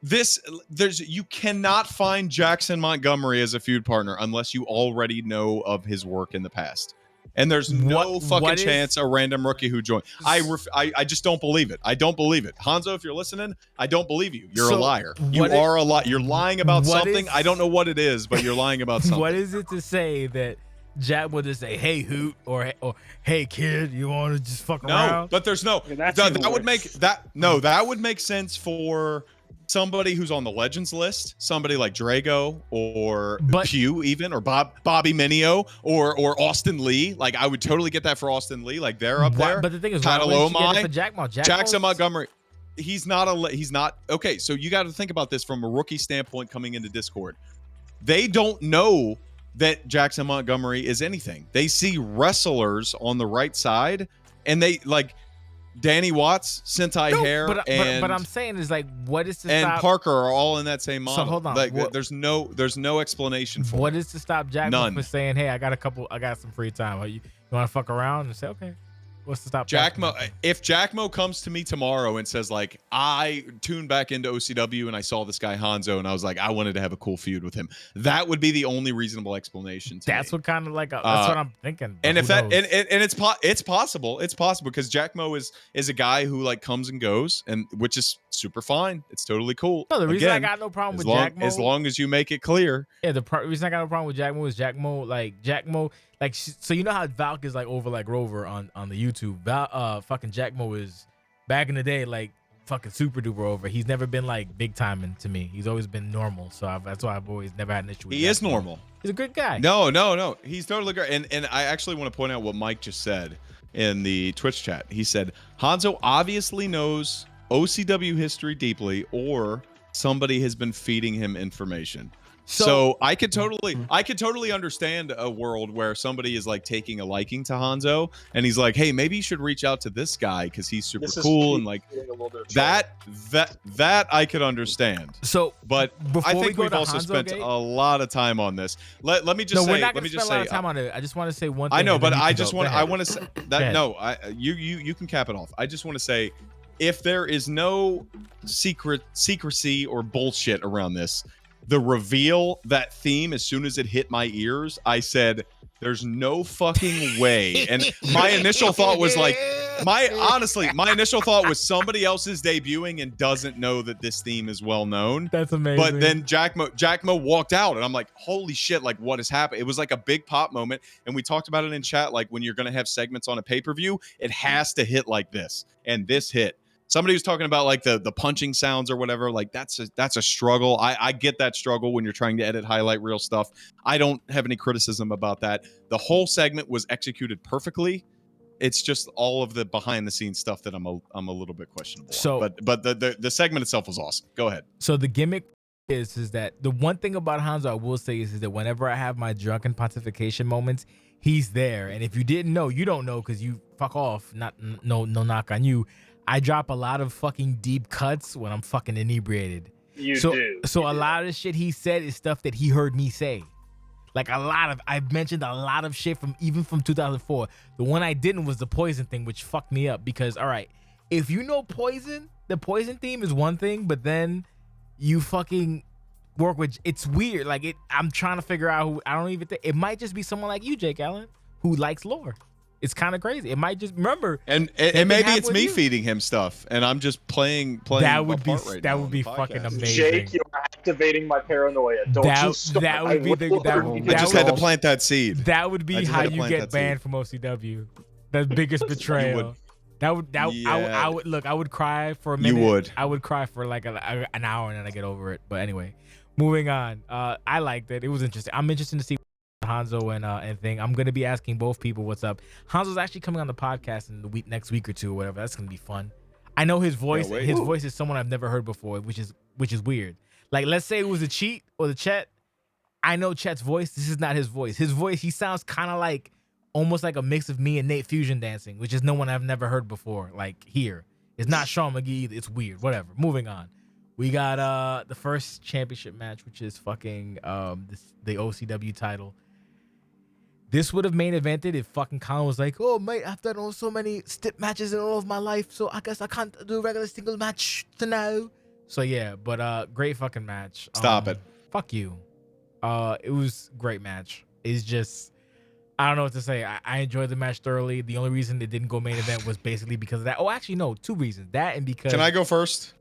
You cannot find Jackson Montgomery as a feud partner unless you already know of his work in the past. And there's no fucking chance a random rookie who joined. I just don't believe it. I don't believe it. Hanzo, if you're listening, I don't believe you. You're a liar. You are a liar. You're lying about something. I don't know what it is, but you're lying about something. What is it to say that Jack would just say, "Hey Hoot," or "Hey kid, you want to just fuck around?" No, but there's no. That would make that. No, that would make sense for somebody who's on the Legends list, somebody like Drago or Pew even, or Bobby Minio or Austin Lee. Like I would totally get that for Austin Lee. Like they're up there. But the thing is, why wouldn't you get it for Jackson Montgomery. He's not okay. So you got to think about this from a rookie standpoint coming into Discord. They don't know that Jackson Montgomery is anything. They see wrestlers on the right side, and they like. Danny Watts, Sentai Hair, but I'm saying is like, what is to and stop? Parker are all in that same model. So hold on, like, there's no explanation for what it. is to stop Jack from saying, "Hey, I got some free time. You want to fuck around?" And say, "Okay." What's to stop Jack Mo? If Jack Mo comes to me tomorrow and says like, I tuned back into OCW and I saw this guy Hanzo and I was like, I wanted to have a cool feud with him. That would be the only reasonable explanation. That's what kind of like that's what I'm thinking. And if that and it's possible because Jack Mo is a guy who like comes and goes, and which is super fine. It's totally cool. No, the reason I got no problem with Jack Mo, as long as you make it clear. Yeah, the reason I got no problem with Jack Mo is Jack Mo. So you know how Valk is like over like Rover on the YouTube YouTube. Fucking Jack Mo is back in the day like fucking super duper over. He's never been like big timing to me. He's always been normal. So that's why I've always never had an issue with He Jack is Mo. normal. He's a good guy. No. He's totally great. And I actually want to point out what Mike just said in the Twitch chat. He said, Hanzo obviously knows OCW history deeply, or somebody has been feeding him information. So I could totally understand a world where somebody is like taking a liking to Hanzo and he's like, hey, maybe you should reach out to this guy because he's super cool and like that I could understand. So but I think we've also Hanzo spent Gate, a lot of time on this. Let me just say, we're not gonna spend a lot of time on it. I just want to say one thing. I know, and then but you I can just go. want Go I ahead. want to say that you can cap it off. I just want to say, if there is no secrecy or bullshit around this, the reveal, that theme, as soon as it hit my ears, I said, there's no fucking way. And my initial thought was like, my initial thought was somebody else is debuting and doesn't know that this theme is well known. That's amazing. But then Jack Mo walked out and I'm like, holy shit, like what has happened? It was like a big pop moment. And we talked about it in chat. Like when you're going to have segments on a pay-per-view, it has to hit like this. And this hit. Somebody was talking about like the punching sounds or whatever. Like that's a struggle. I get that struggle when you're trying to edit highlight reel stuff. I don't have any criticism about that. The whole segment was executed perfectly. It's just all of the behind the scenes stuff that I'm a little bit questionable. So, but the segment itself was awesome. Go ahead. So the gimmick is that the one thing about Hanzo I will say is that whenever I have my drunken pontification moments, he's there. And if you didn't know, you don't know because you fuck off. No knock on you. I drop a lot of fucking deep cuts when I'm fucking inebriated. So a lot of the shit he said is stuff that he heard me say. Like I've mentioned a lot of shit from 2004. The one I didn't was the Poison thing, which fucked me up because, all right, if you know Poison, the Poison theme is one thing, but then you fucking work with, it's weird. Like I'm trying to figure out who, I don't even think, it might just be someone like you, Jake Allen, who likes lore. It's kind of crazy. It might just, remember, and maybe it's me feeding him stuff, and I'm just playing. That would be right that now would be on the fucking podcast. amazing. Jake, you're activating my paranoia. Don't you start. That would be the I just had to plant that seed. That would I be just how had to you plant get that banned from OCW. The biggest betrayal. I would look. I would cry for a minute. You would. I would cry for like an hour and then I get over it. But anyway, moving on. I liked it. It was interesting. I'm interested to see Hanzo and thing. I'm gonna be asking both people what's up. Hanzo's actually coming on the podcast in the next week or two or whatever. That's gonna be fun. I know his voice. wait. His voice is someone I've never heard before, which is weird. Like let's say it was a Cheat or the Chet. I know Chet's voice. This is not his voice. His voice, he sounds kind of like almost like a mix of me and Nate Fusion dancing, which is no one I've never heard before. Like here, it's not Sean McGee either. It's weird. Whatever. Moving on. We got the first championship match, which is fucking the OCW title. This would have main evented if fucking Colin was like, oh, mate, I've done so many stip matches in all of my life, so I guess I can't do a regular single match to now. So, yeah, but great fucking match. Stop it. Fuck you. It was a great match. It's just, I don't know what to say. I enjoyed the match thoroughly. The only reason it didn't go main event was basically because of that. Oh, actually, no, two reasons. That and because... Can I go first?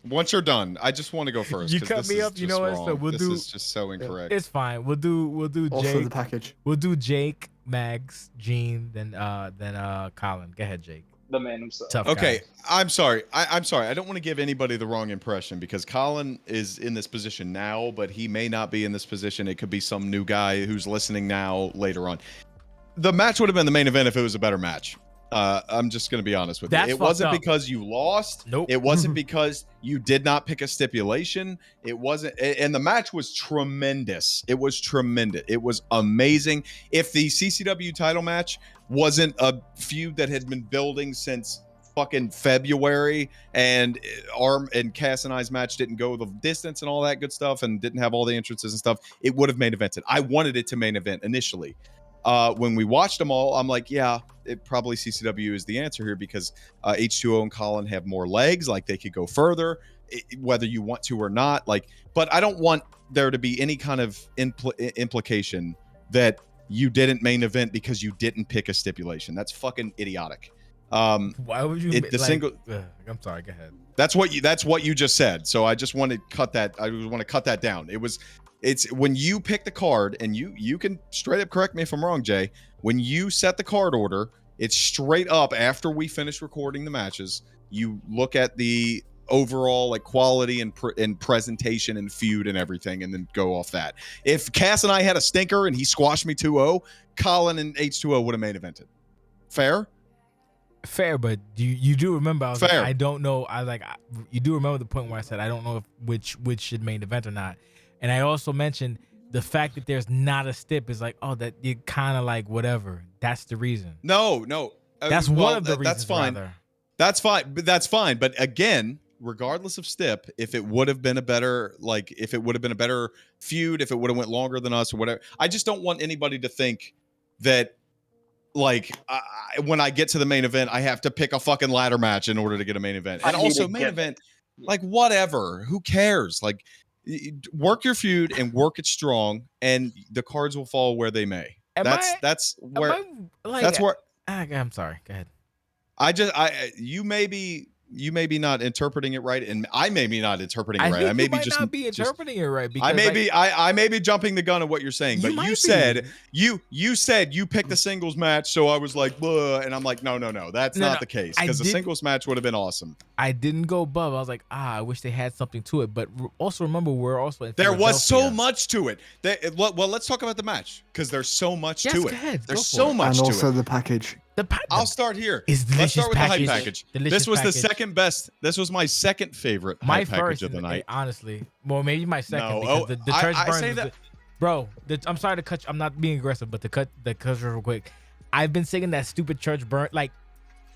Once you're done, I just want to go first. You cut me up, you know what? So this is just so incorrect. It's fine. We'll do Jake. Also the package. We'll do Jake, Maxx, Gene, then Colin. Go ahead, Jake. The man himself. Tough Okay, guy. I'm sorry. I'm sorry. I don't want to give anybody the wrong impression because Colin is in this position now, but he may not be in this position. It could be some new guy who's listening now later on. The match would have been the main event if it was a better match. I'm just going to be honest with you. It wasn't because you lost. Nope. It wasn't because you did not pick a stipulation. It wasn't. And the match was tremendous. It was tremendous. It was amazing. If the CCW title match wasn't a feud that had been building since fucking February and Cass and I's match didn't go the distance and all that good stuff and didn't have all the entrances and stuff, it would have main evented. I wanted it to main event initially. When we watched them all, I'm like, yeah, it probably CCW is the answer here because H2O and Colin have more legs. Like they could go further, whether you want to or not. Like, but I don't want there to be any kind of implication that you didn't main event because you didn't pick a stipulation. That's fucking idiotic. Why would you? I'm sorry. Go ahead. That's what you just said. So I just want to cut that. I want to cut that down. It was It's when you pick the card, and you can straight up correct me if I'm wrong, Jay. When you set the card order, it's straight up after we finish recording the matches. You look at the overall like quality and presentation and feud and everything, and then go off that. If Cass and I had a stinker and he squashed me 2-0, Colin and H2O would have main evented. Fair? Fair, but you do remember I was Fair. like, I don't know. You do remember the point where I said I don't know if which should main event or not. And I also mentioned the fact that there's not a stip is like, oh, that you kind of like whatever. That's the reason. No. That's one of the reasons. That's fine. Rather. That's fine. But that's fine. But again, regardless of stip, if it would have been a better feud, if it would have went longer than us or whatever, I just don't want anybody to think that like when I get to the main event, I have to pick a fucking ladder match in order to get a main event. And also main event, like whatever, who cares? Like work your feud and work it strong, and the cards will fall where they may. That's where I'm sorry. Go ahead. You may be not interpreting it right, and I may be not interpreting it right. I may be just not be interpreting it right. Because I may be jumping the gun at what you're saying, but you said you picked the singles match, so I was like, bleh, and I'm like, no, that's not the case, because the singles match would have been awesome. I didn't go above. I was like, I wish they had something to it, but also remember we're also in there was so much to it. Well, let's talk about the match, because there's so much to it. Go ahead, there's so much to it. And also the package. I'll start here. Let's start with the hype package. This was the second best. This was my second favorite hype package of the night. Honestly, well, maybe my second. No, because the church burns. I say that, bro. I'm sorry to cut you. I'm not being aggressive, but to cut real quick. I've been singing that stupid church burn. Like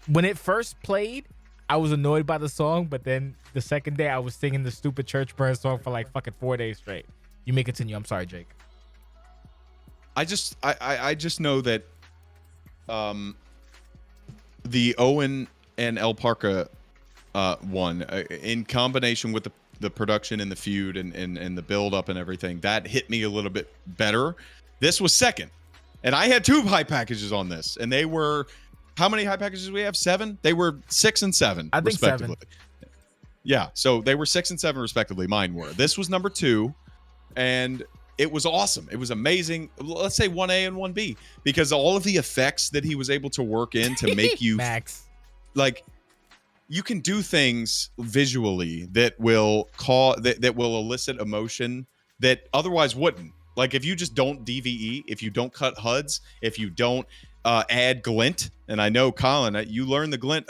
when it first played, I was annoyed by the song, but then the second day I was singing the stupid church burn song for like fucking 4 days straight. You may continue. I'm sorry, Jake. I just know that the Owen and El Parca one, in combination with the production and the feud and the build up and everything, that hit me a little bit better. This was second, and I had 2 hype packages on this, and they were, how many hype packages we have? 7. They were 6 and 7, I think respectively. 7. Yeah, so they were 6 and 7 respectively. Mine were. This was number 2, and it was awesome. It was amazing. Let's say 1A and 1B, because all of the effects that he was able to work in to make you Max, like, you can do things visually that will that will elicit emotion that otherwise wouldn't. Like if you just don't DVE, if you don't cut HUDs, if you don't add glint, and I know Colin, you learned the glint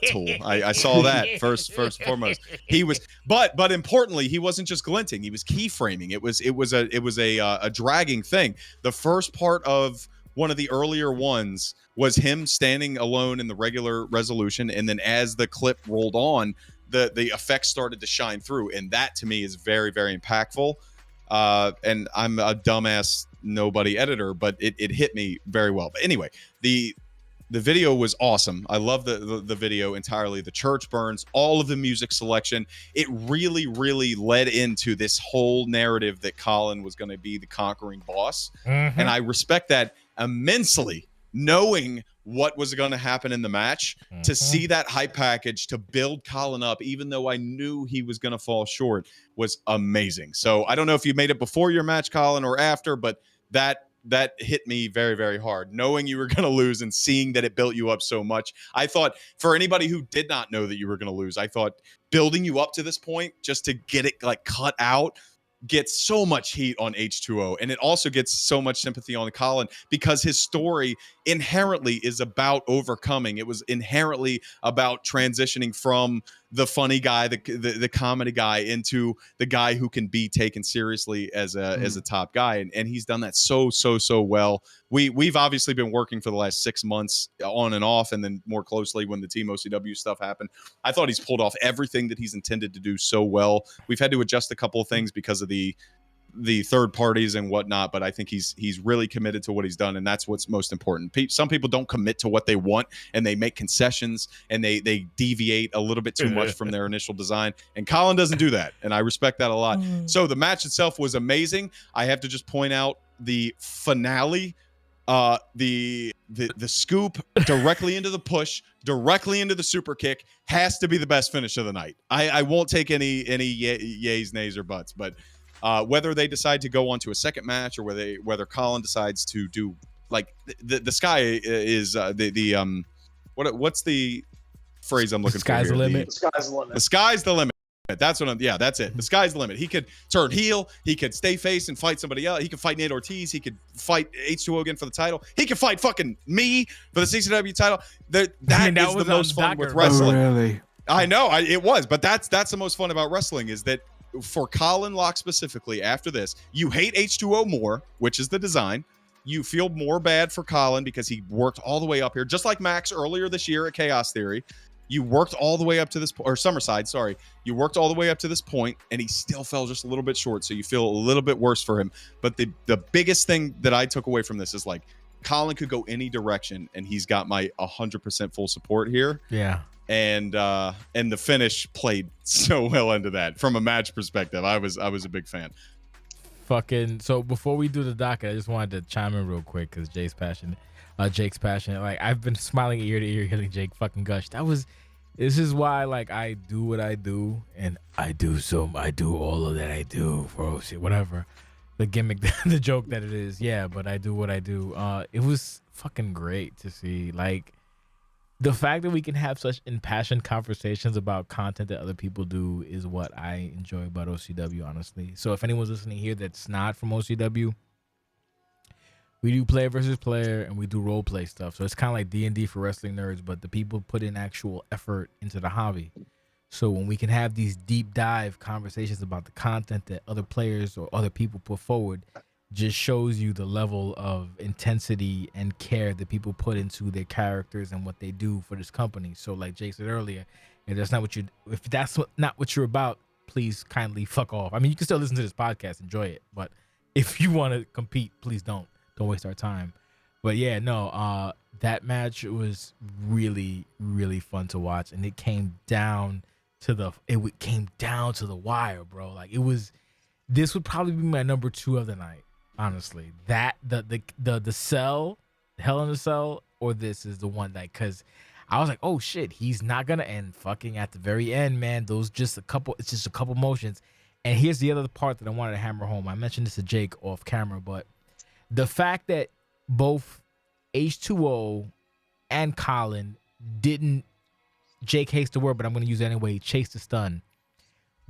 tool. I saw that first and foremost. He was, but importantly, he wasn't just glinting. He was keyframing. It was a dragging thing. The first part of one of the earlier ones was him standing alone in the regular resolution, and then as the clip rolled on, the effects started to shine through, and that to me is very, very impactful. And I'm a dumbass nobody editor, but it hit me very well. But anyway, the video was awesome. I love the video entirely. The church burns, all of the music selection. It really, really led into this whole narrative that Colin was going to be the conquering boss. Mm-hmm. And I respect that immensely, knowing what was going to happen in the match. Mm-hmm. To see that hype package to build Colin up, even though I knew he was going to fall short, was amazing. So I don't know if you made it before your match, Colin, or after, but that hit me very, very hard, knowing you were going to lose and seeing that it built you up so much. I thought, for anybody who did not know that you were going to lose, I thought building you up to this point just to get it like cut out gets so much heat on H2O, and it also gets so much sympathy on Colin, because his story inherently is about overcoming. It was inherently about transitioning from the funny guy, the comedy guy, into the guy who can be taken seriously as a top guy, and he's done that so well. We've obviously been working for the last 6 months on and off, and then more closely when the Team OCW stuff happened. I thought he's pulled off everything that he's intended to do so well. We've had to adjust a couple of things because of the third parties and whatnot, but I think he's really committed to what he's done, and that's what's most important. Some people don't commit to what they want, and they make concessions, and they deviate a little bit too much from their initial design, and Colin doesn't do that, and I respect that a lot. So the match itself was amazing. I have to just point out the finale, the scoop directly into the push, directly into the super kick, has to be the best finish of the night. I won't take any yays, nays, or buts, but Whether they decide to go on to a second match or whether Colin decides to do like the sky is what's the phrase I'm looking for Sky's here? the limit. The sky's the limit. The sky's the limit. That's what I'm. Yeah, that's it. The sky's the limit. He could turn heel. He could stay face and fight somebody else. He could fight Nate Ortiz. He could fight H2O again for the title. He could fight fucking me for the CCW title. That is the most fun with wrestling. Oh, really? I know it was, but that's the most fun about wrestling is that for Colin Locke specifically. After this, you hate H2O more, which is the design. You feel more bad for Colin because he worked all the way up here, just like Maxx earlier this year at Chaos Theory. You worked all the way up to this or Summerside, sorry. You worked all the way up to this point, and he still fell just a little bit short. So you feel a little bit worse for him. But the biggest thing that I took away from this is like Colin could go any direction, and he's got my 100% full support here. Yeah. And the finish played so well into that. From a match perspective, I was a big fan. Fucking so before we do the docket, I just wanted to chime in real quick because Jake's passionate. Like I've been smiling ear to ear hearing Jake fucking gush. This is why like I do what I do, and I do all of that I do for shit, whatever. The gimmick, the joke that it is, yeah, but I do what I do. It was fucking great to see. Like the fact that we can have such impassioned conversations about content that other people do is what I enjoy about OCW, honestly. So if anyone's listening here that's not from OCW, we do player versus player and we do role play stuff. So it's kind of like D&D for wrestling nerds, but the people put in actual effort into the hobby. So when we can have these deep dive conversations about the content that other players or other people put forward, just shows you the level of intensity and care that people put into their characters and what they do for this company. So like Jay said earlier, if that's not what you're about, please kindly fuck off. I mean, you can still listen to this podcast, enjoy it, but if you want to compete, please don't waste our time. But yeah, no, that match was really, really fun to watch, and it came down to the wire, bro. Like this would probably be my number 2 of the night. Honestly, that the cell, Hell in a Cell, or this is the one that, because I was like, oh shit, he's not gonna end. Fucking at the very end, man, it's just a couple motions. And here's the other part that I wanted to hammer home. I mentioned this to Jake off camera, but the fact that both H2O and Colin didn't, Jake hates the word, but I'm gonna use it anyway, chase the stun.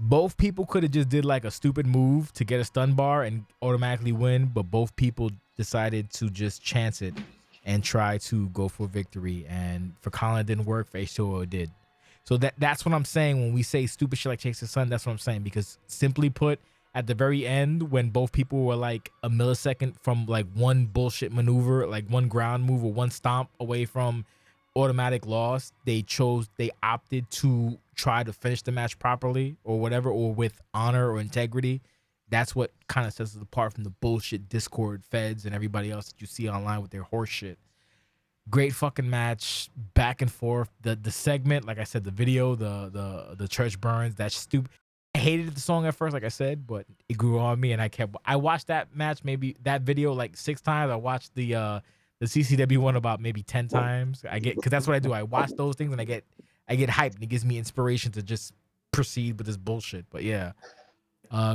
Both people could have just did like a stupid move to get a stun bar and automatically win, but both people decided to just chance it and try to go for victory. And for Colin, it didn't work. For H2O, it did. So that's what I'm saying when we say stupid shit like chase the sun. That's what I'm saying, because simply put, at the very end, when both people were like a millisecond from like one bullshit maneuver, like one ground move or one stomp away from automatic loss, they opted to try to finish the match properly or whatever, or with honor or integrity. That's what kind of sets us apart from the bullshit Discord feds and everybody else that you see online with their horse shit. Great fucking match, back and forth. The segment, like I said, the video, the church burns, that's stupid. I hated the song at first, like I said, but it grew on me, and I watched that match, maybe that video like 6 times. I watched the CCW one about maybe 10 times. Because that's what I do. I watch those things and I get hyped, and it gives me inspiration to just proceed with this bullshit. But yeah,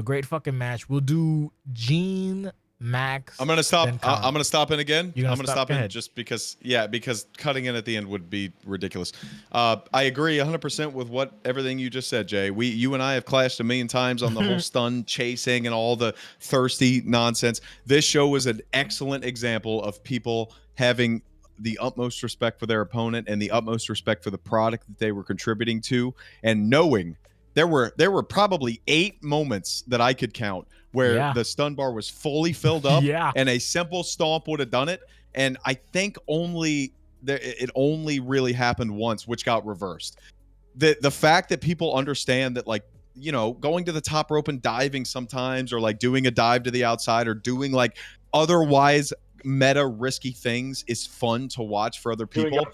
great fucking match. We'll do Gene, Maxx. I'm gonna stop. I'm gonna stop in again. I'm gonna stop in ahead. just because cutting in at the end would be ridiculous. I agree 100% with everything you just said, Jay. You and I have clashed a million times on the whole stun chasing and all the thirsty nonsense. This show was an excellent example of people having the utmost respect for their opponent and the utmost respect for the product that they were contributing to, and knowing there were probably 8 moments that I could count where the stun bar was fully filled up and a simple stomp would have done it. And I think it only really happened once, which got reversed. The fact that people understand that, like, you know, going to the top rope and diving sometimes, or like doing a dive to the outside, or doing like otherwise meta risky things is fun to watch for other people.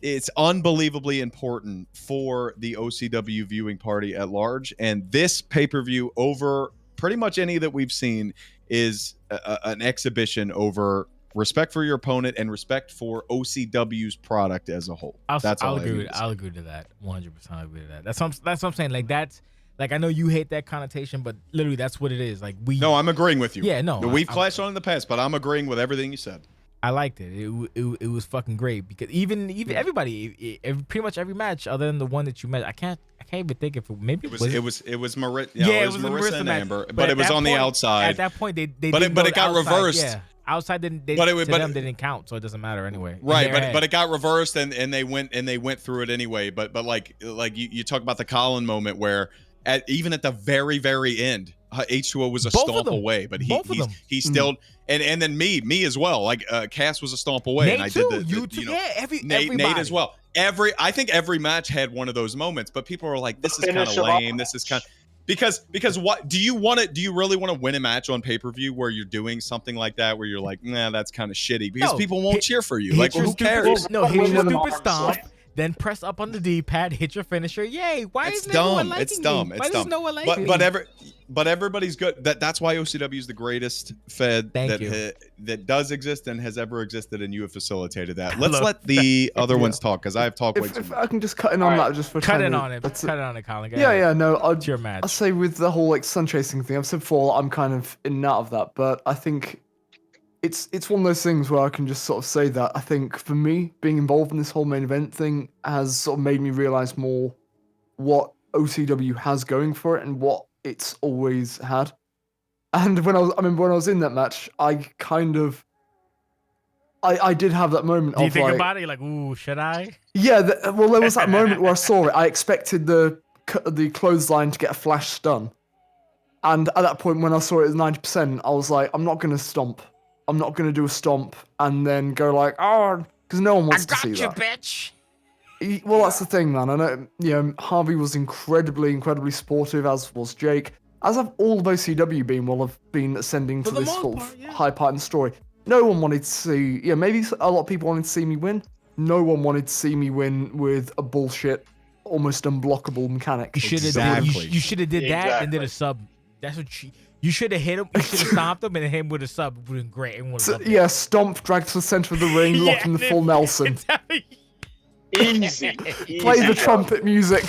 It's unbelievably important for the OCW viewing party at large. And this pay-per-view, over pretty much any that we've seen, is an exhibition over respect for your opponent and respect for OCW's product as a whole. I'll agree to that. 100% agree to that. That's what I'm saying. Like, that's Like I know you hate that connotation, but literally that's what it is. Like we. No, I'm agreeing with you. Yeah, no, we've clashed on in the past, but I'm agreeing with everything you said. I liked it. It was fucking great because even everybody, pretty much every match other than the one that you met, I can't even think if maybe it was Marissa. Yeah, it was Marissa and match. Amber, but it was on the outside. At that point, they but didn't it go got outside. reversed. Yeah, outside didn't. They didn't count, so it doesn't matter anyway. Right, but it got reversed and they went through it anyway. But like you talk about the Colin moment where even at the very end, H2O was a stomp away, but he still and then me as well. Like Cass was a stomp away, Nate and I too. did Everybody. Nate as well. I think every match had one of those moments, but people are like, this is kind of lame. This is kind of because what do you really want to win a match on pay-per-view where you're doing something like that where you're like, nah, that's kind of shitty because people won't cheer for you. Like, who cares? Hit your stupid stomp. Then press up on the D-pad, hit your finisher. Yay! Why isn't anyone liking me? Why doesn't no one like me? But everybody's good. That's why OCW is the greatest Fed that does exist and has ever existed, and you have facilitated that. Let's let the other ones talk because I have talked way too much. If I can just cut in on that just for cut in on it, Colin. No, it's your match. I'll say with the whole like sun chasing thing, I've said before, I'm kind of in and out of that, but I think it's one of those things where I can just sort of say that I think for me, being involved in this whole main event thing has sort of made me realize more what OCW has going for it and what it's always had. And when I was in that match, I kind of, I did have that moment. Do you think about it? You're like, ooh, should I? Yeah, well, there was that moment where I saw it. I expected the clothesline to get a flash stun, and at that point when I saw it as 90%, I was like, I'm not gonna stomp. I'm not going to do a stomp and then go like, oh, because no one wants to see that. I got you, bitch. Well, that's the thing, man. I know, Harvey was incredibly supportive, as was Jake. As have all of OCW been while I've been ascending to this sort of high part in the story. No one wanted to see, maybe a lot of people wanted to see me win. No one wanted to see me win with a bullshit, almost unblockable mechanic. You should have did that and did a sub. That's what you should have hit him. You should have stomped him and hit him with a sub. It would have been great. Stomp, drag to the center of the ring, locking the full Nelson. Easy. Play the trumpet music.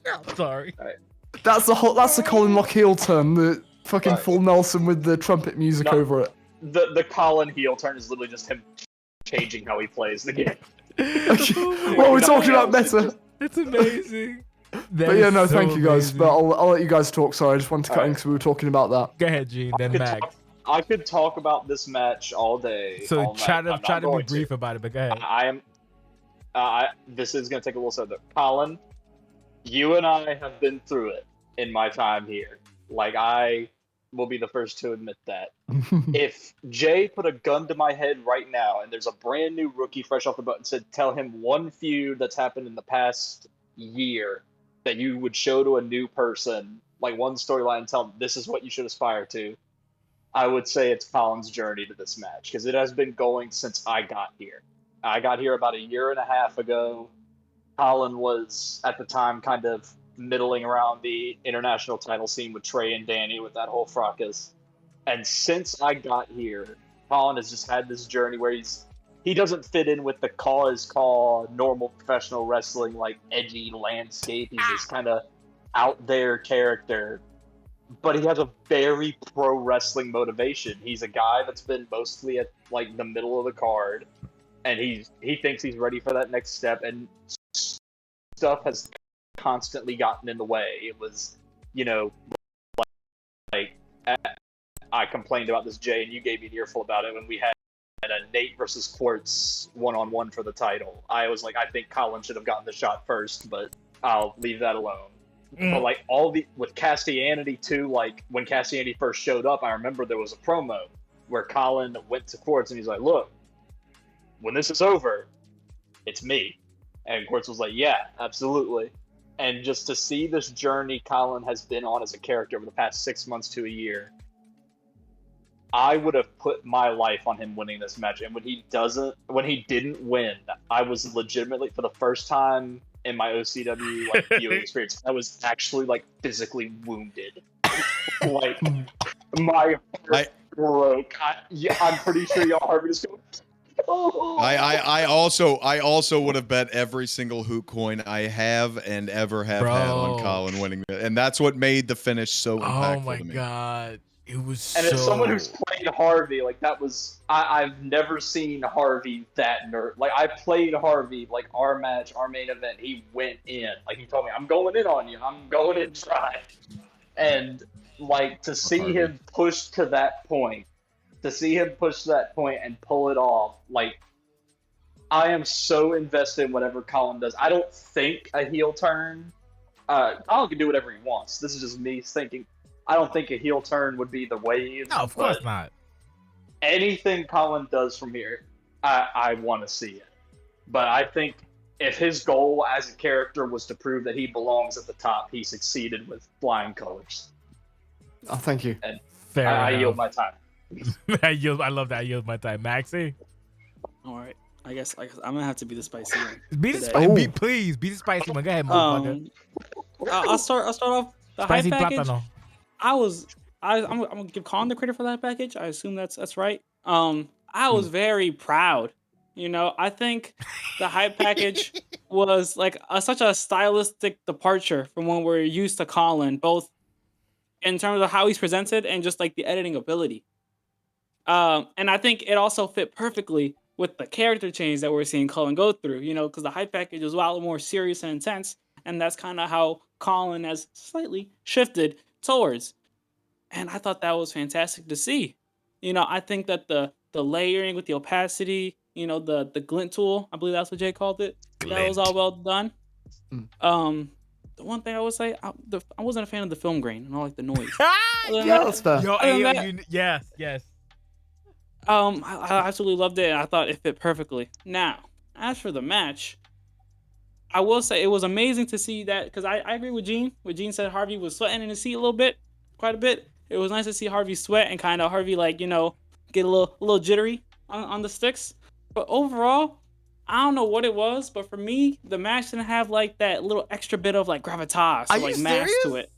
I'm sorry. Right. That's the Colin Locke heel turn. The fucking full Nelson with the trumpet music over it. The Colin heel turn is literally just him changing how he plays the game. Well, we're talking about meta. It's amazing. But yeah, no, thank you guys. But I'll let you guys talk. Sorry, I just wanted to cut in because we were talking about that. Go ahead, Gene. Then Max. I could talk about this match all day. So all try night. to be brief about it. But go ahead. I am. This is gonna take a little further. Colin, you and I have been through it in my time here. Like I will be the first to admit that. If Jay put a gun to my head right now, and there's a brand new rookie fresh off the boat, and said, "Tell him one feud that's happened in the past year that you would show to a new person, like one storyline, and tell them this is what you should aspire to," I would say it's Colin's journey to this match, because it has been going since I got here. I got here about a year and a half ago. Colin was, at the time, kind of middling around the international title scene with Trey and Danny with that whole fracas. And since I got here, Colin has just had this journey where he doesn't fit in with the normal professional wrestling, like edgy landscape. He's this kind of out there character, but he has a very pro wrestling motivation. He's a guy that's been mostly at like the middle of the card, and he thinks he's ready for that next step, and stuff has constantly gotten in the way. It was, like I complained about this, Jay, and you gave me an earful about it when we had a Nate versus Quartz one-on-one for the title. I was like, I think Colin should have gotten the shot first, but I'll leave that alone. But like with Castianity too, like when Castianity first showed up, I remember there was a promo where Colin went to Quartz and he's like, "Look, when this is over, it's me." And Quartz was like, "Yeah, absolutely." And just to see this journey Colin has been on as a character over the past 6 months to a year, I would have put my life on him winning this match. And when he didn't win, I was legitimately, for the first time in my OCW viewing experience, I was actually physically wounded. My heart broke. I'm pretty sure y'all heard me just go. I also would have bet every single hoot coin I have and ever have had on Bro. Colin winning it. And that's what made the finish so impactful Oh my to me. god. It was And so... as someone who's played Harvey, like that was I've never seen Harvey that nerd. Like I played Harvey, like our match, our main event, he went in. Like he told me, I'm going in on you. I'm going in dry. And like to see Harvey. him push to that point, and pull it off, like I am so invested in whatever Colin does. I don't think a heel turn. Colin can do whatever he wants. This is just me thinking. I don't think a heel turn would be the wave. No, of course not. Anything Colin does from here, I want to see it. But I think if his goal as a character was to prove that he belongs at the top, he succeeded with flying colors. Oh, thank you. And Fair I enough. yield my time. I love that. I yield my time. Maxie? All right. I guess I'm gonna have to be the spicy one. Be the today. please, be the spicy one. Go ahead, motherfucker. I'll start off the Spicy hype package. plátano. I'm gonna give Colin the credit for that package. I assume that's right. I was very proud. You know, I think the hype package was like such a stylistic departure from when we're used to Colin, both in terms of how he's presented and just like the editing ability. And I think it also fit perfectly with the character change that we're seeing Colin go through, you know, because the hype package is a lot more serious and intense, and that's kind of how Colin has slightly shifted towards. And I thought that was fantastic to see. You know, I think that the layering with the opacity, you know, the glint tool, I believe that's what Jay called it. That was all well done. The one thing I would say, I wasn't a fan of the film grain and all like the noise. Yeah, that's fair. Yo, Other than yo, that- yes. I absolutely loved it, and I thought it fit perfectly. Now, as for the match, I will say it was amazing to see that, because I agree with Gene. What Gene said, Harvey was sweating in his seat quite a bit. It was nice to see Harvey sweat and kind of Harvey, like, you know, get a little jittery on the sticks. But overall, I don't know what it was, but for me, the match didn't have like that little extra bit of like gravitas Are or you like mass to serious? it.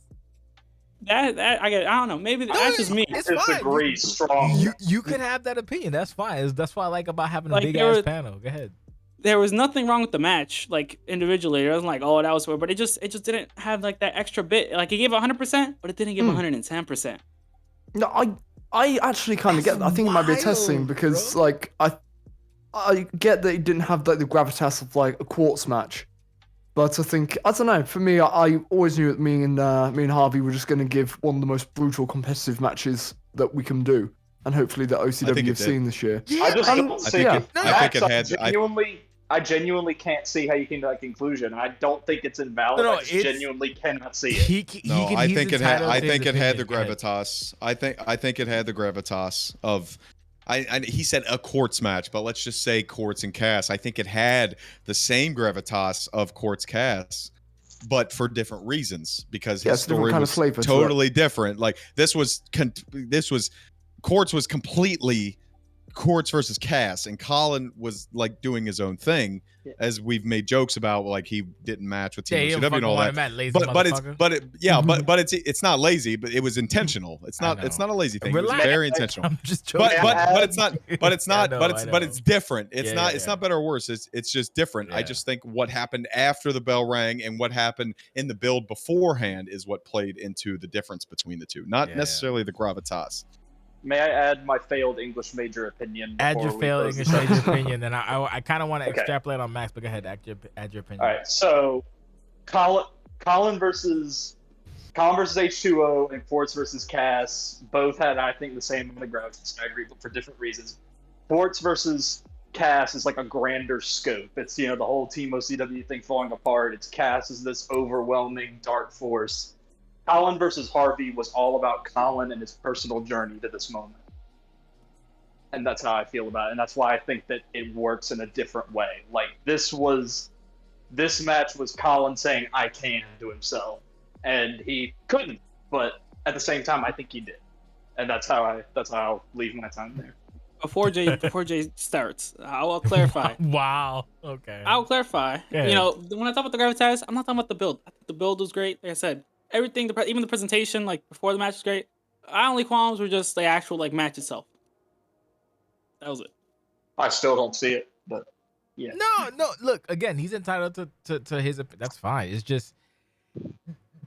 That I don't know. Maybe that's just me. It's fine. Disagree strongly. You can have that opinion. That's fine. That's what I like about having a Like, big there ass was- panel. Go ahead. There was nothing wrong with the match, like individually. It wasn't like, oh, that was weird, but it just didn't have like that extra bit. Like it gave 100%, but it didn't give 110%. No, I actually kind of get that. I think it might be a test thing wild, because bro. like I get that it didn't have like the gravitas of like a quartz match, but I think I don't know. For me, I always knew that me and Harvey were just going to give one of the most brutal competitive matches that we can do, and hopefully that think OCW it have did. seen this year. I just Um, don't I see think yeah. it, I think it had. I genuinely can't see how you came to that conclusion. I don't think it's invalid. No, I just it's- genuinely cannot see it. No, I think it had. I think it had the gravity. gravitas. I think it had the gravitas of. He said a quartz match, but let's just say quartz and Cass. I think it had the same gravitas of quartz Cass, but for different reasons because Yeah, his it's a different story kind of was flavor to it. totally different. Like this was quartz was completely quartz versus Cass, and Colin was like doing his own thing, as we've made jokes about. Like he didn't match with Yeah, Team you OCW and all that. lazy But it's motherfucker. but it's not lazy, but it was intentional. It's I not know. a lazy thing. Relax. It was very intentional. I'm just joking. But it's not I know, I but know. it's different. It's Yeah, not yeah, it's not better or worse. It's just different. I Yeah. just think what happened after the bell rang and what happened in the build beforehand is what played into the difference between the two, not Yeah. necessarily the gravitas. May I add my failed English major opinion? Add before your we failed close English this major out? opinion, then I kind of want to Okay. extrapolate on Max, but go ahead, add your opinion. All right, so Colin versus H2O and Forts versus Cass both had, I think, the same amount of gravitas. I agree, but for different reasons. Forts versus Cass is like a grander scope. It's, you know, the whole Team OCW thing falling apart. It's Cass is this overwhelming dark force. Colin versus Harvey was all about Colin and his personal journey to this moment. And that's how I feel about it. And that's why I think that it works in a different way. Like this match was Colin saying I can to himself. And he couldn't, but at the same time I think he did. And that's how I'll leave my time there. Before Jay starts, I will clarify. Wow. Okay. I'll clarify. Yeah. You know, when I talk about the gravitas, I'm not talking about the build. I think the build was great. Like I said, everything, even the presentation, like before the match was great. Our only qualms were just the actual like match itself. That was it. I still don't see it, but yeah. No. Look, again, he's entitled to his. That's fine. It's just,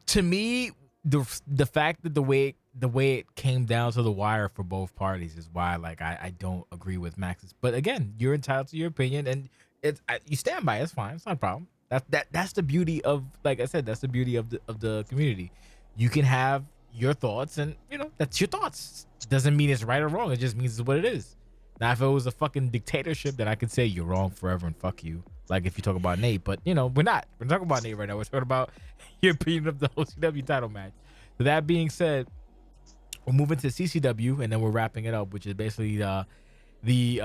to me, the fact that the way it came down to the wire for both parties is why, like, I don't agree with Max's. But again, you're entitled to your opinion, and you stand by it. It's fine. It's not a problem. That's the beauty of, like I said, that's the beauty of the community. You can have your thoughts, and that's your thoughts. Doesn't mean it's right or wrong. It just means it's what it is. Now, if it was a fucking dictatorship, then I could say you're wrong forever and fuck you. Like if you talk about Nate, but we're not. We're talking about Nate right now. We're talking about your opinion of the OCW title match. So that being said, we're moving to CCW, and then we're wrapping it up, which is basically what is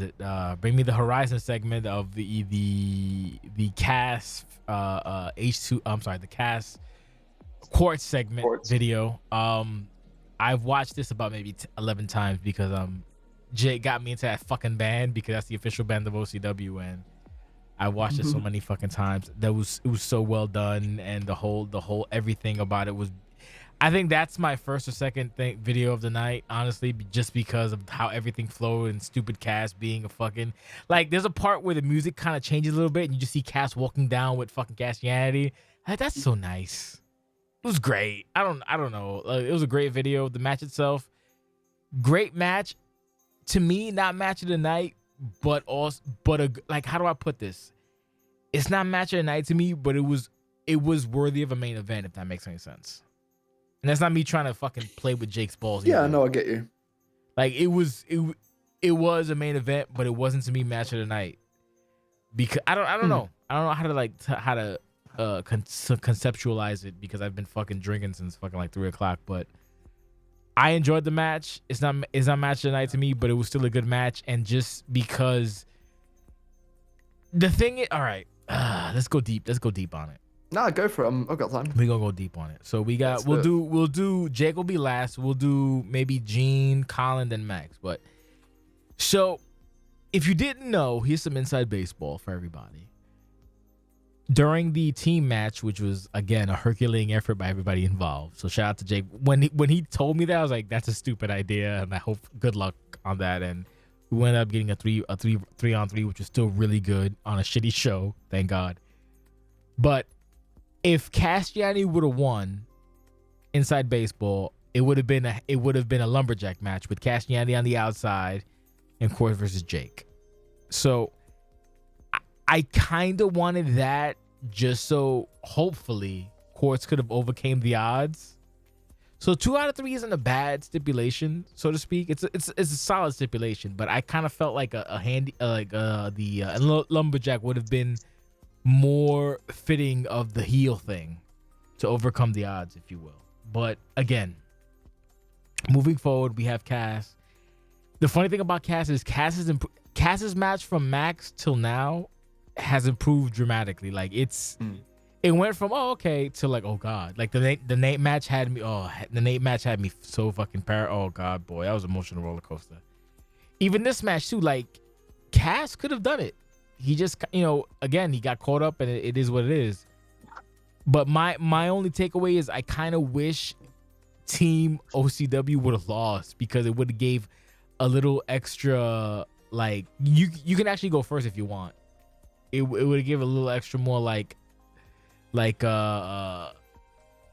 it? Bring Me the Horizon segment of the Cass H2. I'm sorry, the Cass Quartz segment video. I've watched this about maybe 11 times because Jake got me into that fucking band, because that's the official band of OCW, and I watched it so many fucking times. It was so well done, and the whole everything about it was. I think that's my first or second video of the night, honestly, just because of how everything flowed and stupid Cass being a fucking, like, there's a part where the music kind of changes a little bit and you just see Cass walking down with fucking Cassianity. That's so nice. It was great. I don't know. It was a great video. The match itself, great match. To me, not match of the night, but like, how do I put this? It's not match of the night to me, but it was worthy of a main event, if that makes any sense. And that's not me trying to fucking play with Jake's balls. Yeah, either. no, I get you. Like, it was a main event, but it wasn't to me match of the night, because I don't know. I don't know how to conceptualize it, because I've been fucking drinking since fucking like 3 o'clock. But I enjoyed the match. It's not match of the night to me, but it was still a good match. And just because the thing is, all right, let's go deep on it. Nah, go for it. I've got time. We're gonna go deep on it. So we'll do Jake will be last. We'll do maybe Gene, Colin, then Max. But so if you didn't know, here's some inside baseball for everybody. During the team match, which was again a Herculean effort by everybody involved. So shout out to Jake. When he told me that, I was like, that's a stupid idea, and I hope good luck on that. And we ended up getting a 3-on-3, which was still really good on a shitty show, thank God. But if Cassiani would have won inside baseball, it would have been a lumberjack match with Cassiani on the outside and Quartz versus Jake. So I kind of wanted that, just so hopefully Quartz could have overcame the odds. So 2 out of 3 isn't a bad stipulation, so to speak. It's a solid stipulation, but I kind of felt like the lumberjack would have been more fitting of the heel thing to overcome the odds, if you will. But again, moving forward, we have Cass. The funny thing about Cass is Cass's match from Maxx till now has improved dramatically. Like it went from okay to like, oh god, like the Nate match had me so fucking oh god, boy, that was an emotional roller coaster. Even this match too, like Cass could have done it. He just, again, he got caught up, and it is what it is. But my only takeaway is I kind of wish Team OCW would have lost, because it would have gave a little extra, like, you can actually go first if you want. It would have given a little extra more like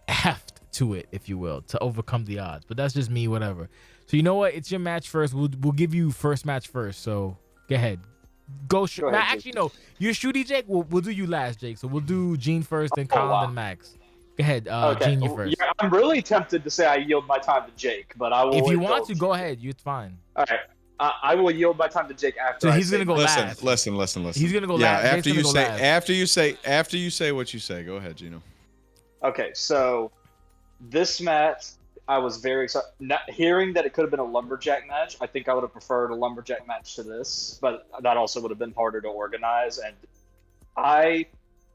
heft to it, if you will, to overcome the odds. But that's just me, whatever. So you know what? It's your match first. We'll give you first match first. So go ahead. Go ahead, actually, no. You're shooty, Jake. We'll do you last, Jake. So we'll do Gene first, then Colin, then Max. Go ahead, Gene, you first. Yeah, I'm really tempted to say I yield my time to Jake, but I will. If you want to, go ahead. It's fine. All right. I will yield my time to Jake after. So he's gonna go last. Listen. He's gonna go last. After you say what you say. Go ahead, Gino. Okay, so this match, I was very excited. Hearing that it could have been a lumberjack match, I think I would have preferred a lumberjack match to this, but that also would have been harder to organize. And I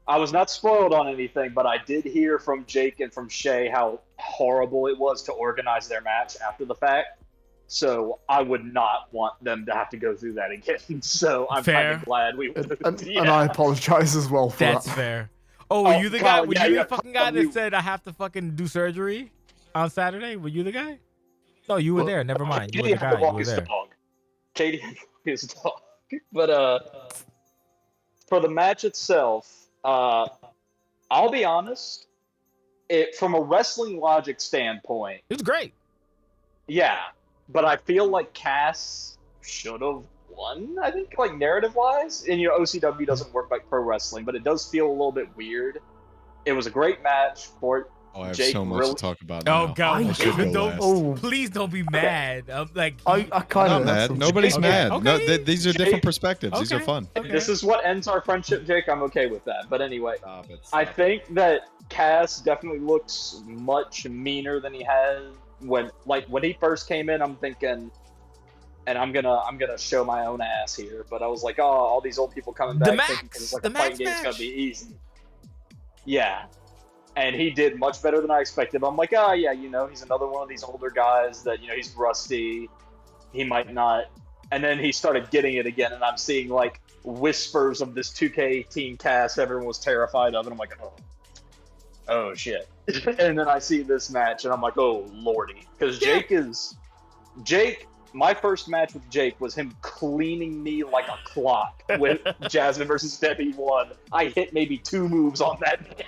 was not spoiled on anything, but I did hear from Jake and from Shay how horrible it was to organize their match after the fact. So I would not want them to have to go through that again. So I'm kind of glad we would. And I apologize as well for That's that. fair. Oh, were you the guy? Were you the fucking guy that said I have to fucking do surgery on Saturday? Were you the guy? No, you were there. Never mind. You were the guy. You were there. Katie and his dog. But for the match itself, I'll be honest. From a wrestling logic standpoint, It was great. yeah. But I feel like Cass should have won. I think, like narrative wise, and OCW doesn't work like pro wrestling, but it does feel a little bit weird. It was a great match for Oh, I have Jake so much really- to talk about. Oh now. God! I should go Don't, last. please don't be mad. I'm like, I kind I'm of not mad. Nobody's Okay, mad. No, okay. these are different perspectives. These are Okay. fun. Okay. This is what ends our friendship, Jake. I'm okay with that. But anyway, Stop it. I think that Cass definitely looks much meaner than he has when he first came in. I'm thinking, and I'm gonna show my own ass here, but I was like, oh, all these old people coming The back thinking Maxx, it's like the a fighting Maxx game's gonna match. be easy. Yeah, and he did much better than I expected. I'm like, oh yeah, he's another one of these older guys that he's rusty. He might not. And then he started getting it again, and I'm seeing like whispers of this 2K18 cast everyone was terrified of, and I'm like, oh shit. And then I see this match, and I'm like, oh lordy, because Jake. My first match with Jake was him cleaning me like a clock with Jasmine versus Debbie 1. I hit maybe 2 moves on that.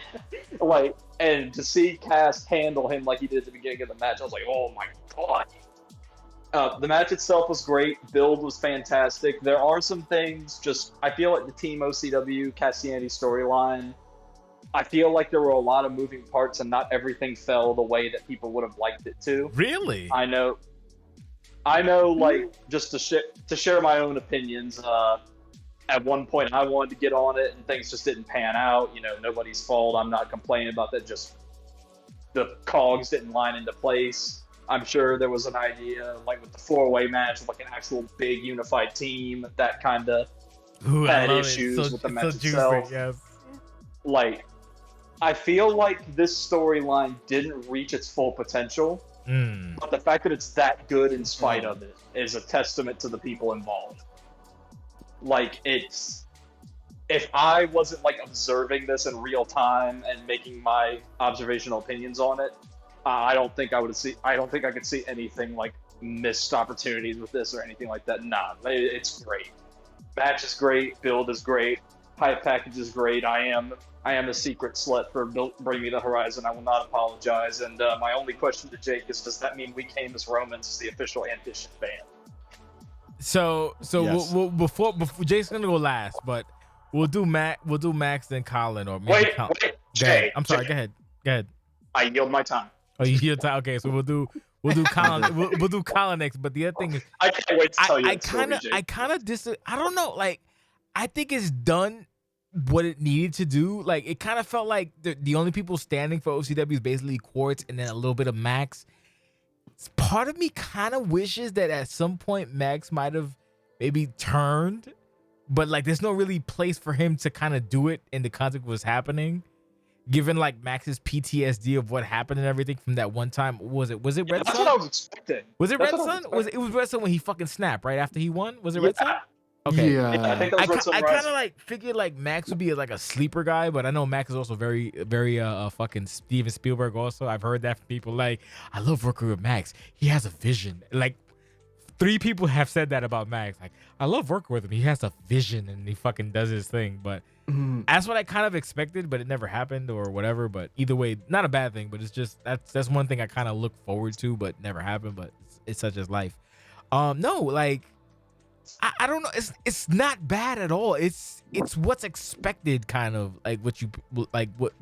And to see Cass handle him like he did at the beginning of the match, I was like, oh my god. The match itself was great. Build was fantastic. There are some things, I feel like the Team OCW Cassiani storyline, I feel like there were a lot of moving parts and not everything fell the way that people would have liked it to. Really? I know, like, just to share my own opinions, at one point I wanted to get on it and things just didn't pan out. Nobody's fault. I'm not complaining about that. Just the cogs didn't line into place. I'm sure there was an idea, like with the 4-way match, of like an actual big unified team that kind of had issues with the match itself. Yes. Like, I feel like this storyline didn't reach its full potential. But the fact that it's that good in spite of it is a testament to the people involved. Like, if I wasn't like observing this in real time and making my observational opinions on it, I don't think I could see anything like missed opportunities with this or anything like that. Nah, it's great. Match is great. Build is great. Hype package is great. I am a secret slut for Bring Me the Horizon. I will not apologize. And my only question to Jake is, does that mean we came as Romans as the official Ambition band? So Yes. we'll before Jake's gonna go last, but we'll do Maxx then Colin or maybe Wait, Colin. wait, Go ahead. Jay. I'm sorry. Jay, Go ahead. I yield my time. Oh, you're time. Okay, so we'll do Colin. we'll do Colin next. But the other thing is, I can't wait to tell you I that story, Jake. kind of I don't know. Like, I think it's done what it needed to do. Like, it kind of felt like the only people standing for OCW is basically Quartz and then a little bit of Maxx. Part of me kind of wishes that at some point Maxx might have maybe turned, but like there's no really place for him to kind of do it in the context of what's happening, given like Max's PTSD of what happened and everything from that one time. Was it Red That's Sun? what I was expecting. Was it That's Red what I was Sun? It was Red Sun when he fucking snapped right after he won? Was it Red Sun? Yeah. Okay. Yeah. I think that was Red Sun I Rising. kind of like figured like Maxx would be like a sleeper guy, but I know Maxx is also very fucking Steven Spielberg also. I've heard that from people like, I love working with Maxx. He has a vision. Like 3 people have said that about Maxx. Like, I love working with him. He has a vision and he fucking does his thing. But that's what I kind of expected, but it never happened or whatever. But either way, not a bad thing, but it's just that's one thing I kind of look forward to, but never happened. But it's such as life. No, like I don't know. It's not bad at all. It's what's expected, kind of like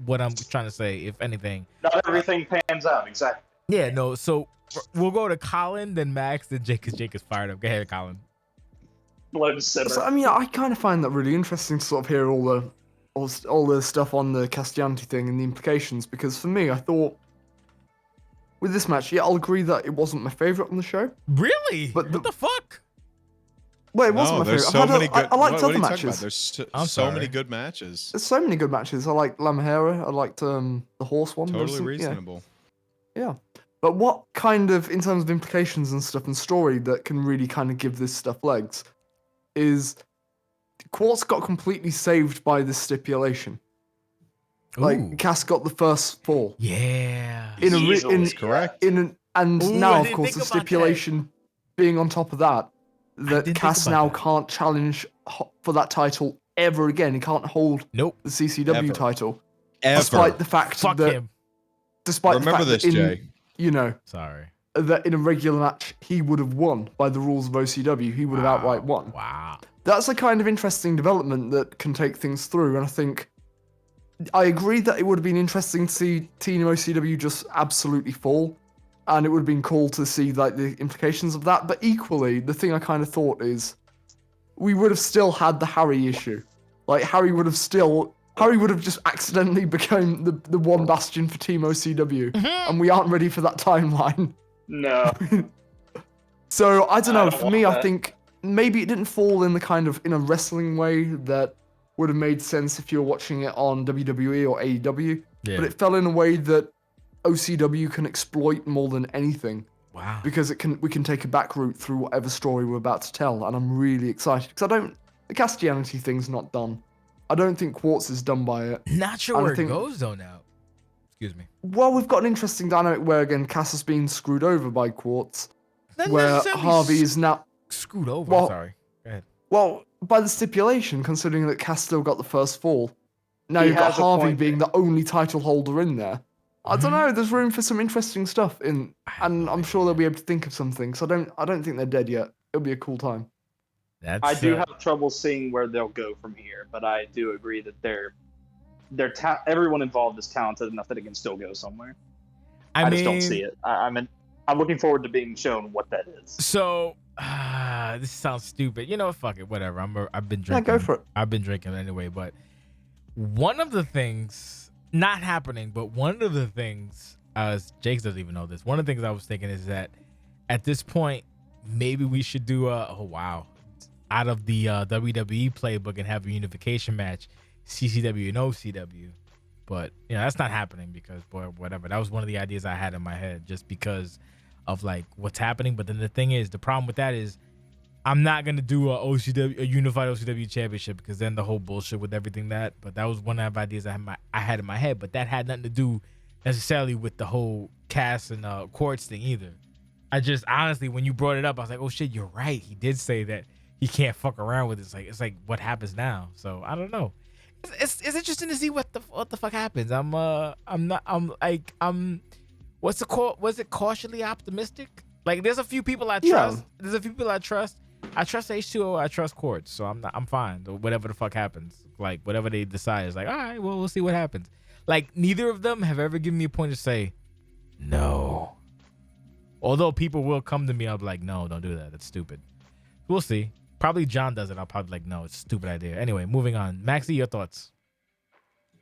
what I'm trying to say. If anything, Not everything pans out exactly. yeah, no. So we'll go to Colin, then Maxx, then Jake, because Jake is fired up. Go ahead, Colin. Let him simmer. So I mean, I kind of find that really interesting to sort of hear all the stuff on the Castianti thing and the implications, because for me, I thought with this match, yeah, I'll agree that it wasn't my favorite on the show. Really? But What the fuck? Well, it wasn't my there's favorite. so many good. I liked what are other you talking about? matches. There's I'm so sorry. many good matches. There's so many good matches. I liked La Mahera. I liked the horse one. There was Totally some- reasonable. Yeah. But what kind of, in terms of implications and stuff and story that can really kind of give this stuff legs is Quartz got completely saved by this stipulation. Ooh. Like, Cass got the first fall. Yeah. In a Easily, in, That's correct. in an, and Ooh, I now, of didn't course, think the about that. stipulation being on top of that that didn't Cass think about now that. can't challenge for that title ever again. He can't hold Nope. the CCW Ever. title, Ever. despite the fact Fuck that him. Remember this, Jay. Sorry. that in a regular match he would have won by the rules of OCW. He would have outright won. Wow. That's a kind of interesting development that can take things through, and I think I agree that it would have been interesting to see Team OCW just absolutely fall, and it would have been cool to see like the implications of that. But equally, the thing I kind of thought is we would have still had the Harry issue. Like Harry would have just accidentally become the one bastion for Team OCW, and we aren't ready for that timeline. No. So I don't know. don't For want me, I that. think maybe it didn't fall in the kind of in a wrestling way that would have made sense if you were watching it on WWE or AEW. Yeah. But it fell in a way that OCW can exploit more than anything Wow. because we can take a back route through whatever story we're about to tell, and I'm really excited because the Castianity thing's not done. I don't think Quartz is done by it. Not sure And I where it think- goes though now. Excuse me. Well, we've got an interesting dynamic where again Cass has been screwed over by Quartz, Not where necessarily Harvey is now. screwed over. Well- Sorry. Go ahead. Well, by the stipulation, considering that Cass still got the first fall, now He you've got has a Harvey point being the only title holder in there. I don't Mhm. know. There's room for some interesting stuff in, I have and no I'm sure they'll idea. be able to think of something. So I don't think they're dead yet. It'll be a cool time. That's, I do have trouble seeing where they'll go from here, but I do agree that everyone involved is talented enough that it can still go somewhere. I just don't see it. I'm looking forward to being shown what that is. So this sounds stupid. You know what? Fuck it. Whatever. I've been drinking. Yeah, go for it. I've been drinking anyway. But one of the things not happening, but one of the things, Jake doesn't even know this. One of the things I was thinking is that at this point, maybe we should do out of the WWE playbook and have a unification match, CCW and OCW. But that's not happening because whatever. That was one of the ideas I had in my head just because of like what's happening. But then the thing is, the problem with that is I'm not gonna do a unified OCW championship because then the whole bullshit with everything that. But that was one of the ideas I had in my head. But that had nothing to do necessarily with the whole Cass and Quartz thing either. I just honestly, when you brought it up, I was like, oh shit, you're right. He did say that he can't fuck around with it. It's like what happens now. So I don't know. It's interesting to see what the fuck happens. Was it cautiously optimistic? Like there's a few people I trust. Yeah. There's a few people I trust. I trust H2O. I trust Quartz. So I'm fine. Whatever the fuck happens, like whatever they decide is like, all right, well we'll see what happens. Like neither of them have ever given me a point to say no. Although people will come to me, I'll be like, no, don't do that. That's stupid. We'll see. Probably John does it. I'll probably like, no, it's a stupid idea. Anyway, moving on. Maxie, your thoughts.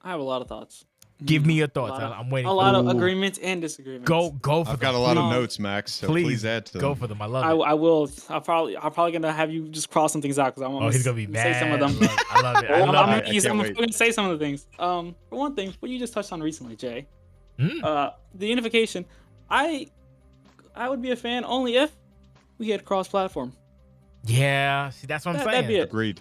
I have a lot of thoughts. Give me your A thoughts. lot of- I'm waiting. A lot of Ooh. agreements and disagreements. Go for I've them. got a lot of Please. notes, Max. So please add to them. Go for them. I love it. I will. I'm probably gonna have you just cross some things out because I'm He's gonna be mad. say some of them. I love it. I I'm love it. it. can't I'm wait. going to say some of the things. For one thing, what you just touched on recently, Jay, Mm. the unification. I would be a fan only if we had cross-platform. Yeah. See, that's what I'm saying. That'd be it. Agreed.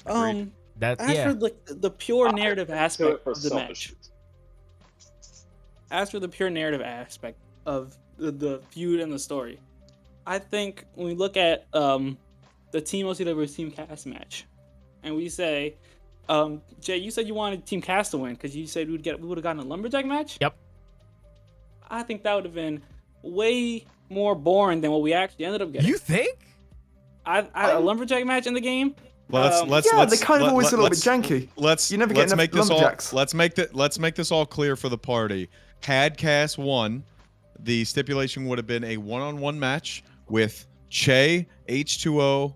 That As yeah. for the pure narrative Do aspect it for of the selfish match, reasons. as for the pure narrative aspect of the feud and the story, I think when we look at the Team OCW versus Team Cass match, and we say, Jay, you said you wanted Team Cass to win because you said we would have gotten a lumberjack match. Yep. I think that would have been way more boring than what we actually ended up getting. You think? A lumberjack match in the game. Let's Yeah, they're kind of always a little bit let's- janky. Let's You never get let's enough make this all lumberjacks. let's make this all clear for the party. Had Cass won, the stipulation would have been a one-on-one match with Che, H2O,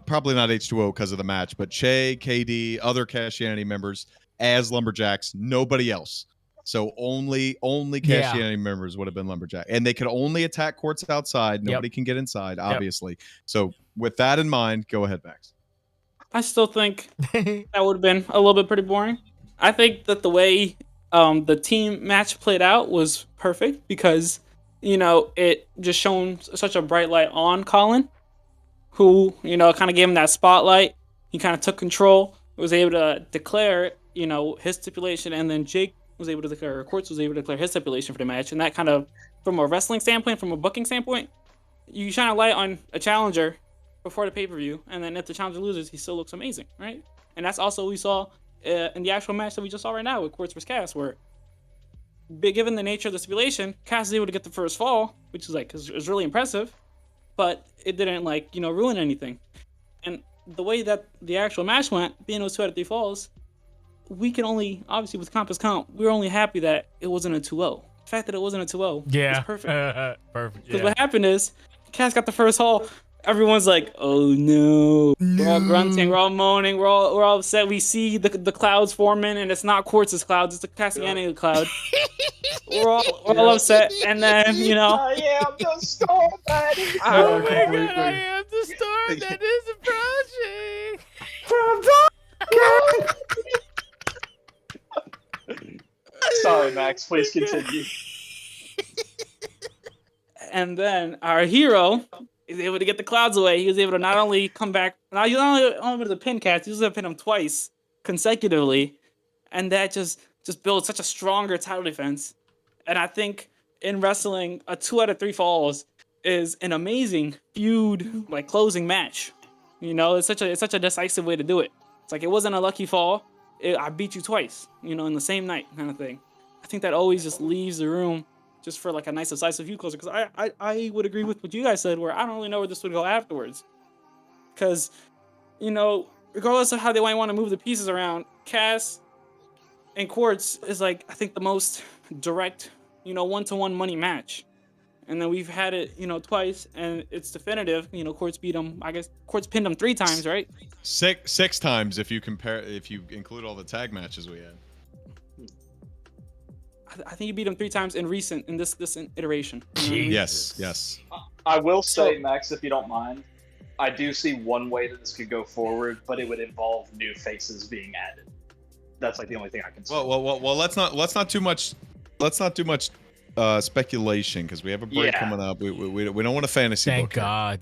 probably not H2O because of the match, but Che, KD, other Castianity members as lumberjacks, nobody else. So only Yeah. Castianity members would have been lumberjack, and they could only attack Quartz outside. Nobody can get inside, obviously. So with that in mind, go ahead, Max. I still think that would have been a little bit pretty boring. I think that the way the team match played out was perfect because, it just shone such a bright light on Colin, who, kind of gave him that spotlight. He kind of took control, was able to declare, his stipulation, and then Jake was able to declare, or Quartz was able to declare his stipulation for the match. And that kind of, from a wrestling standpoint, from a booking standpoint, you shine a light on a challenger before the pay-per-view, and then if the challenger loses, he still looks amazing, right? And that's also what we saw in the actual match that we just saw right now with Quartz vs. Cass, where given the nature of the stipulation, Cass is able to get the first fall, which is really impressive, but it didn't ruin anything. And the way that the actual match went, being those 2 out of 3 falls, we can only, obviously with Compass Comp, we were only happy that it wasn't a 2-0. The fact that it wasn't a 2-0 Yeah, was perfect. perfect. Because Yeah. what happened is, Cass got the first fall. Everyone's like, "Oh no!" We're all grunting, we're all moaning, we're all upset. We see the clouds forming, and it's not Quartz's clouds; it's the Cassiani cloud. we're all upset, and then I am the storm that is Oh my completely. god, I am the storm that is approaching. Sorry, Max. Please continue. And then our hero is able to get the clouds away. He was able to not only come back, not only able to pin Cass, he was able to pin him twice consecutively, and that just builds such a stronger title defense. And I think in wrestling, a 2 out of 3 falls is an amazing feud, closing match. It's such a decisive way to do it. It's like it wasn't a lucky fall. I beat you twice, in the same night kind of thing. I think that always just leaves the room just for a nice decisive feud closer. Because I would agree with what you guys said, where I don't really know where this would go afterwards. Because, regardless of how they might want to move the pieces around, Cass and Quartz is I think the most direct, 1-to-1 money match. And then we've had it, twice, and it's definitive. Quartz beat him. I guess Quartz pinned him 3 times, right? Six times if you include all the tag matches we had. I think you beat him 3 times in this iteration. Yes. I will say, Max, if you don't mind, I do see one way that this could go forward, but it would involve new faces being added. That's the only thing I can say. Well. Let's not too much speculation, because we have a break coming up. We don't want a fantasy. Thank book here. God.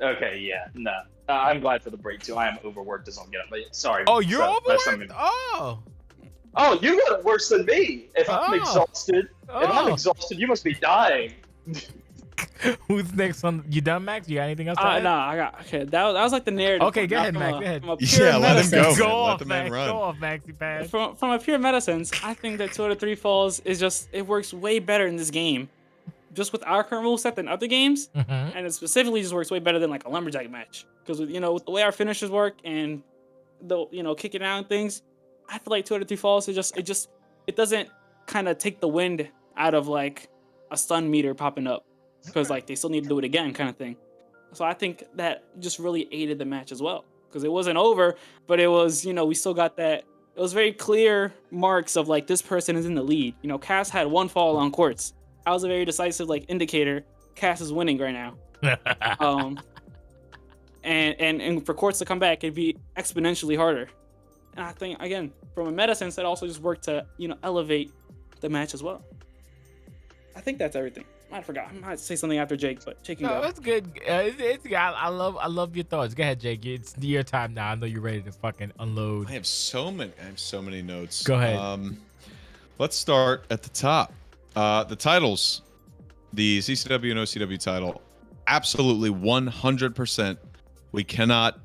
Okay, yeah, no. I'm glad for the break too. I am overworked as I'm getting. But sorry. Oh, you're that's overworked? Oh. Oh, you got it worse than me. If I'm exhausted, you must be dying. Who's next on? You done, Max? You got anything else to add? No, I got. Okay, that was the narrative. Okay, go ahead, Max. Go ahead. Yeah, let him go. Go Man. off, Let the man Max. run. Go off, Maxi Pass. From a pure meta sense, I think that 2 out of 3 falls is it works way better in this game, just with our current rule set than other games, and it specifically just works way better than a lumberjack match. Because with the way our finishers work and the kicking out and things, I feel 2 out of 3 falls it doesn't kind of take the wind out of a stun meter popping up, because they still need to do it again kind of thing. So I think that just really aided the match as well, because it wasn't over, but it was we still got that. It was very clear marks of this person is in the lead. Cass had 1 fall on Quartz. That was a very decisive indicator. Cass is winning right now. And for Quartz to come back, it'd be exponentially harder. And I think, again, from a meta sense, that also just worked to elevate the match as well. I think that's everything. I forgot. I might say something after Jake, but Jake can go. That's good. It's I love your thoughts. Go ahead, Jake. It's your time now. I know you're ready to fucking unload. I have so many notes. Go ahead. Let's start at the top. The titles, the CCW and OCW title, absolutely 100%. We cannot.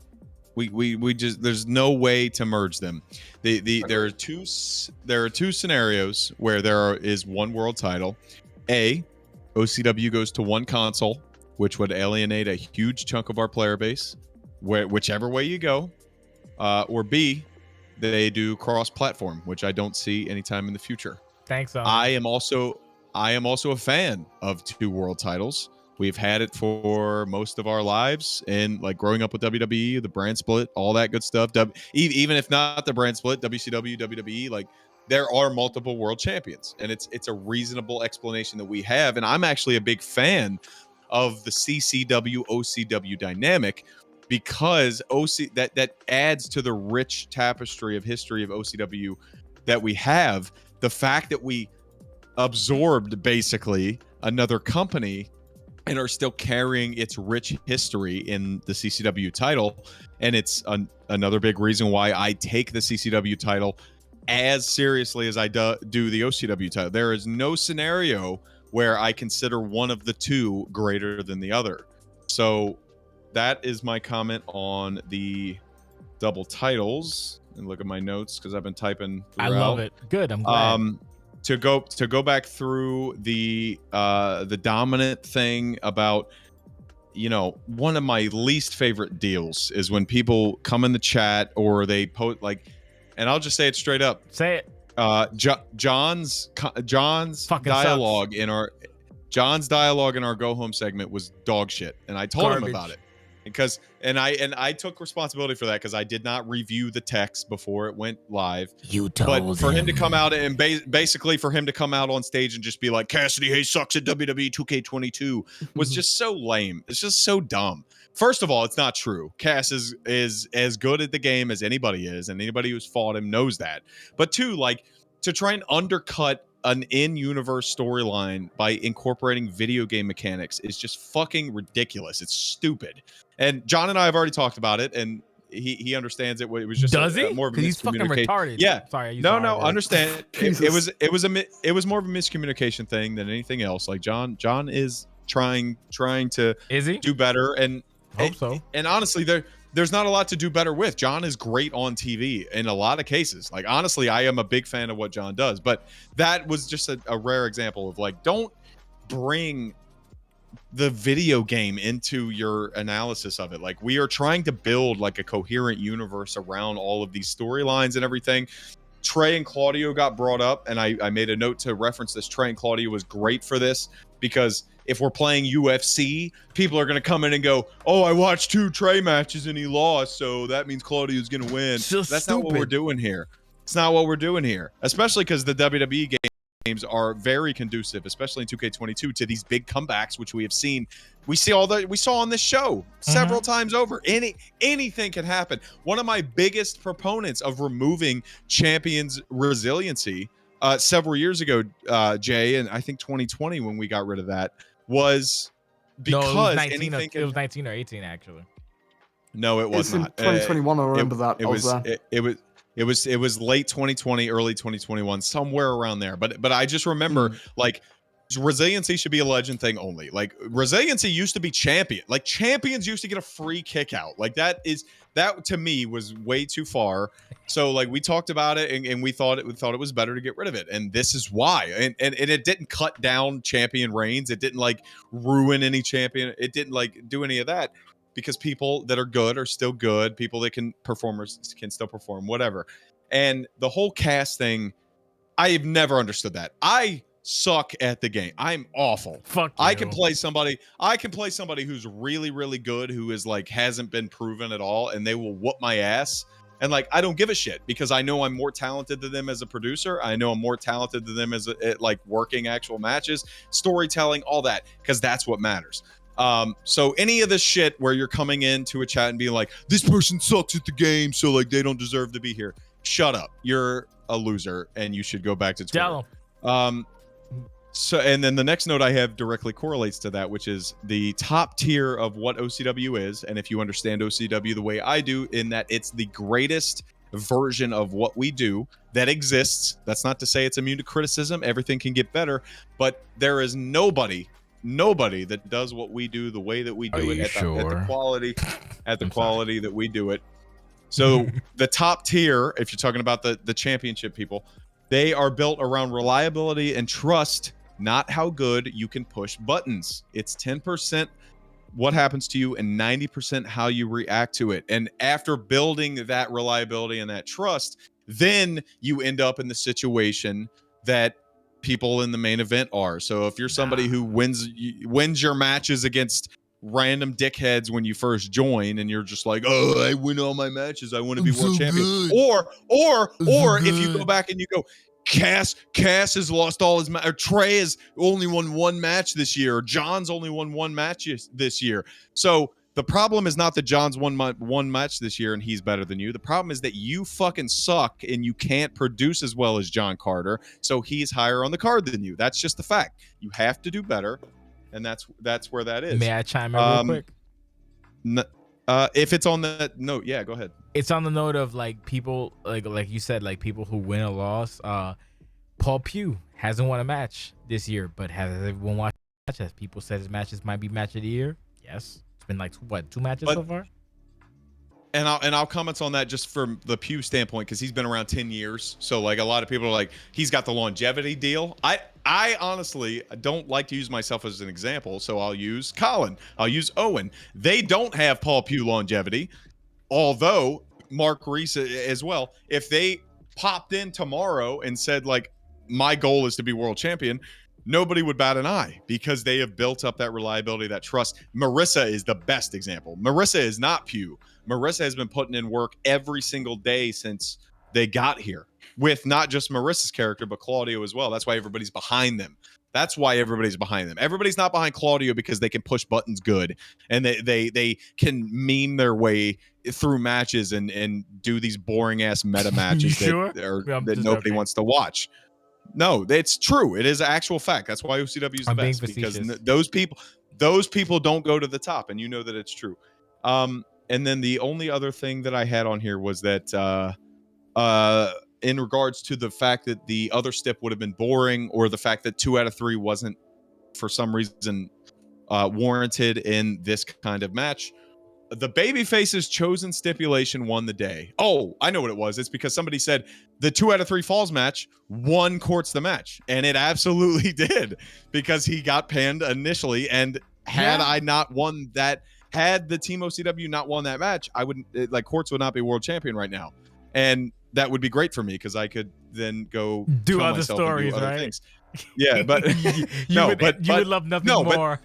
We just, there's no way to merge them. There are two scenarios where there is one world title. OCW goes to one console, which would alienate a huge chunk of our player base, whichever way you go. Or B, they do cross-platform, which I don't see anytime in the future. Thanks. I am also a fan of 2 world titles. We've had it for most of our lives, and growing up with WWE, the brand split, all that good stuff. Even if not the brand split, WCW, WWE, there are multiple world champions, and it's a reasonable explanation that we have. And I'm actually a big fan of the CCW OCW dynamic, because that adds to the rich tapestry of history of OCW that we have. The fact that we absorbed basically another company and are still carrying its rich history in the CCW title. And it's another big reason why I take the CCW title as seriously as I do the OCW title. There is no scenario where I consider one of the two greater than the other. So that is my comment on the double titles. And look at my notes because I've been typing throughout. I love it. Good. I'm glad. To go back through the dominant thing about, you know, one of my least favorite deals is when people come in the chat or they post like, and I'll just say it straight up. Say it. John's Fucking dialogue sucks. in our go home segment was dog shit, and I told him about it because I took responsibility for that because I did not review the text before it went live. You told But for him to come out and basically for him to come out on stage and just be like, Cassidy Hayes sucks at WWE 2K22 was just so lame. It's just so dumb. First of all, it's not true. Cass is as good at the game as anybody is, and anybody who's fought him knows that. But two, like, to try and undercut an in-universe storyline by incorporating video game mechanics is just fucking ridiculous. It's stupid. And John and I have already talked about it, and he understands it. It was just more of a he's fucking retarded. Yeah. Sorry. I used No, the R word. understand. It was more of a miscommunication thing than anything else. Like John is trying to Is he? do better, and Hope so. And honestly, there's not a lot to do better with. John is great on TV in a lot of cases. Like, honestly, I am a big fan of what John does, but that was just a rare example of, like, don't bring the video game into your analysis of it. Like, we are trying to build like a coherent universe around all of these storylines and everything. Trey and Claudio got brought up, and I made a note to reference this. Trey and Claudio was great for this because if we're playing UFC, people are going to come in and go, oh, I watched 2 Trey matches and he lost, so that means Claudio's going to win. That's not what we're doing here. It's not what we're doing here, especially because the WWE games are very conducive, especially in 2K22, to these big comebacks, which we have seen. We saw on this show several times over. Anything can happen. One of my biggest proponents of removing champions' resiliency several years ago, Jay, and I think 2020 when we got rid of that, was because it was 19 anything it was 19 or 18 actually. No, it was It's in not. 2021. I remember that. It was late 2020, early 2021, somewhere around there. But I just remember like resiliency should be a legend thing only. Like, resiliency used to be champion. Like, champions used to get a free kick out. Like, that to me was way too far. So like, we talked about it and we thought it was better to get rid of it. And this is why. And it didn't cut down champion reigns. It didn't like ruin any champion. It didn't like do any of that, because people that are good are still good. People that can perform can still perform, whatever. And the whole cast thing, I have never understood that. I suck at the game. I'm awful. Fuck you. I can play somebody who's really, really good, who is like hasn't been proven at all, and they will whoop my ass. And like, I don't give a shit, because I know I'm more talented than them as a producer. I know I'm more talented than them as at like working actual matches, storytelling, all that, because that's what matters. So any of this shit where you're coming into a chat and being like, this person sucks at the game, so like they don't deserve to be here. Shut up. You're a loser and you should go back to Twitter. Tell him. So, and then the next note I have directly correlates to that, which is the top tier of what OCW is. And if you understand OCW the way I do, in that it's the greatest version of what we do that exists. That's not to say it's immune to criticism. Everything can get better, but there is nobody that does what we do the way that we do it at the quality that we do it. So the top tier, if you're talking about the championship people, they are built around reliability and trust, not how good you can push buttons. It's 10% what happens to you and 90% how you react to it. And after building that reliability and that trust, then you end up in the situation that people in the main event are. So if you're somebody who wins your matches against random dickheads when you first join, and you're just like, oh, I win all my matches, I want to be world champion. Or if you go back and you go, Cass has lost all his or Trey has only won 1 match this year, or John's only won 1 match this year. So the problem is not that John's won 1 match this year and he's better than you. The problem is that you fucking suck and you can't produce as well as John Carter, so he's higher on the card than you. That's just the fact. You have to do better, and that's where that is. May I chime in real quick? If it's on that note, yeah, go ahead. It's on the note of like people, like you said, like people who win or loss. Paul Pugh hasn't won a match this year, but has everyone watched a match? Has people said his matches might be match of the year? Yes. It's been like what, 2 matches But- so far? And I'll comment on that just from the Pew standpoint because he's been around 10 years. So like a lot of people are like, he's got the longevity deal. I honestly don't like to use myself as an example, so I'll use Colin. I'll use Owen. They don't have Paul Pew longevity, although Mark Reese as well. If they popped in tomorrow and said like, my goal is to be world champion, nobody would bat an eye because they have built up that reliability, that trust. Marissa is the best example. Marissa is not Pew. Marissa has been putting in work every single day since they got here, with not just Marissa's character, but Claudio as well. That's why everybody's behind them. That's why everybody's behind them. Everybody's not behind Claudio because they can push buttons good and they can meme their way through matches and do these boring ass meta matches sure? that nobody wants to watch. No, it's true. It is an actual fact. That's why OCW is the best, because those people don't go to the top, and you know that it's true. And then the only other thing that I had on here was that in regards to the fact that the other step would have been boring, or the fact that 2 out of 3 wasn't for some reason warranted in this kind of match. The babyface's chosen stipulation won the day. Oh, I know what it was. It's because somebody said the 2 out of 3 falls match won Courts the match. And it absolutely did, because he got pinned initially. And had I not won that, had the Team OCW not won that match, I wouldn't, like, Courts would not be world champion right now. And that would be great for me, because I could then go do kill other myself stories, and do other right? things. Yeah, but you would love nothing more.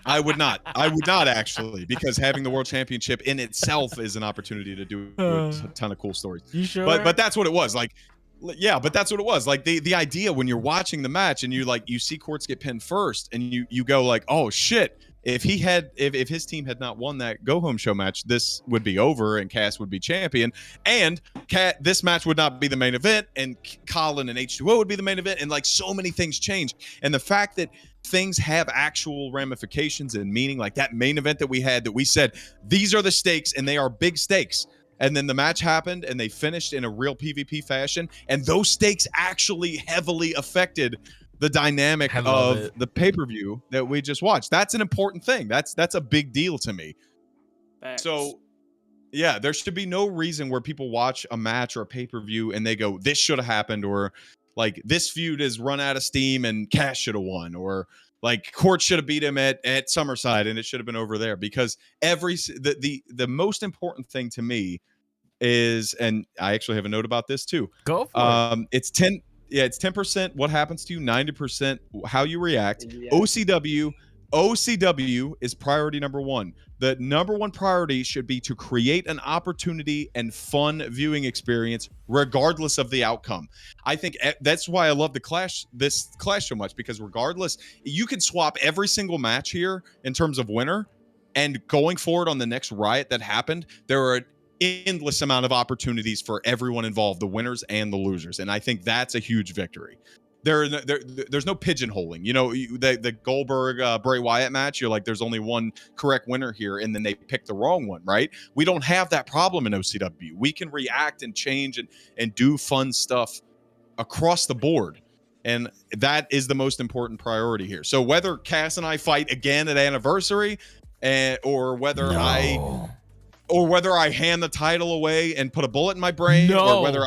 I would not actually, because having the world championship in itself is an opportunity to do a ton of cool stories. You sure? But that's what it was. Like, yeah, but that's what it was. Like the idea when you're watching the match and you see Courts get pinned first, and you go like, oh shit, if his team had not won that go home show match, this would be over and Cass would be champion, and this match would not be the main event, and Colin and H2O would be the main event, and like so many things change. And the fact that things have actual ramifications and meaning, like that main event that we had, that we said these are the stakes and they are big stakes, and then the match happened and they finished in a real PvP fashion, and those stakes actually heavily affected the dynamic of the pay-per-view that we just watched. That's an important thing. That's a big deal to me. Facts. So yeah, there should be no reason where people watch a match or a pay-per-view and they go, this should have happened, or like this feud is run out of steam and Cass should have won, or like Court should have beat him at Summerside and it should have been over there. Because the most important thing to me is, and I actually have a note about this too. Go for it. It's 10% what happens to you, 90% how you react. Yeah. OCW is priority number 1. The number 1 priority should be to create an opportunity and fun viewing experience regardless of the outcome. I think that's why I love this clash so much, because regardless, you can swap every single match here in terms of winner, and going forward on the next Riot that happened, there are endless amount of opportunities for everyone involved, the winners and the losers, and I think that's a huge victory. There's no pigeonholing. You know, the Goldberg Bray Wyatt match, you're like, there's only one correct winner here, and then they pick the wrong one, right? We don't have that problem in OCW. We can react and change and do fun stuff across the board, and that is the most important priority here. So whether Cass and I fight again at Anniversary, or whether I hand the title away and put a bullet in my brain, or whether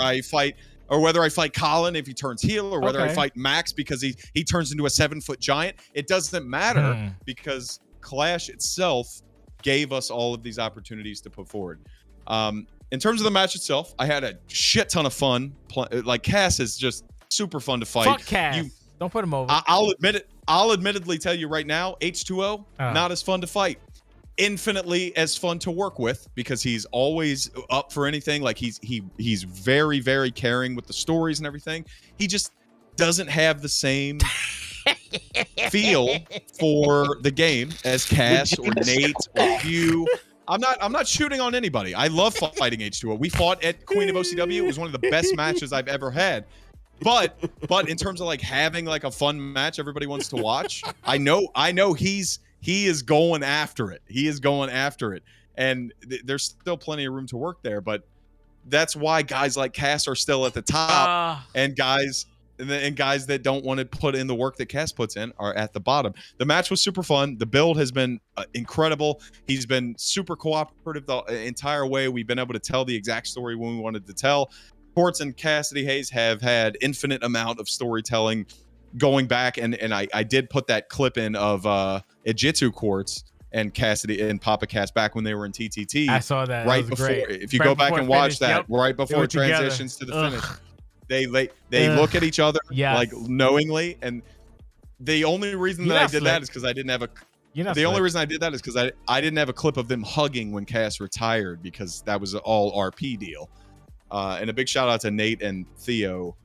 I fight Colin if he turns heel, or whether I fight Maxx because he turns into a 7-foot giant, it doesn't matter, because Clash itself gave us all of these opportunities to put forward. In terms of the match itself, I had a shit ton of fun. Like, Cass is just super fun to fight. Fuck Cass. Don't put him over. I'll admit it. I'll admittedly tell you right now, H2O, not as fun to fight. Infinitely as fun to work with, because he's always up for anything. Like he's very, very caring with the stories and everything. He just doesn't have the same feel for the game as Cass or Nate or Hugh. I'm not shooting on anybody. I love fighting H2O. We fought at Queen of OCW. It was one of the best matches I've ever had. But in terms of like having like a fun match everybody wants to watch, I know he is going after it. He is going after it. And there's still plenty of room to work there. But that's why guys like Cass are still at the top. And guys and guys that don't want to put in the work that Cass puts in are at the bottom. The match was super fun. The build has been incredible. He's been super cooperative the entire way. We've been able to tell the exact story when we wanted to tell. Quartz and Cassidy Hayes have had infinite amount of storytelling going back, and I did put that clip in of Ijitsu Quartz and Cassidy and Papa Cass back when they were in TTT. I saw that. Right That was before. great. If you Right go back before and watch finish, that, yep. right before were it together. transitions to the Ugh. finish, they look at each other Yes. like knowingly, and the only reason You're that I not did slick. that is because I didn't have a. You're not The only slick. reason I did that is because I didn't have a clip of them hugging when Cass retired, because that was all RP deal. And a big shout out to Nate and Theo.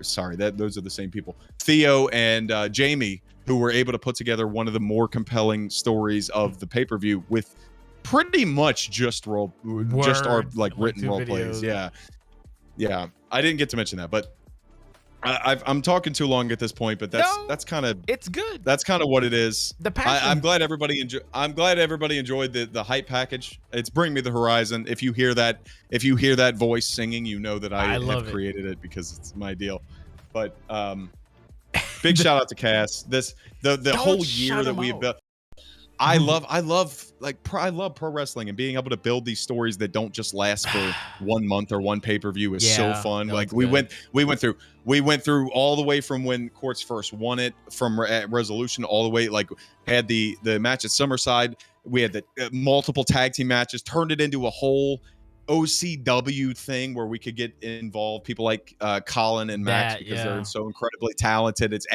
Sorry, those are the same people. Theo and Jamie, who were able to put together one of the more compelling stories of the pay-per-view with pretty much just our Words, like written 2 role plays. videos. Yeah. I didn't get to mention that, but I'm talking too long at this point. But that's kind of It's good. that's kind of what it is. The passion. I'm glad everybody enjoyed the hype package. It's Bring Me the Horizon. If you hear that voice singing, you know that I love have it. created it because it's my deal. But big shout out to Cass. The whole year shout that him we've out. built. I love pro wrestling, and being able to build these stories that don't just last for 1 month or one pay-per-view is so Yeah, fun. no, Like it's we good. went through all the way from when Quartz first won it from Resolution, all the way, like, had the match at Summerside. We had the multiple tag team matches, turned it into a whole OCW thing where we could get involved people like Colin and Maxx, because they're so incredibly talented. It's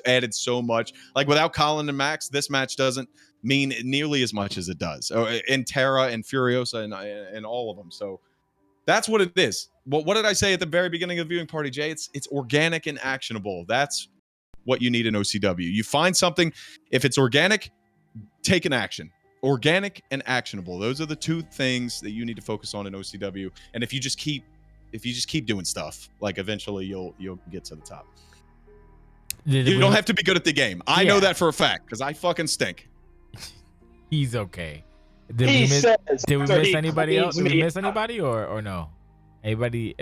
added so much. Like, without Colin and Maxx, this match doesn't mean nearly as much as it does. And Terra and Furiosa and all of them. So that's what it is. What did I say at the very beginning of the viewing party, Jay? It's organic and actionable. That's what you need in OCW. You find something. If it's organic, take an action. Organic and actionable. Those are the two things that you need to focus on in OCW. And if you just keep doing stuff, like, eventually you'll get to the top. You don't have to be good at the game. I know that for a fact, because I fucking stink. He's okay. Did we miss anybody else? Did we miss anybody or no? Everybody.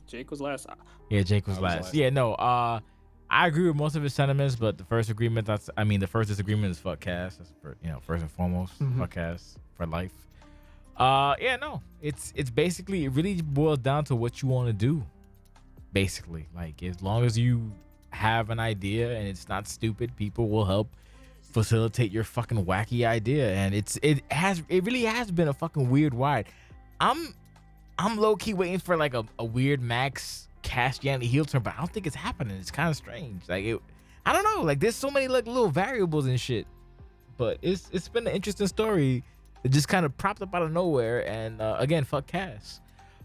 Jake was last. Yeah, Jake was last. Yeah, no. I agree with most of his sentiments, but the first disagreement is fuck Cass. That's first and foremost, fuck Cass for life. Yeah, no. It's basically, it really boils down to what you want to do. Basically, like, as long as you have an idea and it's not stupid, people will help facilitate your fucking wacky idea. And it really has been a fucking weird ride. I'm low-key waiting for like a weird Maxx Cass YEAN heel turn, but I don't think it's happening. It's kind of strange. Like, I don't know, like, there's so many like little variables and shit, but it's been an interesting story. It just kind of propped up out of nowhere. And again, fuck Cass,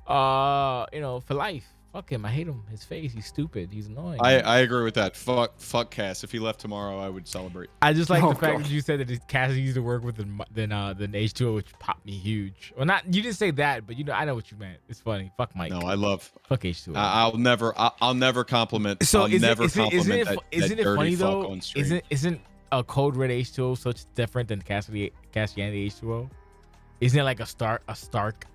for life. Fuck him. I hate him. His face. He's stupid. He's annoying. I agree with that. Fuck Cass. If he left tomorrow, I would celebrate. I just like the fact that you said that Cass used to work with than H2O, which popped me huge. Well, you didn't say that, but I know what you meant. It's funny. Fuck Mike. No, I love. Fuck H2O. I'll never compliment. So isn't it funny though? Isn't a Code Red H2O such different than Cass YEAN H2O? Isn't it like a stark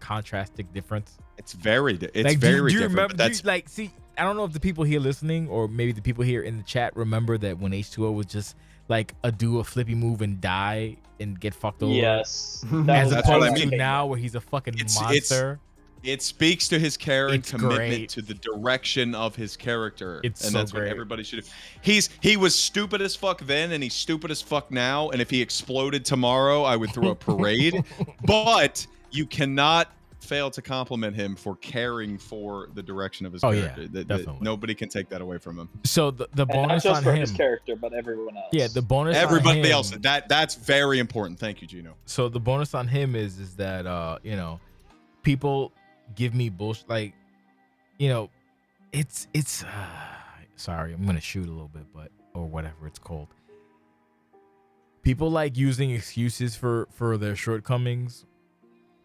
contrastic difference? It's very different. Remember, I don't know if the people here listening, or maybe the people here in the chat, remember that when H2O was just like do a flippy move and die and get fucked over. Yes. As That's what I opposed to mean. now where he's a fucking monster. It speaks to his care and It's commitment great. to the direction of his character. It's and so that's great. what everybody should do. He was stupid as fuck then, and he's stupid as fuck now. And if he exploded tomorrow, I would throw a parade. But you cannot fail to compliment him for caring for the direction of his character. Yeah, definitely. Nobody can take that away from him. So the And not bonus just on for him. his character, but everyone else. Yeah, the bonus on Everybody him, else. That's very important. Thank you, Gino. So the bonus on him is that people give me bullshit, like, it's sorry, I'm gonna shoot a little bit, but or whatever it's called. People like using excuses for their shortcomings.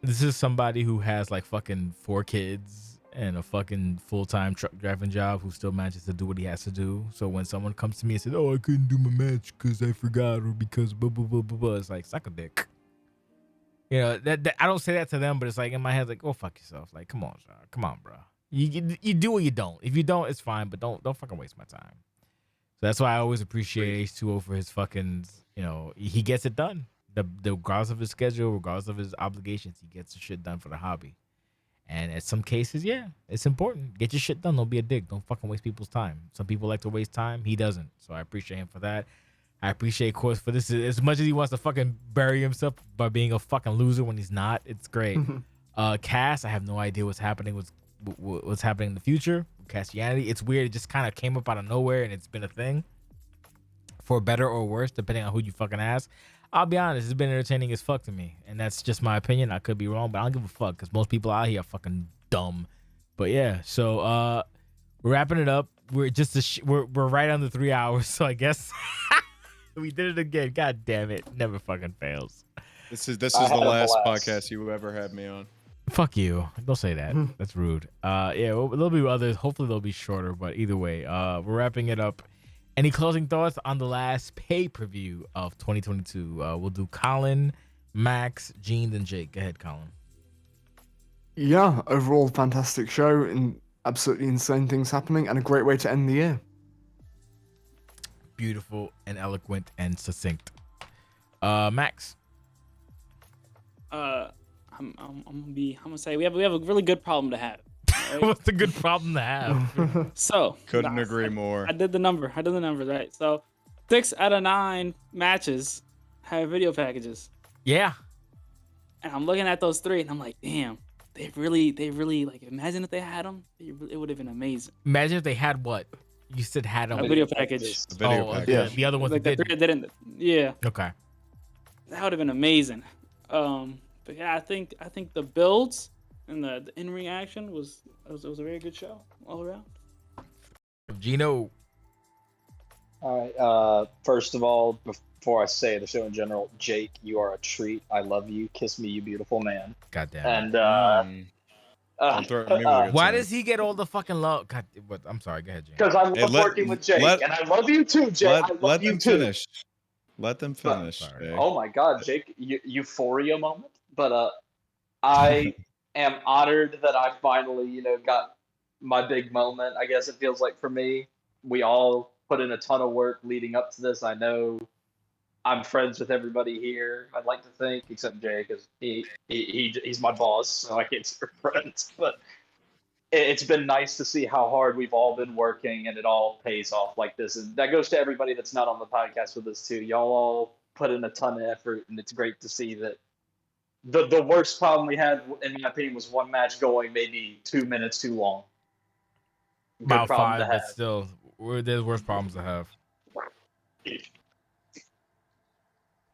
This is somebody who has like fucking 4 kids and a fucking full-time truck driving job who still manages to do what he has to do. So when someone comes to me and says, "Oh, I couldn't do my match because I forgot," or because blah blah blah blah blah, it's like, suck a dick. That I don't say that to them, but it's like in my head, like, "Oh, fuck yourself." Like, come on, bro. You do or you don't. If you don't, it's fine, but don't fucking waste my time. So that's why I always appreciate H2O for his fucking, he gets it done. The regardless of his schedule, regardless of his obligations, he gets the shit done for the hobby. And in some cases, yeah, it's important. Get your shit done. Don't be a dick. Don't fucking waste people's time. Some people like to waste time. He doesn't. So I appreciate him for that. I appreciate Course for this. As much as he wants to fucking bury himself by being a fucking loser when he's not, it's great. Cass, I have no idea what's happening what's happening in the future. Cassianity, it's weird. It just kind of came up out of nowhere and it's been a thing. For better or worse, depending on who you fucking ask. I'll be honest, it's been entertaining as fuck to me. And that's just my opinion. I could be wrong, but I don't give a fuck because most people out here are fucking dumb. But yeah, so we're wrapping it up. We're just we're right under 3 hours, so I guess we did it again. God damn it. Never fucking fails. This is the last podcast you ever had me on. Fuck you. Don't say that. That's rude. Yeah, well, there'll be others. Hopefully they'll be shorter, but either way, we're wrapping it up. Any closing thoughts on the last pay-per-view of 2022? We'll do Colin, Max, Gene, then Jake. Go ahead, Colin. Yeah, overall fantastic show and absolutely insane things happening and a great way to end the year. Beautiful and eloquent and succinct. Max. I'm gonna say we have a really good problem to have. Right? What's a good problem to have? So Couldn't agree more. I did the numbers right. So 6 out of 9 matches have video packages. Yeah. And I'm looking at those 3 and I'm like, damn, they really like. Imagine if they had them, it would have been amazing. Imagine if they had what you said had them. A video package. The video package. Yeah. The other ones Like that the 3 didn't. that didn't. Yeah. Okay. That would have been amazing. But yeah, I think the builds and the in-ring action was a very good show all around. Gino. All right. First of all, before I say the show in general, Jake, you are a treat. I love you. Kiss me, you beautiful man. Goddamn. And Don't threaten me with a good why time. does he get all the fucking love? God, what? I'm sorry. Go ahead, Gino. because I love Hey, let- working with Jake, let- and I love you too, Jake. I Let love you them too. finish. Let them finish. Sorry. Jay. Oh my God, Jake, euphoria moment. But I am honored that I finally, got my big moment. I guess it feels like for me, we all put in a ton of work leading up to this. I know I'm friends with everybody here. I'd like to think, except Jay, because he's my boss, so I can't say we're friends. But it's been nice to see how hard we've all been working, and it all pays off like this. And that goes to everybody that's not on the podcast with us too. Y'all all put in a ton of effort, and it's great to see that. The worst problem we had, in my opinion, was one match going maybe 2 minutes too long. Good About problem 5, to but have. still, there's worse problems to have.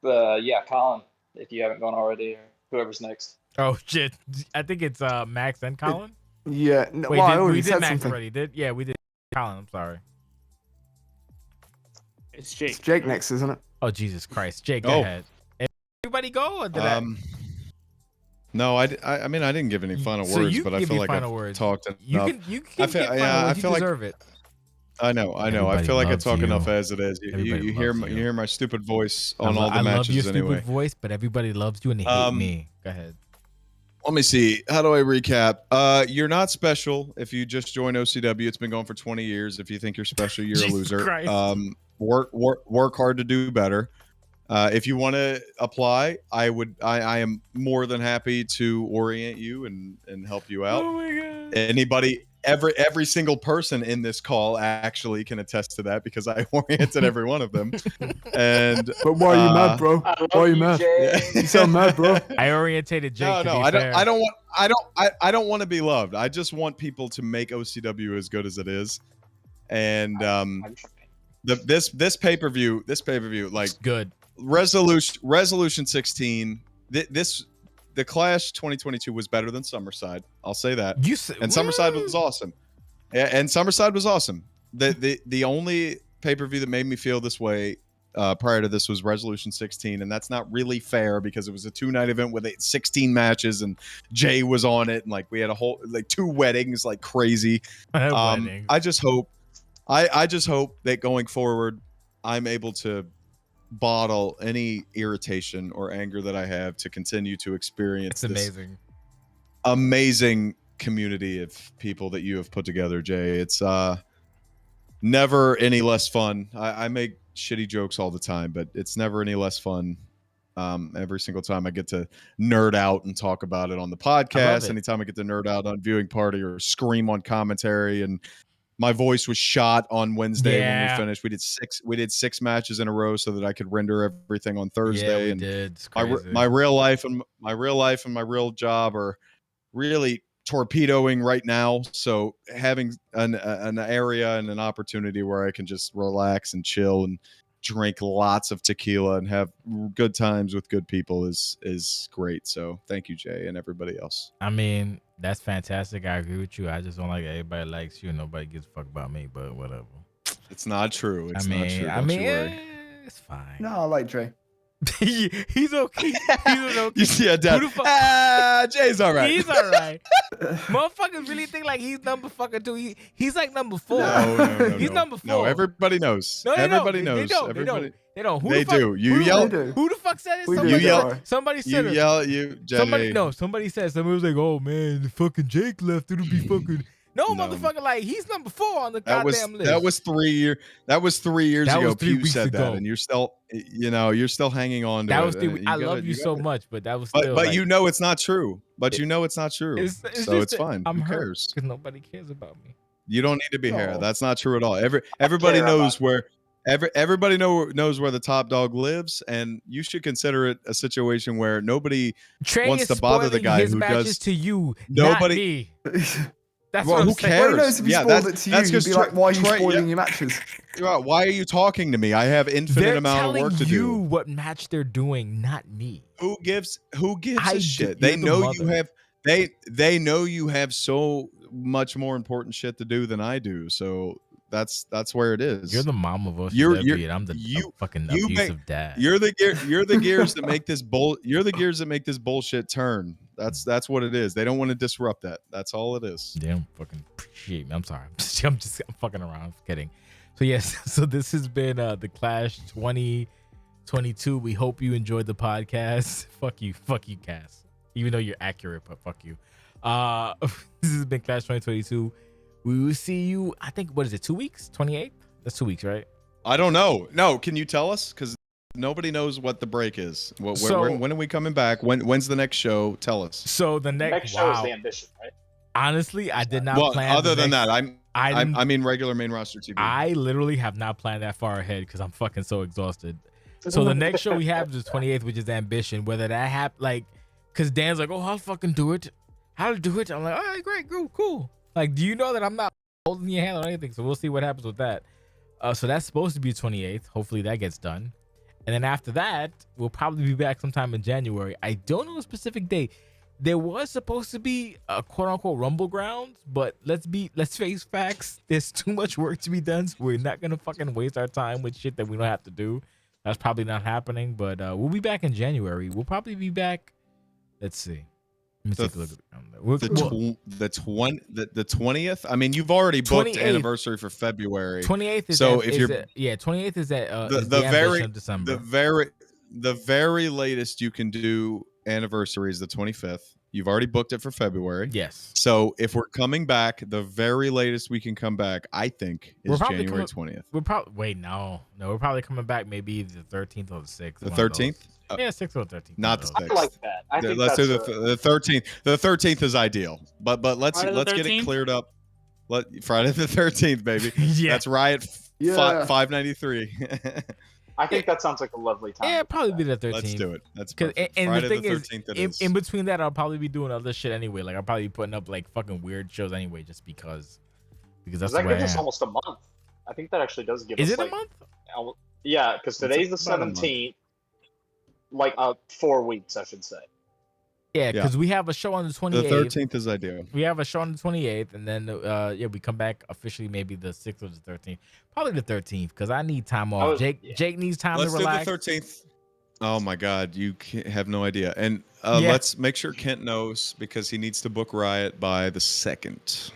Yeah, Colin, if you haven't gone already, or whoever's next. Oh shit! I think it's Max and Colin. Yeah, no, Wait, well, I we already did said Max something. already. Yeah, we did Colin. I'm sorry. It's Jake. It's Jake next, isn't it? Oh Jesus Christ, Jake, go Oh. ahead. Everybody go. Or did I? No, I mean I didn't give any final So words, you but can I give feel your like final I've words. talked You enough. can I feel- get final yeah, I words. You feel like- deserve it. I know. I Everybody feel like I loves talk you. enough as it is. You Everybody hear loves my, you. you hear my stupid voice on all the I love matches your stupid anyway. voice, but everybody loves you and they hate me. Go ahead. Let me see. How do I recap? You're not special if you just joined OCW. It's been going for 20 years. If you think you're special, you're a Jesus loser. Christ. Work hard to do better. If you want to apply, I am more than happy to orient you and help you out. Oh my god. Anybody, every single person in this call actually can attest to that because I oriented every one of them. And But why are you mad, bro? I love Why are you you, mad? Jake. You sound mad, bro. I orientated Jake. no, to be I don't. fair. I don't want to be loved. I just want people to make OCW as good as it is. And this pay per view, like Good. resolution 16. The Clash 2022 was better than Summerside. I'll say that. You said, And Summerside was awesome. Yeah, and Summerside was awesome. The only pay per view that made me feel this way prior to this was Resolution 16, and that's not really fair because it was a 2-night event with 16 matches, and Jay was on it, and like we had a whole 2 weddings like crazy. wedding. I just hope that going forward, I'm able to bottle any irritation or anger that I have to continue to experience It's this amazing. amazing community of people that you have put together, Jay. It's never any less fun. I make shitty jokes all the time, but it's never any less fun. Every single time I get to nerd out and talk about it on the podcast, anytime I get to nerd out on viewing party or scream on commentary, and my voice was shot on Wednesday when we finished. We did six matches in a row so that I could render everything on Thursday. Yeah, and did. my real life and my real job are really torpedoing right now. So having an area and an opportunity where I can just relax and chill and drink lots of tequila and have good times with good people is great. So thank you, Jay, and everybody else. I mean, that's fantastic. I agree with you. I just don't like everybody likes you. Nobody gives a fuck about me, but whatever. It's not true. It's not true. Don't you worry. It's fine. No, I like Jay. He's okay. He's okay. You see a dad. Jay's all right. He's all right. Motherfuckers really think like he's number fucking 2. He's like number 4. No, he's number 4. No, everybody knows. No, everybody knows. They don't. Everybody. They don't. They do. You yell. Who the fuck said it? Somebody said it. You yell. You. Jay. Somebody said. Somebody was like, "Oh man, the fucking Jake left. It'll be fucking." No, motherfucker, like he's number 4 on the goddamn list. That was 3 years. That was 3 years ago. Pew said that, and you're still, you're still hanging on to that it. Was I love you so much, but that was. But like, it's not true. But it's not true. It's fine. I'm Who hurt cares? because nobody cares about me. You don't need to be here. That's not true at all. Everybody knows where. Everybody knows where the top dog lives, and you should consider it a situation where nobody wants to bother the guy who does to you. Nobody. Not me. That's well, what who I'm saying. cares? Well, he knows if he spoiled it to you, you'd be like, why are you spoiling your matches? Why are you talking to me? I have infinite amount of work to do. They're telling you what match they're doing, not me. Who gives a shit? They know you have they know you have so much more important shit to do than I do. So that's where it is. You're the mom of us. I'm the fucking abusive dad. You're the gears that make this You're the gears that make this bullshit turn. That's what it is. They don't want to disrupt that. That's all it is. They don't fucking appreciate me. I'm sorry. I'm fucking around. I'm kidding. So yes. So this has been the Clash 2022. We hope you enjoyed the podcast. Fuck you, Cass. Even though you're accurate, but fuck you. This has been Clash 2022. We will see you. I think what is it? 2 weeks? 28th? That's 2 weeks, right? I don't know. No, can you tell us? Because nobody knows what the break is. When are we coming back? When's the next show? Tell us. So the next show is the Ambition, right? Honestly, I did not plan. Other than that, I mean regular main roster TV. I literally have not planned that far ahead because I'm fucking so exhausted. So the next show we have is the 28th, which is Ambition. Whether that happen, because Dan's like, oh, I'll fucking do it. How to do it? I'm like, all right, great, cool. Like, do you know that I'm not holding your hand on anything? So we'll see what happens with that. So that's supposed to be 28th. Hopefully that gets done. And then after that, we'll probably be back sometime in January. I don't know a specific date. There was supposed to be a quote-unquote Rumble Grounds, but let's face facts. There's too much work to be done, so we're not going to fucking waste our time with shit that we don't have to do. That's probably not happening, but we'll be back in January. We'll probably be back. Let's see. Let me take a look at the 20th. I mean, you've already booked anniversary for February. 28th is 28th is at the December. The very latest you can do anniversary is the 25th. You've already booked it for February. Yes. So if we're coming back, the very latest we can come back, I think, is January 20th. We're probably we're probably coming back maybe the 13th or the 6th. The 13th. Yeah, 6th or 13th. Not the 6th. I like that. I think let's do the 13th. The 13th is ideal, but let's get it cleared up. Friday the 13th, baby. Yeah. That's Riot 593. I think that sounds like a lovely time. Yeah, probably be the 13th. Let's do it. That's perfect. And Friday the thing the 13th is, in between that, I'll probably be doing other shit anyway. Like I'll probably be putting up like fucking weird shows anyway, just because that's the way gives us almost a month. I think that actually does give us. Is it a month? Yeah, because today's the 17th. Like 4 weeks, I should say. Yeah, because we have a show on the 28th. The 13th is ideal. We have a show on the 28th, and then we come back officially maybe the 6th or the 13th. Probably the 13th, because I need time off. Jake needs time to relax. Let's do the 13th. Oh my God, you have no idea. And let's make sure Kent knows because he needs to book Riot by the 2nd.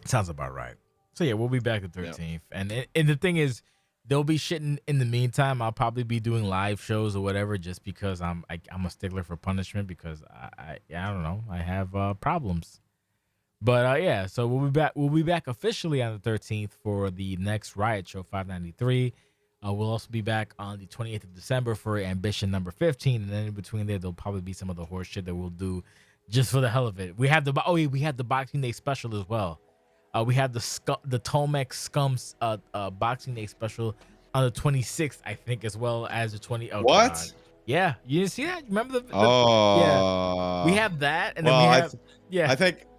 Sounds about right. So yeah, we'll be back the 13th, and the thing is, there'll be shit in the meantime. I'll probably be doing live shows or whatever, just because I'm a stickler for punishment because I don't know, I have problems. But yeah, so we'll be back. We'll be back officially on the 13th for the next Riot Show 593. We'll also be back on the 28th of December for Ambition number 15, and then in between there, there'll probably be some of the horse shit that we'll do just for the hell of it. We have we had the Boxing Day special as well. We had the Tomex Scums Boxing Day special on the 26th, I think, as well as the 20. Oh, What? God. Yeah, you didn't see that? Remember the Oh, we have that, and well, then we have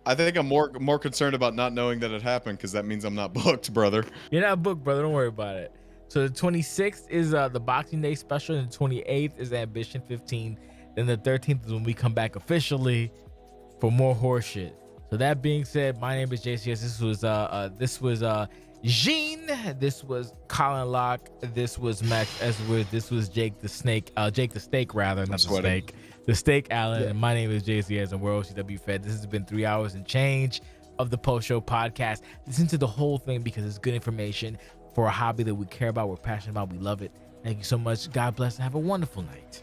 I think I'm more concerned about not knowing that it happened because that means I'm not booked, brother. You're not booked, brother. Don't worry about it. So the 26th is the Boxing Day special, and the 28th is Ambition 15. Then the 13th is when we come back officially for more horse shit. So that being said, my name is JCS. This was Jean. This was Colin Locke. This was Maxx Edwards. This was Jake the Snake. Jake the Steak, rather, not the Snake. The Steak Allen. Yeah. And my name is JCS, and we're OCWFED. This has been 3 hours and change of the post-show podcast. Listen to the whole thing because it's good information for a hobby that we care about, we're passionate about, we love it. Thank you so much. God bless and have a wonderful night.